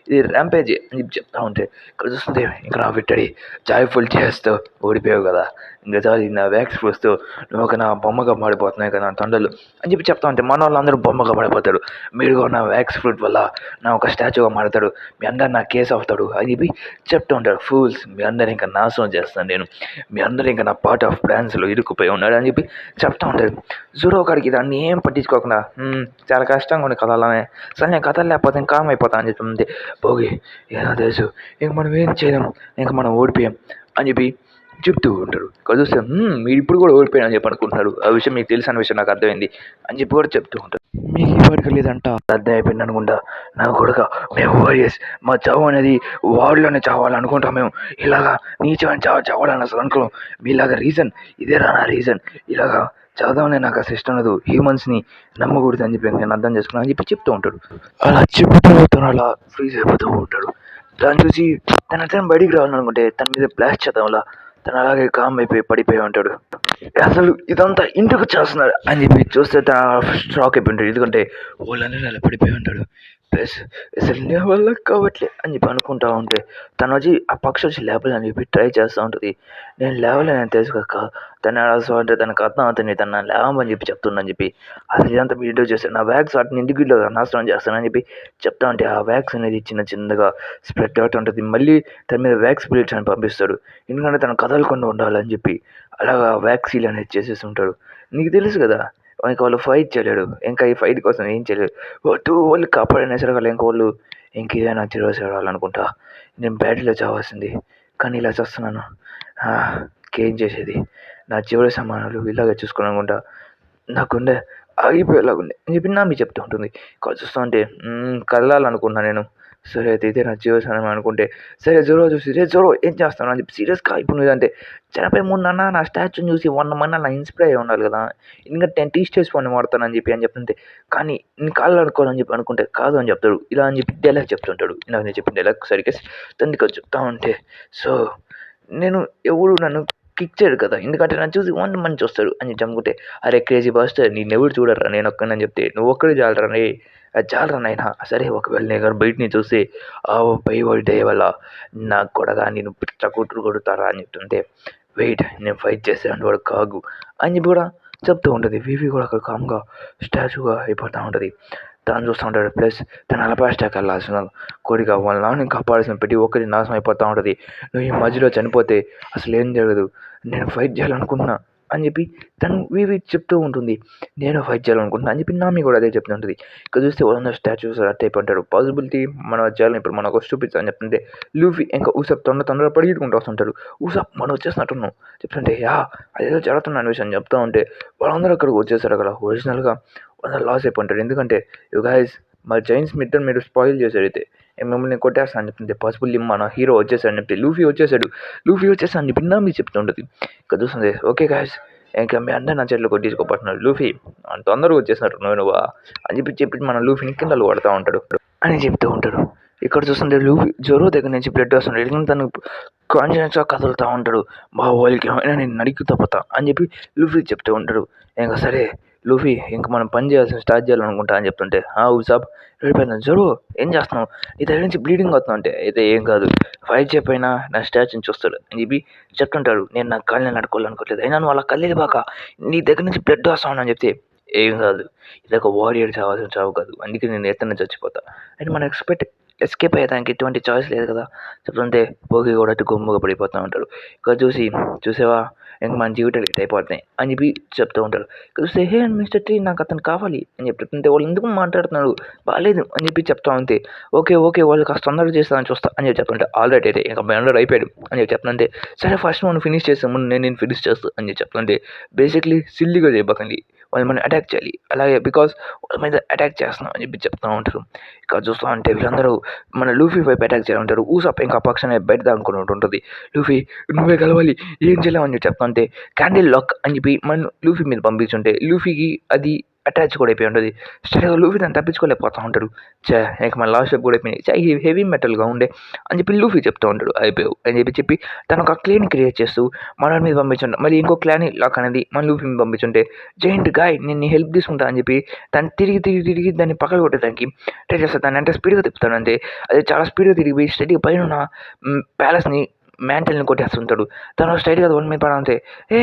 ఇది ర్యాంపేజ్ అని చెప్పి చెప్తా ఉంటే ఇక్కడ చూస్తుంటే ఇంకా నా విట్టడి జాయ్ఫుల్ చేస్తూ ఓడిపోయావు కదా, ఇంకా చాలు నా వ్యాక్స్ పూస్తూ నువ్వు ఒక నా బొమ్మగా మాడిపోతున్నాయి కదా నా తొండలు అని చెప్పి చెప్తా ఉంటే మన వాళ్ళందరూ బొమ్మగా మాడిపోతాడు. మీరు కూడా నా వ్యాక్స్ ఫ్రూట్ వల్ల నా ఒక స్టాచ్యూగా మాడతాడు, మీ అందరు నా కేసు అవుతాడు అని చెప్పి చెప్తూ ఉంటాడు. ఫూల్స్, మీ అందరు ఇంకా నాశనం చేస్తాను నేను, మీ అందరూ ఇంకా నా పార్ట్ ఆఫ్ ప్లాన్స్లో ఇరుక్కుపోయి ఉన్నాడు అని చెప్పి చెప్తా ఉంటాడు. జూరో కాడికి దాన్ని ఏం పట్టించుకోకుండా చాలా కష్టంగా ఉంది కథలనే, సరే నేను కథలు లేకపోతే ఇంకా కామ్ అయిపోతా అని చెప్తుంది. పోగి ఏదో తెలుసు, ఇంక మనం ఏం చేయలేం, ఇంక మనం ఓడిపోయాం అని చెప్పి చెప్తూ ఉంటాడు. ఇక్కడ చూస్తే మీరు ఇప్పుడు కూడా ఓడిపోయాను అని చెప్పి అనుకుంటున్నారు, ఆ విషయం మీకు తెలిసిన విషయం నాకు అర్థమైంది అని చెప్పి కూడా చెప్తూ ఉంటాడు. మీకు ఇప్పటికి లేదంట అర్థం అయిపోయింది అనుకుంటా నా కొడుక, మేము వారియర్స్, మా చావు అనేది వాడిలోనే చావాలనుకుంటాం, మేము ఇలాగా నీచమని చావాలని అసలు అనుకోం, మీలాగా రీజన్ ఇదేరా నా రీజన్, ఇలాగా చదవనే నాకు అసలు ఇష్టం లేదు, హ్యూమన్స్ని నమ్మకూడదు అని చెప్పి నేను అర్థం చేసుకున్నాను అని చెప్పి చెప్తూ ఉంటాడు. అలా చెబుతూ తను అలా ఫ్రీజ్ అయిపోతూ ఉంటాడు. దాన్ని చూసి తను బయటికి రావాలనుకుంటే తన మీద బ్లాస్ట్ చేద్దాంలా తను అలాగే కామ్ అయిపోయి పడిపోయి ఉంటాడు. అసలు ఇదంతా ఇంటికి చేస్తున్నాడు అని చెప్పి చూస్తే తన స్ట్రాక్ అయిపోయి ఉంటాడు, ఎందుకంటే వాళ్ళందరూ అలా పడిపోయి ఉంటాడు. ప్లస్ అసలు నా వల్ల కావట్లే అని చెప్పి అనుకుంటా ఉంటే తను వచ్చి ఆ పక్షి వచ్చి లేపాలని చెప్పి ట్రై చేస్తూ ఉంటుంది. నేను లేవలేనని తెలుసు కాక తను అసలు అంటే తనకు అర్థం అవుతుంది తను లేవమని చెప్పి చెప్తుందని చెప్పి అసలు ఇదంతా వీడియో చేస్తాను నా వ్యాక్స్ వాటిని ఇంటికి నాశనం చేస్తానని చెప్పి చెప్తా ఉంటే ఆ వ్యాక్స్ అనేది చిన్నగా స్ప్రెడ్ అవుతూ ఉంటుంది. మళ్ళీ తన మీద వ్యాక్స్ బుల్లెట్స్ అని పంపిస్తాడు, ఎందుకంటే తను కదలకుండా ఉండాలని చెప్పి అలాగా వ్యాక్సీల్ అనేది చేసేసి ఉంటాడు. నీకు తెలుసు కదా ఇంకా వాళ్ళు ఫైట్ చేయలేడు, ఇంకా ఈ ఫైట్ కోసం ఏం చేయలేడు, వాళ్ళు కాపాడిన సరే వాళ్ళు ఇంకా వాళ్ళు ఇంకేదైనా తిరగసేవాలనుకుంటా, నేను బ్యాటరీలో చావాల్సింది కానీ ఇలా చేస్తున్నాను, ఏం చేసేది, నా చివరి సమానాలు ఇలాగే చూసుకుని అనుకుంటా నాకుండే ఆగిపోయేలాగుండే అని చెప్పి నా మీ చెప్తూ ఉంటుంది. కాల్ చూస్తూ ఉంటే కదలాలనుకున్నాను నేను, సరే అయితే ఇదే నా జీవసనం అనుకుంటే సరే జోరో చూసి రే జోరో ఏం చేస్తాను అని చెప్పి సీరియస్గా ఇప్పుడు నువ్వంటే చనిపోయే ముందు అన్న నా స్టాచ్యూని చూసి 100 మంది అలా ఇన్స్పైర్ అయ్యి ఉండాలి కదా, ఎందుకంటే నేను టీ స్టేజ్ ఫోన్ వాడతానని చెప్పి అని చెప్తుంటే కానీ నేను కాళ్ళు ఆడుకోవాలని చెప్పి అనుకుంటే కాదు అని చెప్తాడు. ఇలా అని చెప్పి డైలాగ్ చెప్తుంటాడు. నాకు నేను చెప్పిన డైలాగ్ సరిగ్గా తండ్రికి చెప్తా ఉంటే సో నేను ఎవరు నన్ను కిక్ చేయడు కదా, ఎందుకంటే నన్ను చూసి 100 మంది చూస్తాడు అని చెప్పి అనుకుంటే అరే క్రేజీ బాస్టర్ నిన్నెవరు చూడరా నేను ఒక్కనని చెప్తే నువ్వు ఒక్కడే చాలరా రే, అది చాలరా నాయనా, సరే ఒకవేళ నేను కానీ బయటని చూసి పై వాడి దయ వల్ల నాకు కూడా నేను పిట్ట కొడతారా అని చెప్తుంటే వెయిట్ నేను ఫైట్ చేసాను వాడు కాగు అని చెప్పి కూడా చెప్తూ ఉంటుంది. వివి కూడా అక్కడ కామ్గా స్టాచ్యూగా అయిపోతూ ఉంటుంది. తను చూస్తూ ఉంటాడు. ప్లస్ తను అలపాస్టాకి వెళ్ళాల్సిన కోరిక వాళ్ళ నాన్నని కాపాడాల్సిన ప్రతి ఒక్కరి నాశనం అయిపోతూ ఉంటుంది. నువ్వు ఈ మధ్యలో చనిపోతే అసలు ఏం జరగదు, నేను ఫైట్ చేయాలనుకుంటున్నా అని చెప్పి తను వివి చెప్తూ ఉంటుంది. నేను ఫైట్ చేయాలనుకుంటున్నా అని చెప్పి నామి కూడా అదే చెప్తూ ఉంటుంది. ఇక్కడ చూస్తే వాళ్ళందరూ స్టాచ్యూస్ అట్ అయిపోతాడు. పాసిబిలిటీ మనం చేయాలని ఇప్పుడు మనకు చూపించాలని చెప్తుంటే లూఫీ ఇంకా ఊసప్ తొందర పరిగెట్టుకుంటూ వస్తుంటాడు. ఊసప్ మనం వచ్చేసినట్టున్నాం చెప్తుంటే అదేదో జరుగుతున్న విషయం చెప్తూ ఉంటే వాళ్ళందరూ అక్కడికి వచ్చేసారు. అక్కడ ఒరిజినల్గా వాళ్ళందరూ లాస్ అయిపోతాడు. ఎందుకంటే యు గైస్ మా జైన్స్ మిద్దరు మీరు స్పాయిల్ చేశారు, అయితే మిమ్మల్ని కొట్టేస్తా అని చెప్తుంటే పాసిబుల్లీ మన హీరో వచ్చేసాడని చెప్తే లూఫీ వచ్చేసాడు అని చెప్పి నామి చెప్తుంటుంది. ఇక్కడ చూస్తుంది ఓకే గాయస్ ఇంకా మీ అందరు నా చేతిలో కొట్టించుకోబోతున్నారు, లూఫీ అంత తొందరగా వచ్చేసినట్టు నువ్వా అని చెప్పి మన లూఫీని కిందలు కొడతా ఉంటాడు అని చెప్తూ ఉంటాడు. ఇక్కడ చూస్తుంటే లూఫీ జోరో దగ్గర నుంచి బ్లడ్ వస్తుంటాడు, ఎందుకంటే తను కాన్షియస్గా కదులుతూ ఉంటాడు. మా వాళ్ళకి ఏమైనా నేను నడికి తప్పుతా అని చెప్పి లూఫీ చెప్తూ ఉంటాడు. ఇంకా సరే లూఫీ ఇంక మనం పని చేయాల్సిన స్టార్ట్ చేయాలనుకుంటా అని చెప్తుంటే ఉసాబ్ వెళ్ళిపోయింది. జోరో ఏం చేస్తున్నావు, నీ దగ్గర నుంచి బ్లీడింగ్ అవుతుంది అంటే అయితే ఏం కాదు ఫైట్ చెప్పైనా నా స్టాచ్యూని చూస్తాడు అని చెప్పి చెప్తుంటాడు. నేను నా కాళ్ళని నడుకోవాలనుకోవట్లేదు, అయినా నువ్వు అలా కళ్ళేది బాక నీ దగ్గర నుంచి బ్లడ్ వస్తాను అని చెప్తే ఏం కాదు, ఇది ఒక వారియర్ చావాల్సిన చావు కాదు, అందుకే నేను ఎత్తన చచ్చిపోతా అని మనం ఎస్కేప్ అయ్యేదానికి ఎటువంటి చాయిస్ లేదు కదా చెప్తుంటే భోగి కూడా గమ్ముగా పడిపోతూ ఉంటాడు. ఇక్కడ చూసావా ఇంక మన జీవితాలు ఇట్ అయిపోతున్నాయి అని చెప్పి చెప్తూ ఉంటారు. చూస్తే హే మిస్టర్ టీ నాకు అతను కావాలి అని చెప్పి చెప్తుంటే వాళ్ళు ఎందుకు మాట్లాడుతున్నారు బాగాలేదు అని చెప్పి చెప్తా ఉంటే ఓకే వాళ్ళు కాస్త తొందరగా చేస్తానని చూస్తా అని చెప్పి చెప్తుంటే ఆల్రెడీ అయితే ఇంకా మెండర్ అయిపోయాడు అని చెప్పి చెప్తుంటే సరే ఫస్ట్ మనం ఫినిష్ చేస్తాం ముందు నేను ఫినిష్ చేస్తాను అని చెప్పి చెప్తుంటే బేసిక్లీ సిల్లీగా చేయబోకండి వాళ్ళు మనం అటాక్ చేయాలి అలాగే బికాస్ వాళ్ళ మీద అటాక్ చేస్తున్నాం అని చెప్పి చెప్తూ ఉంటారు. ఇక్కడ చూస్తూ ఉంటే వీళ్ళందరూ మన లూఫీ వైపు అటాక్ చేయాలంటారు. ఊసప్ ఇంకా పక్షనే బయట అనుకుని ఉంటుంది. లూఫీ నువ్వే గెలవాలి ఏం చేయలేవు అని చెప్పి చెప్తుంటే క్యాండిల్ లాక్ అని చెప్పి మన లూఫీ మీద పంపించుంటే లూఫీకి అది అటాచ్ కూడా అయిపోయి ఉంటుంది. స్ట్రైట్గా లూఫీ దాన్ని తప్పించుకోలేకపోతూ ఉంటాడు. ఇక మన లాస్ట్ స్టెప్ కూడా అయిపోయింది హెవీ మెటల్గా ఉండే అని చెప్పి లూఫీ చెప్తూ ఉంటాడు అయిపోయావు అని చెప్పి తను ఒక క్లాన్ క్రియేట్ చేస్తూ మన మీద పంపించుంటే మళ్ళీ ఇంకో క్లాన్ లాక్ అనేది మన లూఫీ మీద పంపించుంటే జైంట్ గాయ్ నేను హెల్ప్ తీసుకుంటా అని చెప్పి దాన్ని తిరిగి దాన్ని పక్కన కొట్టేదానికి ట్రై చేస్తాను. దాన్ని అంటే స్పీడ్గా తిప్పుతాడు అంటే అది చాలా స్పీడ్గా తిరిగిపోయి స్ట్రైట్గా పైన ఉన్న ప్యాలెస్ని మ్యాంటల్ని కొట్టేస్తుంటాడు. తను స్ట్రైట్గా వాళ్ళ మీద పడంతే ఏ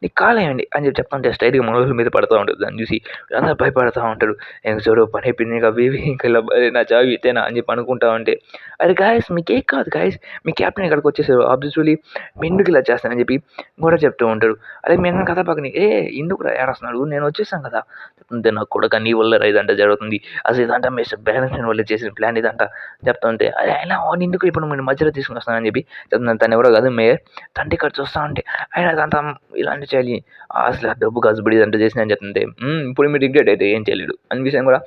నీకు కాలేయండి అని చెప్పి చెప్తుంటే స్ట్రైట్గా మనోళ్ళ మీద పడుతూ ఉంటుంది. దాన్ని చూసి అందరూ భయపడుతూ ఉంటారు. ఇంక చూడు పని అయిపోయింది ఇంకా బేబీ ఇంకా ఇలా నా చావి ఇతేనా అని చెప్పి అనుకుంటా ఉంటే అరే గాయస్ మీకేం కాదు గాయస్ మీ క్యాప్టెన్ ఇక్కడికి వచ్చేసారు ఆబ్వియస్లీ మీ ఎందుకు ఇలా చేస్తానని చెప్పి కూడా చెప్తూ ఉంటారు. అదే మేము కథ పక్కన ఎందుకు ఏడుస్తున్నాడు నేను వచ్చేసాను కదా చెప్తుంటే నాకు కూడా నీ వల్ల ఇదంతా జరుగుతుంది అసలు ఇదంతా మిస్టర్ బ్యాలెన్స్ వల్ల చేసిన ప్లాన్ ఇదంతా చెప్తుంటే అదే అయినా ఎందుకు ఇప్పుడు మీరు మధ్యలో తీసుకుని వస్తానని చెప్పి చెప్తున్నాను. తను ఎవరో కాదు మేయర్ తండ్రి ఇక్కడ చూస్తా ఉంటే ఆయన అదంతా ఇలాంటి చేయాలి అసలు డబ్బు కసుబడి ఇదంతా చేసిన అని చెప్తుంటే ఇప్పుడు మీరు రిగ్రెట్ అయితే ఏం చేయలేడు అని విషయం కూడా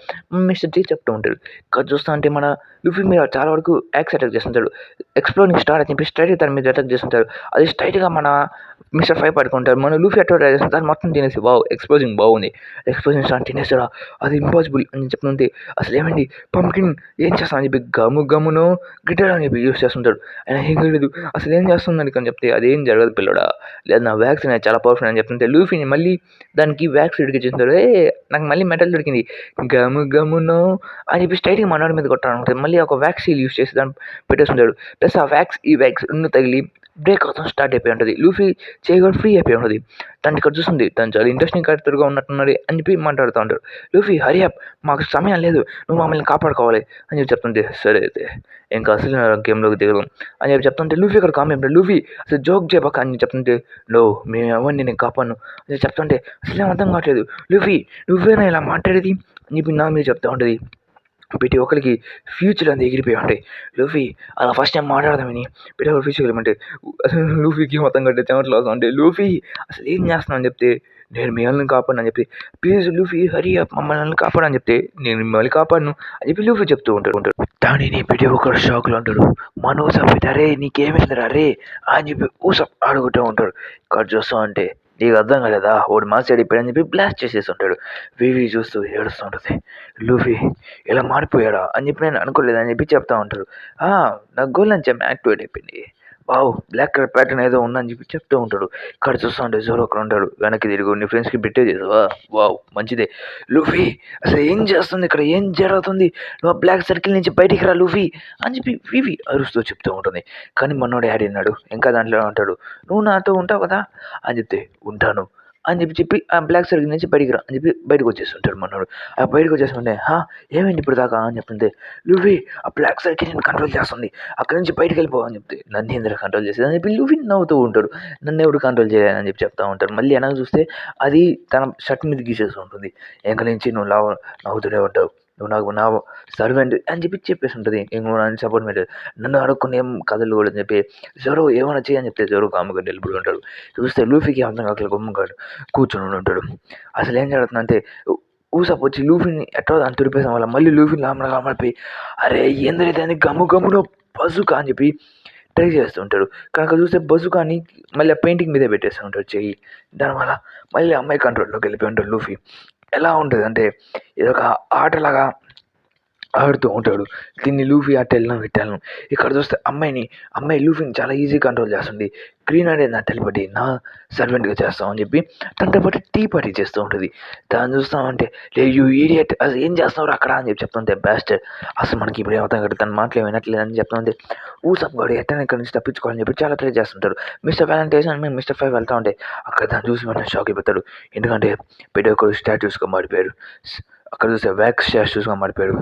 మిస్టర్ టీ చెప్తూ ఉంటాడు. ఇక్కడ చూస్తా ఉంటే మన లూఫీ మీద చాలా వరకు యాక్స్ అటాక్ చేస్తుంటాడు. ఎక్స్ప్లోరింగ్ స్టార్ అని చెప్పి స్ట్రైట్గా తన మీద అటాక్ చేస్తుంటాడు. అది స్ట్రైట్గా మన మిస్టర్ ఫైవ్ పడుకుంటారు. మన లూఫీ అటాక్ చేస్తుంటారు. దాన్ని మొత్తం తినేసి ఎక్స్ప్లోజింగ్ బాగుంది ఎక్స్ప్లోజింగ్ స్టార్ తినేసాడా అది ఇంపాసిబుల్ అని చెప్తుంటే అసలు ఏమండి పంప్కిన్ ఏం చేస్తాను అని చెప్పి గమ్మును గిటార్ అని చెప్పి యూస్ చేస్తుంటాడు. ఆయన ఏం తెలియదు అసలు ఏం చేస్తుందని అని చెప్తే అదేం జరగదు పిల్లడా లేదా నా వ్యాక్స్ అనేది చాలా పవర్ఫుల్ అని చెప్తుంటే లూఫీని మళ్ళీ దానికి వ్యాక్స్ ఉడికిచ్చేస్తాడు. నాకు మళ్ళీ మెటల్ దొరికింది గమ్మును అని చెప్పి స్ట్రైట్గా మనోడి మీద కొట్టాలనుకుంటుంది. మళ్ళీ ఒక వ్యాక్స్ యూస్ చేసి దాన్ని పెట్టేస్తుంటాడు. ప్లస్ ఆ వ్యాక్స్ రెండు తగిలి బ్రేక్ అవుతాం స్టార్ట్ అయిపోయి ఉంటుంది. లూఫీ చేయగా ఫ్రీ అయిపోయి ఉంటుంది. తను ఇక్కడ చూస్తుంది తను చాలా ఇంట్రెస్టింగ్ క్యారెక్టర్గా ఉన్నట్టున్నది అని చెప్పి మాట్లాడుతూ ఉంటాడు. లూఫీ హరియప్ మాకు సమయం లేదు నువ్వు మమ్మల్ని కాపాడుకోవాలి అని చెప్పి చెప్తుంటే సరే అయితే ఇంకా అసలు గేమ్లోకి దిగడం అని చెప్పి చెప్తుంటే లూఫీ ఇక్కడ కామెంట్ లూఫీ అసలు జోక్ చేయబాక అని చెప్తుంటే మేము ఎవరిని నేను కాపాను అని చెప్తుంటే అసలు అర్థం కావట్లేదు లూఫీ నువ్వేనా ఇలా మాట్లాడేది అని చెప్పి నా మీద చెప్తూ ఉంటుంది. ప్రతి ఒక్కరికి ఫ్యూచర్ అంతా ఎగిరిపోయి ఉంటాయి. లూఫీ అలా ఫస్ట్ టైం మాట్లాడదామని ప్రతి ఒక్కరు ఫ్యూచర్ వెళ్ళమంటే అసలు లూఫీకి మొత్తం కట్టే చెమటలు వస్తూ ఉంటాయి. లూఫీ అసలు ఏం చేస్తున్నావు అని చెప్తే నేను మిమ్మల్ని కాపాడను అని చెప్పి ప్లీజ్ లూఫీ హరి మమ్మల్ని కాపాడని చెప్తే నేను మిమ్మల్ని కాపాడను అని చెప్పి లూఫీ చెప్తూ ఉంటాడు. దానిని ప్రతి ఒక్కరు షాక్లో ఉంటాడు. మన ఊసప్ అరే నీకేమైందిరా రే అని చెప్పి ఊసప్ అడుగుతూ ఉంటాడు. ఇక్కడ చూస్తూ అంటే నీకు అర్థం కాలేదా వాడు మా సైడ్ అని చెప్పి బ్లాస్ట్ చేసేసి ఉంటాడు. వివి చూస్తూ ఏడుస్తూ ఉంటుంది. లూఫీ ఇలా మారిపోయాడా అని చెప్పి నేను అనుకోలేదు అని చెప్పి చెప్తా ఉంటాడు. నా గోల్ అని చెప్పి యాక్టివేట్ అయిపోయింది బ్లాక్ కలర్ ప్యాటర్న్ ఏదో ఉందని చెప్పి చెప్తూ ఉంటాడు. ఇక్కడ చూస్తూ ఉంటే జోరో అక్కడ ఉంటాడు. వెనక్కి తిరిగి నీ ఫ్రెండ్స్కి బిట్టే చేసావా మంచిదే లూఫీ అసలు ఏం చేస్తుంది ఇక్కడ ఏం జరుగుతుంది నువ్వు బ్లాక్ సర్కిల్ నుంచి బయటికి రా లూఫీ అని చెప్పి వివి అరుస్తూ చెప్తూ ఉంటుంది. కానీ మనోడు యాడ్ అన్నాడు ఇంకా దాంట్లో ఉంటాడు నువ్వు నాతో ఉంటావు కదా అని చెప్తే ఉంటాను అని చెప్పి ఆ బ్లాక్ సర్కిల్ నుంచి బయటికి రా అని చెప్పి బయటకు వచ్చేస్తుంటాడు మనోడు. ఆ బయటకు వచ్చేస్తుంటే ఏమైంది ఇప్పుడు దాకా అని చెప్తుంటే లూఫీ ఆ బ్లాక్ సర్కిల్ నేను కంట్రోల్ చేస్తుంది అక్కడి నుంచి బయటకు వెళ్ళిపో అని చెప్తే నన్ను ఎందుకు కంట్రోల్ చేసేది అని చెప్పి లూఫీ నవ్వుతూ ఉంటాడు. నన్ను ఎవడు కంట్రోల్ చేయాలని చెప్పి చెప్తా ఉంటాడు. మళ్ళీ వెనక చూస్తే అది తన షర్ట్ మీద గీసేస్తూ ఉంటుంది. వెనక నుంచి నువ్వు నవ్వుతూనే ఉంటావు నువ్వు నాకు నా సర్వెంట్ అని చెప్పేసి ఉంటుంది. ఇంకో నన్ను సపోర్ట్ మీద నన్ను అడుక్కుని ఏం కథలు కూడా చెప్పి జోరో ఏమైనా చేయని చెప్తే జోరో కాముగా వెళ్ళిపోయి ఉంటాడు. చూస్తే లూఫీకి అర్థం కాక గుమ్మగాడు కూర్చొని ఉంటాడు. అసలు ఏం జరుగుతుందంటే ఊసప్ వచ్చి లూఫీని ఎట్టో దాన్ని తుడిపేసాం వల్ల మళ్ళీ లూఫీని లామడిపోయి అరే ఏందైతే అని గమ్మును బజుకా అని చెప్పి ట్రై చేస్తుంటాడు. కనుక చూస్తే బజుకాని మళ్ళీ ఆ పెయింటింగ్ మీదే పెట్టేస్తూ ఉంటాడు చెయ్యి. దానివల్ల మళ్ళీ అమ్మాయి కంట్రోల్లోకి వెళ్ళిపోయి ఉంటాడు లూఫీ. ఎలా ఉంటుంది అంటే ఇదొక ఆటలాగా ఆడుతూ ఉంటాడు. దీన్ని లూఫీ అటు వెళ్ళను ఇక్కడ చూస్తే అమ్మాయి లూఫీని చాలా ఈజీ కంట్రోల్ చేస్తుంది. గ్రీన్ అనేది నా తల్లిపట్టి నా సర్వెంట్గా చేస్తామని చెప్పి తనతో పాటు టీ పార్టీ చేస్తూ ఉంటుంది. దాన్ని చూస్తామంటే యూ ఈడియట్ అసలు ఏం చేస్తున్నావు అక్కడ అని చెప్పి చెప్తుంటే బ్యాస్టర్ అసలు మనకి ఇప్పుడు ఏమవుతాం కదా తన మాటలు ఏమైనట్లేదు అని చెప్తుంటే ఊసప్ గాడు ఎట్టని ఇక్కడ నుంచి తప్పించుకోవాలని చెప్పి చాలా ట్రై చేస్తుంటారు. మిస్టర్ వ్యాలంటైన్స్ అని మేము మిస్టర్ ఫైవ్ వెళ్తా ఉంటే అక్కడ దాన్ని చూసి మనం షాక్ అయిపోతాడు. ఎందుకంటే పెద్ద ఒకరు స్టాట్యూస్గా మారిపోయారు. అక్కడ చూస్తే వ్యాక్స్ స్టాచ్యూస్గా మారిపోయాడు.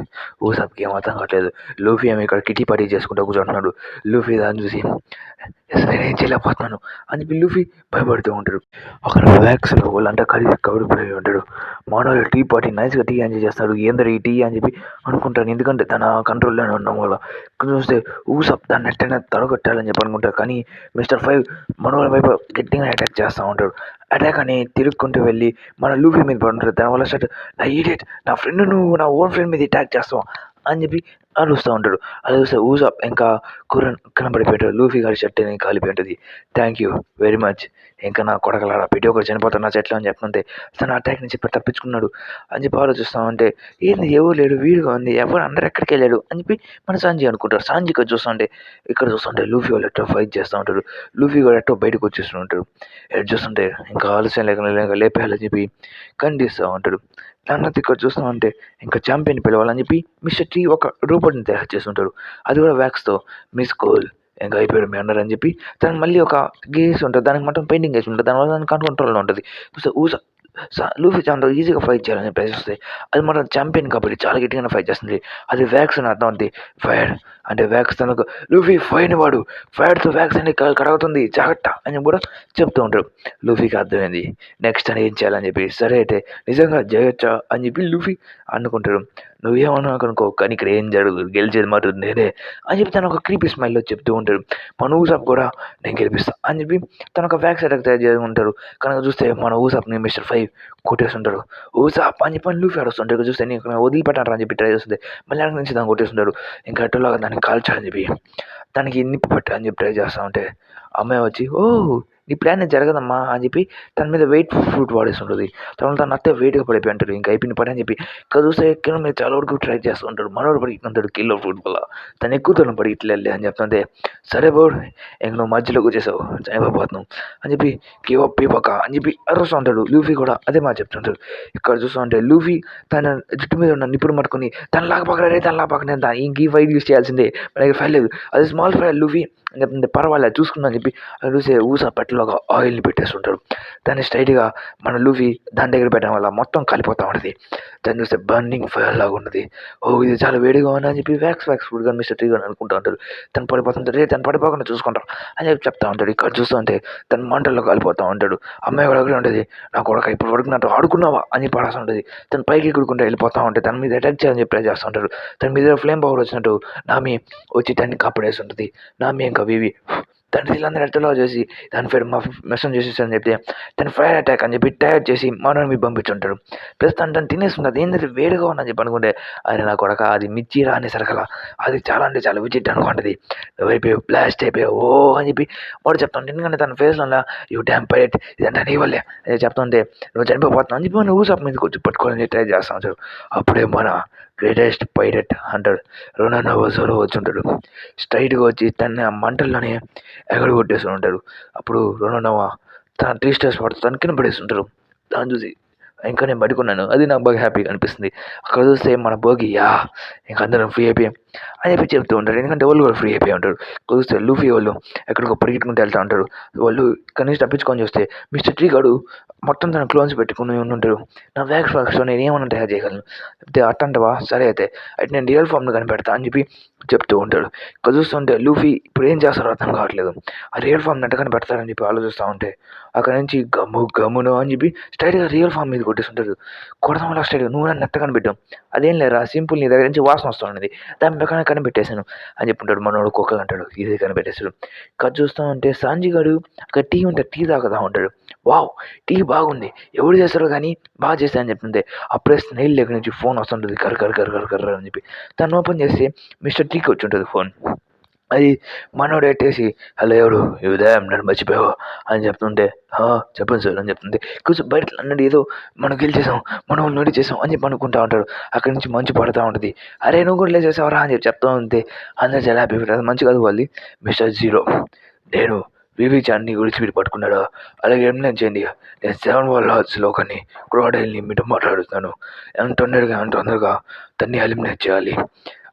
ఊసాప్కి ఏం అర్థం కావట్లేదు. లూఫీ ఏమో ఇక్కడ కిటీ పార్టీ చేసుకుంటూ కూర్చుంటున్నాడు. లూఫీ దాన్ని చూసి నేనేం చేయలేకపోతున్నాను అని చెప్పి లూఫీ భయపడుతూ ఉంటాడు. అక్కడ వ్యాక్స్లో వాళ్ళంతా కలిసి కబడిపోయి ఉంటాడు. మానవులు టీ పార్టీ నైస్గా టీ ఎంజాయ్ చేస్తాడు. ఏందరు ఈ టీ అని చెప్పి అనుకుంటాడు. ఎందుకంటే తన కంట్రోల్లోనే ఉండడం వల్ల. ఇక్కడ చూస్తే ఊసప్ దాన్ని ఎట్టైనా తడగొట్టాలని చెప్పి అనుకుంటారు. కానీ మిస్టర్ 5 మనోళ్ళ వైపు గట్టిగా అటాక్ చేస్తూ ఉంటాడు. అటాక్ అని తిరుక్కుంటూ వెళ్ళి మన లూఫీ మీద పడుతుంటారు. దానివల్ల స్టార్ట్ నా ఈడియట్, నా ఫ్రెండ్ నువ్వు నా ఓన్ ఫ్రెండ్ మీద అటాక్ చేస్తావు అని చెప్పి అరుస్తూ ఉంటాడు. అది చూస్తే ఊసాప్ ఇంకా కనబడిపోయాడు. లూఫీ గారి షర్ట్ అని కాలిపోయి ఉంటుంది. Thank you very much. ఇంకా నా కొడకలారా పెట్టి ఒకరు చనిపోతారు నా చెట్లు అని చెప్తుంటే తన అటాక్ నుంచి తప్పించుకున్నాడు అని చెప్పి ఆలోచిస్తామంటే ఏంది ఎవరు లేడు వీడిగా ఉంది ఎవరు అందరు ఎక్కడికి వెళ్ళాడు అని చెప్పి మన సాంజీ అనుకుంటారు. సాంజీ ఇక్కడ చూస్తుంటే లూఫీ వాళ్ళు ఎట్టో ఫైట్ చేస్తూ ఉంటారు. లూఫీ కూడా ఎట్టో బయటకు వచ్చేస్తూ ఉంటారు. ఎటు చూస్తుంటే ఇంకా ఆలస్యం లేక లేపేయాలని చెప్పి ఖండిస్తూ ఉంటాడు. దాన్ని ఇక్కడ చూస్తామంటే ఇంకా ఛాంపియన్ పిలవాలని చెప్పి మిస్టర్ టీ ఒక రోబోట్ని తయారు చేస్తుంటాడు. అది కూడా వ్యాక్స్తో మిస్ కోల్ ఇంకా అయిపోయాడు మీ అన్నారు అని చెప్పి దానికి మళ్ళీ ఒక గేస్ ఉంటుంది. దానికి మొత్తం పెయింటింగ్ వేసి ఉంటుంది. దానివల్ల దానికి కంట్రోల్లో ఉంటుంది. లూఫీ చాలా ఈజీగా ఫైట్ చేయాలని ప్రయత్నిస్తుంది. అది మన ఛాంపియన్ కాబట్టి చాలా గట్టిగానే ఫైట్ చేస్తుంది. అది వ్యాక్స్ అని అర్థం అవుతుంది. ఫైర్ అంటే వ్యాక్స్ తనకు లూఫీ ఫైన్ వాడు ఫైర్తో వ్యాక్స్ అని కడుగుతుంది జాగ్రత్త అని కూడా చెప్తూ ఉంటాడు. లూఫీకి అర్థమైంది నెక్స్ట్ అని ఏం చేయాలని చెప్పి. సరే అయితే నిజంగా చేయొచ్చా అని చెప్పి లూఫీ అనుకుంటాడు. నువ్వేమన్నా అనుకో కానీ ఇక్కడ ఏం జరగదు, గెలిచేది మాత్రం నేనే అని చెప్పి తను ఒక క్రీపీ స్మైల్లో చెప్తూ ఉంటాడు. మన ఊసాప్ కూడా నేను గెలిపిస్తా అని చెప్పి తను ఒక వ్యాక్స్ అటాక్ తయారు చేసి ఉంటాడు. కనుక చూస్తే మన ఊసాప్ని మిస్టర్ 5 కొట్టేస్తుంటాడు. ఊసాప్ అని చెప్పి లూఫీ ఆడుస్తుంటాడు. ఇక్కడ చూస్తే నేను వదిలిపెట్టారా అని చెప్పి ట్రై చేస్తుంది. మళ్ళీ అక్కడి నుంచి దాన్ని కొట్టేస్తుంటాడు. ఇంకా ఎట్టలాగా దాన్ని కాల్చాలని చెప్పి దానికి నిప్పు పట్టు అని చెప్పి ట్రై చేస్తూ ఉంటే అమ్మాయి వచ్చి నీ ప్లాన్ జరగదమ్మా అని చెప్పి తన మీద వెయిట్ ఫ్రూట్ వాడేస్తుంటుంది. తన అత్తే వెయిట్గా పడిపోయి అంటాడు. ఇంకా అయిపోయిన పని అని చెప్పి ఇక్కడ చూస్తే ఎక్కడ మీద చాలా వరకు ట్రై చేస్తూ ఉంటాడు. మనోడు పడిపోతుంటాడు కిలో ఫ్రూట్ వల్ల. తను ఎక్కువ తను పడి ఇట్లే అని చెప్తుంటే సరే బోర్డు ఇంక నువ్వు మధ్యలోకి వచ్చేసావు చనిపోతున్నావు అని చెప్పి గివ్ అప్ పీపక అని చెప్పి అరుస్తూ ఉంటాడు. లూఫీ కూడా అదే మాట చెప్తుంటాడు. ఇక్కడ చూస్తూ ఉంటే లూఫీ తన జుట్టు మీద ఉన్న నిపుణులు పట్టుకుని తన లాగపక్కనే ఇంక ఈ ఫైట్ యూస్ చేయాల్సిందే మనకి ఫైల్ లేదు అది స్మాల్ ఫైల్ లూఫీ అని చెప్తుంటే పర్వాలేదు చూసుకున్నా అని చెప్పి అది చూసే ఊసా పెట్టలోగా ఆయిల్ని పెట్టేస్తుంటాడు. దాన్ని స్ట్రైట్గా మన లూఫీ దాని దగ్గర పెట్టడం వల్ల మొత్తం కలిపోతూ ఉంటుంది. దాన్ని చూస్తే బర్నింగ్ ఫైర్ లాగా ఉన్నది. ఇది చాలా వేడిగా ఉంది అని చెప్పి వ్యాక్స్ ఫుడ్ గా మిస్టర్ టీగా అనుకుంటూ ఉంటాడు. తను పడిపోతుంటే తను పడిపోకుండా చూసుకుంటారు అని చెప్పి చెప్తా ఉంటాడు. ఇక్కడ చూస్తూ ఉంటే తన మంటల్లో కాలిపోతూ ఉంటాడు. అమ్మాయి కూడా అక్కడే ఉంటుంది. నా కొడుక ఇప్పుడు వరకు నాతో ఆడుకున్నావా అని పడాల్సి ఉంటుంది. తను పైకి ఎగురుకుంటూ వెళ్ళిపోతూ ఉంటే తన మీద అటాక్ చేయాలని చెప్పి ట్రై చేస్తూ ఉంటాడు. తన మీద ఫ్లేమ్ పవర్ వచ్చినట్టు నామి వచ్చి తన్ని కాపాడేసి ఉంటుంది. నామి ఇంకా వివి తన వీళ్ళందరూ ఎట్టలో చేసి దాని ఫైర్ మెషన్ చేసేసారని చెప్తే తన ఫైర్ అటాక్ అని చెప్పి టైర్ చేసి మనల్ని పంపించుంటాడు. ప్లస్ తను తినేస్తుంది. ఏంటంటే వేడిగా ఉందని చెప్పి అనుకుంటే అది నా కొడక అది మిర్చి రాని సరకల అది చాలా అంటే చాలా విచిట్ అనుకుంటుంది. అయిపోయి బ్లాస్ట్ అయిపోయావు అని చెప్పి వాడు చెప్తాను. ఎందుకంటే తన ఫేస్లో యూ డ్యామ్ పైరెట్ ఇదంటే నీ వల్లే అని చెప్తుంటే నువ్వు చనిపోతున్నావు అని చెప్పి నువ్వు సప్ మీద వచ్చి పట్టుకోవాలని ట్రై చేస్తా ఉంటాడు. అప్పుడే మన గ్రేటెస్ట్ పైరెట్ అంటాడు రొనాల్డో వచ్చి ఉంటాడు. స్ట్రైట్గా వచ్చి తన మంటల్లోనే ఎగడు కొట్టేస్తూ ఉంటాడు. అప్పుడు రొనాల్డో తన 3 స్టార్స్ వాడుతూ తన కింద పడేస్తుంటారు. దాన్ని చూసి ఇంకా నేను పడుకున్నాను అది నాకు బాగా హ్యాపీగా అనిపిస్తుంది. అక్కడ చూస్తే మన భోగి ఇంకా అందరం ఫ్రీ అయిపోయాం అని చెప్పి చెప్తూ ఉంటారు. ఎందుకంటే వాళ్ళు కూడా ఫ్రీ అయిపోయి ఉంటారు. చూస్తే లూఫీ వాళ్ళు ఎక్కడికో పరిగెట్టుకుంటూ వెళ్తూ ఉంటారు. వాళ్ళు కనీసం తప్పించుకొని చూస్తే మిస్టర్ ట్రీ గాడు మొత్తం తన క్లోన్స్ పెట్టుకుని ఉంటారు. నా వ్యాక్స్తో నేను ఏమన్నా తయారు చేయగలను చెప్తే అట్టంటవా సరే అయితే నేను రియల్ ఫామ్ను కనిపెడతా అని చెప్పి చెప్తూ ఉంటాడు. ఇక్కడ చూస్తుంటే లూఫీ ఇప్పుడు ఏం చేస్తారో అర్థం కావట్లేదు. ఆ రియల్ ఫామ్ నెట్ట కనిపెడతారని చెప్పి ఆలోచిస్తూ ఉంటే అక్కడ నుంచి గమ్మును అని చెప్పి స్ట్రైట్గా రియల్ ఫామ్ మీద కొట్టేస్తుంటారు. కొడతాం వల్ల స్ట్రైట్గా నువ్వు నన్ను నెట్ట కనిపెట్టాం అదేం లేరా సింపుల్ నీ దగ్గర నుంచి వాసన వస్తున్నది దాని ప్రకారం కనిపెట్టేశాను అని చెప్పుంటాడు. మనోడు కుక్కలు అంటాడు ఇది కనిపెట్టేశాడు. కట్ చూస్తూ ఉంటే సాంజిగాడు అక్కడ టీ ఉంటే టీ తాగుతూ ఉంటాడు. వావ్ టీ బాగుంది ఎవరు చేస్తారో కానీ బాగా చేస్తారని చెప్తుంటే అప్పుడే స్నైల్ దగ్గర నుంచి ఫోన్ వస్తుంటుంది కర్ర అని చెప్పి తను ఓపెన్ చేస్తే మిస్టర్ టీకి వచ్చి ఉంటుంది ఫోన్. అది మనోడు ఎట్టేసి హలో ఎవరు ఉదయం నన్ను మర్చిపోయావు అని చెప్తుంటే చెప్పండి సార్ అని చెప్తుంది. కొంచెం బయట అన్నది ఏదో మనం గెలిచేసాం మనం నోటి చేసాం అని చెప్పి అనుకుంటా ఉంటాడు. అక్కడి నుంచి మంచు పడుతూ ఉంటుంది. అరే నువ్వు కూడా లేచేసావరా అని చెప్పి చెప్తూ ఉంటే అందరూ చాలా హ్యాపీ ఉంటుంది. మంచి కాదు వాళ్ళు మిస్టర్ జీరో నేను వివి చాన్ని గురించి మీరు పట్టుకున్నాడు అలాగే ఎమ్లెన్ చేయండి నేను 7 లార్డ్స్లో కానీ క్రోడైల్ని మీతో మాట్లాడుతాను ఎంత తొందరగా దాన్ని ఎలిమినేట్ చేయాలి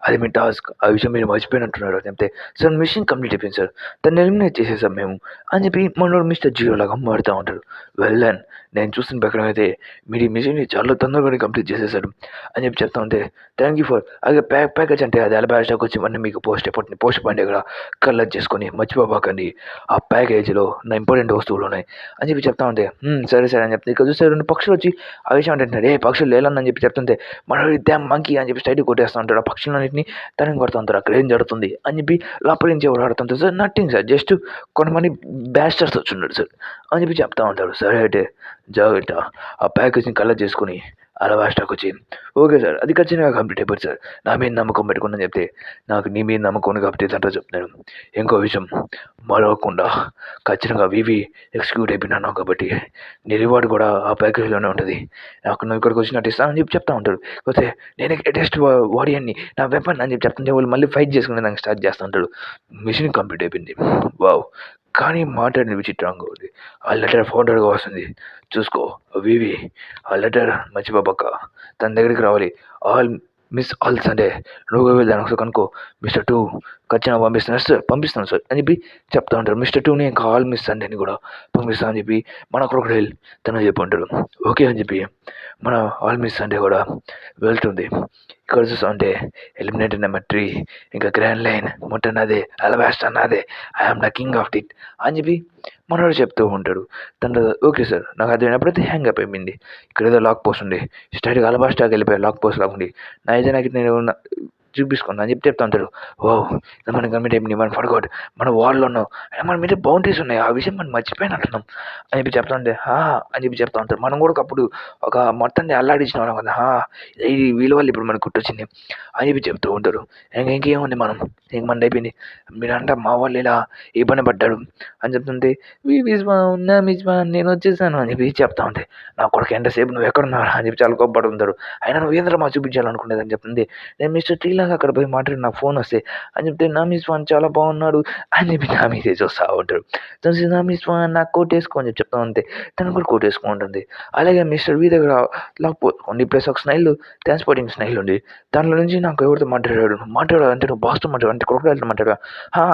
అది మీ టాస్క్. ఆ విషయం మీరు మర్చిపోయినట్టున్నారు అని చెప్తే, సార్ మిషన్ కంప్లీట్ అయిపోయింది సార్. తనని ఎలిమినేట్ చేసేసాం మేము అని చెప్పి మనోడు మిస్టర్ జీరో లాగా మారుతా ఉంటాడు. Well done. నేను చూసిన ప్రకారం అయితే మీరు ఈ మిషన్‌ని చాలా తొందరగానే కంప్లీట్ చేసేసారు అని చెప్పి చెప్తా ఉంటే, థ్యాంక్ యూ ఫర్ అలాగే ప్యాకేజ్ అంటే అది అలబాస్టర్‌కి వచ్చి ఇవన్నీ మీకు పోస్ట్ పాయింట్ దగ్గర కలెక్ట్ చేసుకొని మర్చిపోబాకండి. ఆ ప్యాకేజ్‌లో నా ఇంపార్టెంట్ వస్తువులు ఉన్నాయి అని చెప్పి చెప్తా ఉంటే, సరే సరే అని చెప్తే ఇక్కడ చూస్తే 2 పక్షులు వచ్చి ఆ విషయం అంటున్నారు. పక్షులు లేలన్న అని చెప్పి చెప్తుంటే, మనోడు డామ్ మంకీ అని చెప్పి స్ట్రెయిట్‌గా కొట్టేస్తా ఉంటాడు. ఆ పక్షులన్నిటిని తరిమి కొడతా ఉంటారు. అక్కడ ఏం జరుగుతుంది అని చెప్పి లోపల నుంచి ఎవరు ఆడుతుంటారు సార్. నథింగ్ సార్, జస్ట్ కొంతమంది బ్యాస్టర్స్ వచ్చున్నారు సార్ అని చెప్పి చెప్తా ఉంటారు. సరే అయితే జాగ్రత్త ఆ ప్యాకేజ్ని కలెక్ట్ చేసుకుని అలబాస్టర్కి వచ్చి, ఓకే సార్ అది ఖచ్చితంగా కంప్లీట్ అయిపోతుంది సార్, నా మీద నమ్మకం పెట్టుకుని చెప్తే, నాకు నీ మీద నమ్మకం ఉంది కాబట్టి అంతా చెప్తున్నాను. ఇంకో విషయం మరవకుండా ఖచ్చితంగా వివి ఎగ్జిక్యూట్ అయిపోయినాను కాబట్టి నీ రివార్డ్ కూడా ఆ ప్యాకేజ్లోనే ఉంటుంది. నాకు నువ్వు ఇక్కడికి వచ్చినట్టు ఇస్తాను అని చెప్పి చెప్తా ఉంటాడు. పోతే నేను గ్రేటెస్ట్ వారియర్‌ని, నా వెపన్ అని చెప్పి చెప్తుంటే వాళ్ళు మళ్ళీ ఫైట్ చేసుకునే దానికి స్టార్ట్ చేస్తూ ఉంటాడు. మిషన్ కంప్లీట్ అయిపోయింది. వావ్! కానీ మాట్లాడింది విచిత్రంగా ఉంది. ఆ లెటర్ ఫోర్వర్డ్‌గా వస్తుంది. చూసుకో వివి, ఆ లెటర్ మర్చిపోబాక. తన దగ్గరికి రావాలి. ఆల్ మిస్ ఆల్ సండే నువ్వు వెళ్ళి దాన్ని ఒకసారి కనుక్కో. మిస్టర్ 2 ఖచ్చితంగా పంపిస్తాను సార్, పంపిస్తాను సార్ అని చెప్పి చెప్తా ఉంటారు. మిస్టర్ 2ని ఇంకా ఆల్ మిస్ సండేని కూడా పంపిస్తా అని చెప్పి మన క్రొకడైల్ తను చెప్పి ఉంటాడు. ఓకే అని చెప్పి మన ఆల్ మిస్ సండే కూడా వెళ్తుంది. ఇక్కడ చూస్తా ఉంటే ఎలిమినేటర్ నెంబర్ 3 ఇంకా గ్రాండ్ లైన్ మొత్తం నాదే, అలబాస్టర్ నాదే, I am the king of it అని చెప్పి మనోడు చెప్తూ ఉంటాడు. తను ఓకే సార్ నాకు అది వినప్పుడైతే హ్యాంగ్ అప్ అయిపోయింది. ఇక్కడ ఏదో లాక్ పోస్ట్ ఉంది, స్ట్రైట్‌గా అలబాస్టర్‌కి వెళ్ళిపోయా లాక్ పోస్ట్ లాగా ఉంది. అయితే నాకు నేను చూపించుకున్నా అని చెప్పి చెప్తా ఉంటాడు. వావ్! మన కంప్లీట్ అయిపోయింది. మనం ఫర్గాట్ మన వార్‌లో ఉన్నాం. అయినా మన మీద బౌండరీస్ ఉన్నాయి. ఆ విషయం మనం మర్చిపోయినట్టున్నాం అని చెప్పి చెప్తా ఉంటే, అని చెప్పి చెప్తా ఉంటారు. మనం కూడా ఒకప్పుడు ఒక మొత్తాన్ని అల్లాడించిన వాళ్ళం కదా! ఇది వీళ్ళ వల్ల ఇప్పుడు మనకు గుర్తొచ్చింది అని చెప్పి చెప్తూ ఉంటారు. ఇంకేముంది మనం ఇంక మనది అయిపోయింది. మీరంతా మా వాళ్ళు ఇలా ఇబ్బంది పడ్డాడు అని చెప్తుంటే, ఉన్నా మిజ్బాన్ నేను వచ్చేసాను అని చెప్పి చెప్తా ఉంటే, నా కొడుకు ఎంతసేపు నువ్వు ఎక్కడున్నావురా అని చెప్పి చాలా కోప్పడుతుంటారు. అయినా నువ్వు ఏందిరా మాకు చూపించాలనుకునేదని చెప్తుంది. నేను మిస్టర్ టీలాగా అక్కడ పోయి మాట్లాడి నాకు ఫోన్ వస్తే అని చెప్తే, నా మిజ్బాన్ చాలా బాగున్నాడు అని చెప్పి నా మీదే చూస్తూ ఉంటాడు. చూసి నా మిజ్బాన్ నాకు కోట్ వేసుకో అని చెప్పి చెప్తా ఉంటే తను కూడా కోట్ వేసుకుంటూ ఉంటుంది. అలాగే మిస్టర్ వి దగ్గర లేకపోతే ప్లస్ ఒక స్నైల్ ట్రాన్స్పోర్టింగ్ స్నైల్ ఉంది. దాంట్లో నుంచి నాకు ఎవరితో మాట్లాడాడు అంటే నువ్వు బాస్తో మాట్లాడు అంటే క్రొకడైల్‌తో మాట్లాడా?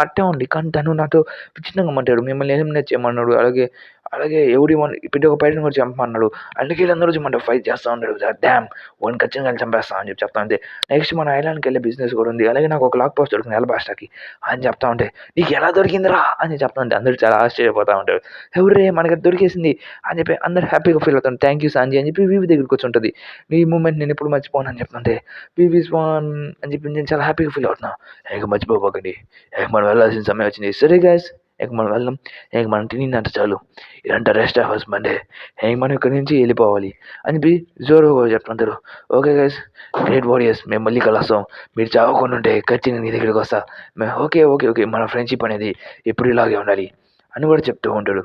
అట్టే ఉంది. కానీ తను నాతో విచిత్రంగా మాట్లాడాడు. మిమ్మల్ని ఎలిమినేట్ చేయమన్నాడు. అలాగే అలాగే ఎవ్రీవన్ ప్రతి ఒక్క పైరట్‌ని కూడా చంపమన్నాడు. అందుకే వీళ్ళందరూ వచ్చి మనతో ఫైట్ చేస్తా ఉన్నారు. డామ్! వాడిని ఖచ్చితంగా చంపేస్తా అని చెప్పి చెప్తా ఉంటే, నెక్స్ట్ మన ఐలాండ్‌కి వెళ్ళే బిజినెస్ కూడా ఉంది. అలాగే నాకు ఒక లాక్ పోస్ట్ దొరికింది అలబాస్టర్‌కి అని చెప్తా ఉంటే, నీకు ఎలా దొరికిందిరా అని చెప్తా ఉంటే అందరూ చాలా ఆశ్చర్యపోతా ఉంటారు. ఎవర్రే మనకి దొరికేసింది అని చెప్పి అందరూ హ్యాపీగా ఫీల్ అవుతారు. థ్యాంక్ యూ సాంజీ అని చెప్పి వివి దగ్గరికి వచ్చి ఉంటుంది. ఈ మూమెంట్ నేను ఎప్పుడు మర్చిపోను అని చెప్తుంటే, వివి ఈస్ వన్ అని చెప్పి నేను చాలా హ్యాపీగా ఫీల్ అవుతున్నా. ఇక మర్చిపోబాకండి. ఇక మనం వెళ్ళాల్సిన సమయం వచ్చింది. సరే గైస్ ఇక మనం వెళ్దాం. ఇక మనం తినిందంట చాలు. ఇదంతా రెస్ట్ ఆఫ్ అస్ మండే. ఇక మనం ఇక్కడి నుంచి వెళ్ళిపోవాలి అని చెప్పి జోరో చెప్తుంటారు. ఓకే గైస్, గ్రేట్ వారియర్స్, మేము మళ్ళీ కలుస్తాం. మీరు చావకుండా ఉంటే ఖచ్చితంగా నీ దగ్గరికి వస్తా. ఓకే ఓకే ఓకే మన ఫ్రెండ్షిప్ అనేది ఎప్పుడు ఇలాగే ఉండాలి అని కూడా చెప్తూ ఉంటాడు.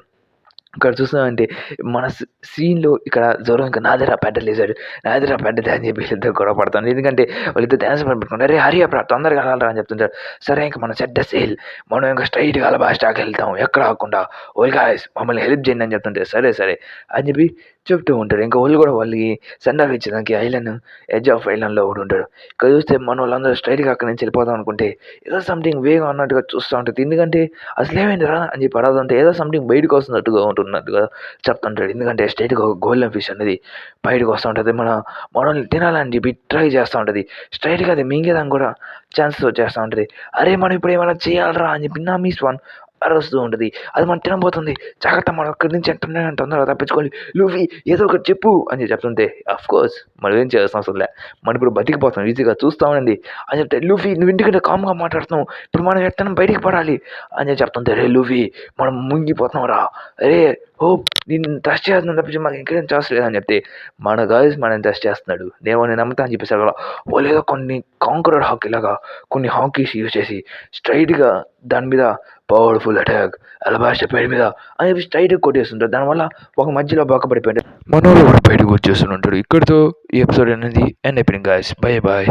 ఇక్కడ చూస్తామంటే మన సీన్‌లో ఇక్కడ జోరో ఇంకా నాదిరా పెద్దలేసాడు. నాదిరా పెద్దది అని చెప్పి వీళ్ళిద్దరు గొడవ పడతారు. ఎందుకంటే వాళ్ళిద్దరు డాన్స్ పెట్టుకుంటారు. అరే హరి అప్ రా తొందరగా వెళ్ళరా అని చెప్తుంటారు. సరే ఇంక మనం సెట్ ద సేల్. మనం ఇంక స్ట్రెయిట్‌గా అలబాస్టర్‌కి వెళ్తాం. ఎక్కడ ఆగకుండా. ఓయ్ గాయ్స్ మమ్మల్ని హెల్ప్ చేయండి అని చెప్తుంటే, సరే సరే అని చెప్పి చెప్తూ ఉంటారు. ఇంకా వాళ్ళు కూడా వాళ్ళకి సెండ్ ఆఫ్ ఇచ్చేదానికి ఐలాండ్ ఎడ్జ్ ఆఫ్ ఐలాండ్‌లో ఒకడు ఉంటాడు. ఇక్కడ చూస్తే మనోళ్ళందరూ స్ట్రెయిట్‌గా అక్కడి నుంచి వెళ్ళిపోదాం అనుకుంటే ఏదో సంథింగ్ వేగా అన్నట్టుగా చూస్తూ ఉంటుంది. ఎందుకంటే అసలేమైందిరా అని చెప్పి అడగదంటే ఏదో సంథింగ్ బయటకు వస్తున్నట్టుగా ఉంటున్నట్టుగా చెప్తుంటాడు. ఎందుకంటే స్ట్రెయిట్‌గా గోల్డెన్ ఫిష్ అనేది బయటకు వస్తూ ఉంటుంది. మనల్ని తినాలని చెప్పి ట్రై చేస్తూ ఉంటుంది. స్ట్రెయిట్‌గా అది మింగేదానికి కూడా ఛాన్సెస్ వచ్చేస్తూ ఉంటుంది. అరే మనం ఇప్పుడు ఏమైనా చేయాలిరా అని చెప్పి నా మిస్ వన్ అరుస్తూ ఉంటుంది. అది మనం తినబోతుంది. జాగ్రత్త మనం అక్కడి నుంచి తొందరగా తప్పించుకోవాలి. లూఫీ ఏదో ఒకటి చెప్పు అని చెప్తుంటే, అఫ్‌కోర్స్ మనం ఏం చేయాల్సిన అవసరం లే. మనం ఇప్పుడు బతికిపోతాం ఈజీగా చూస్తా ఉండండి అని చెప్తే, లూఫీ నువ్వు ఇంటికంటే కామ్‌గా మాట్లాడుతున్నావు. ఇప్పుడు మనం ఎట్టన్నా బయటికి పడాలి అని చెప్తుంటే, రే లూఫీ మనం మునిగిపోతున్నాం రా. అరే హోప్ నిన్ను టచ్ చేస్తున్నాను తప్పించి మాకు ఇంకేం ఛాన్స్ లేదని చెప్తే, మన గాయ్స్ మనల్ని టచ్ చేస్తున్నాడు. నేను నమ్ముతా అని చెప్పేసారు కదా. వాళ్ళు ఏదో కొన్ని కాంకరర్ హాకీ లాగా కొన్ని హాకీస్ యూజ్ చేసి స్ట్రైట్‌గా దాని మీద పవర్ఫుల్ అటాక్ అలబాస్టర్ పేరు మీద అని చెప్పి స్ట్రైట్‌గా కొట్టేస్తుంటారు. దానివల్ల ఒక మధ్యలో బయటకు వచ్చేస్తుంటాడు. ఇక్కడితో ఈ ఎపిసోడ్ అనేది ఎండ్ అయిపోయింది గాయ్స్. Bye bye.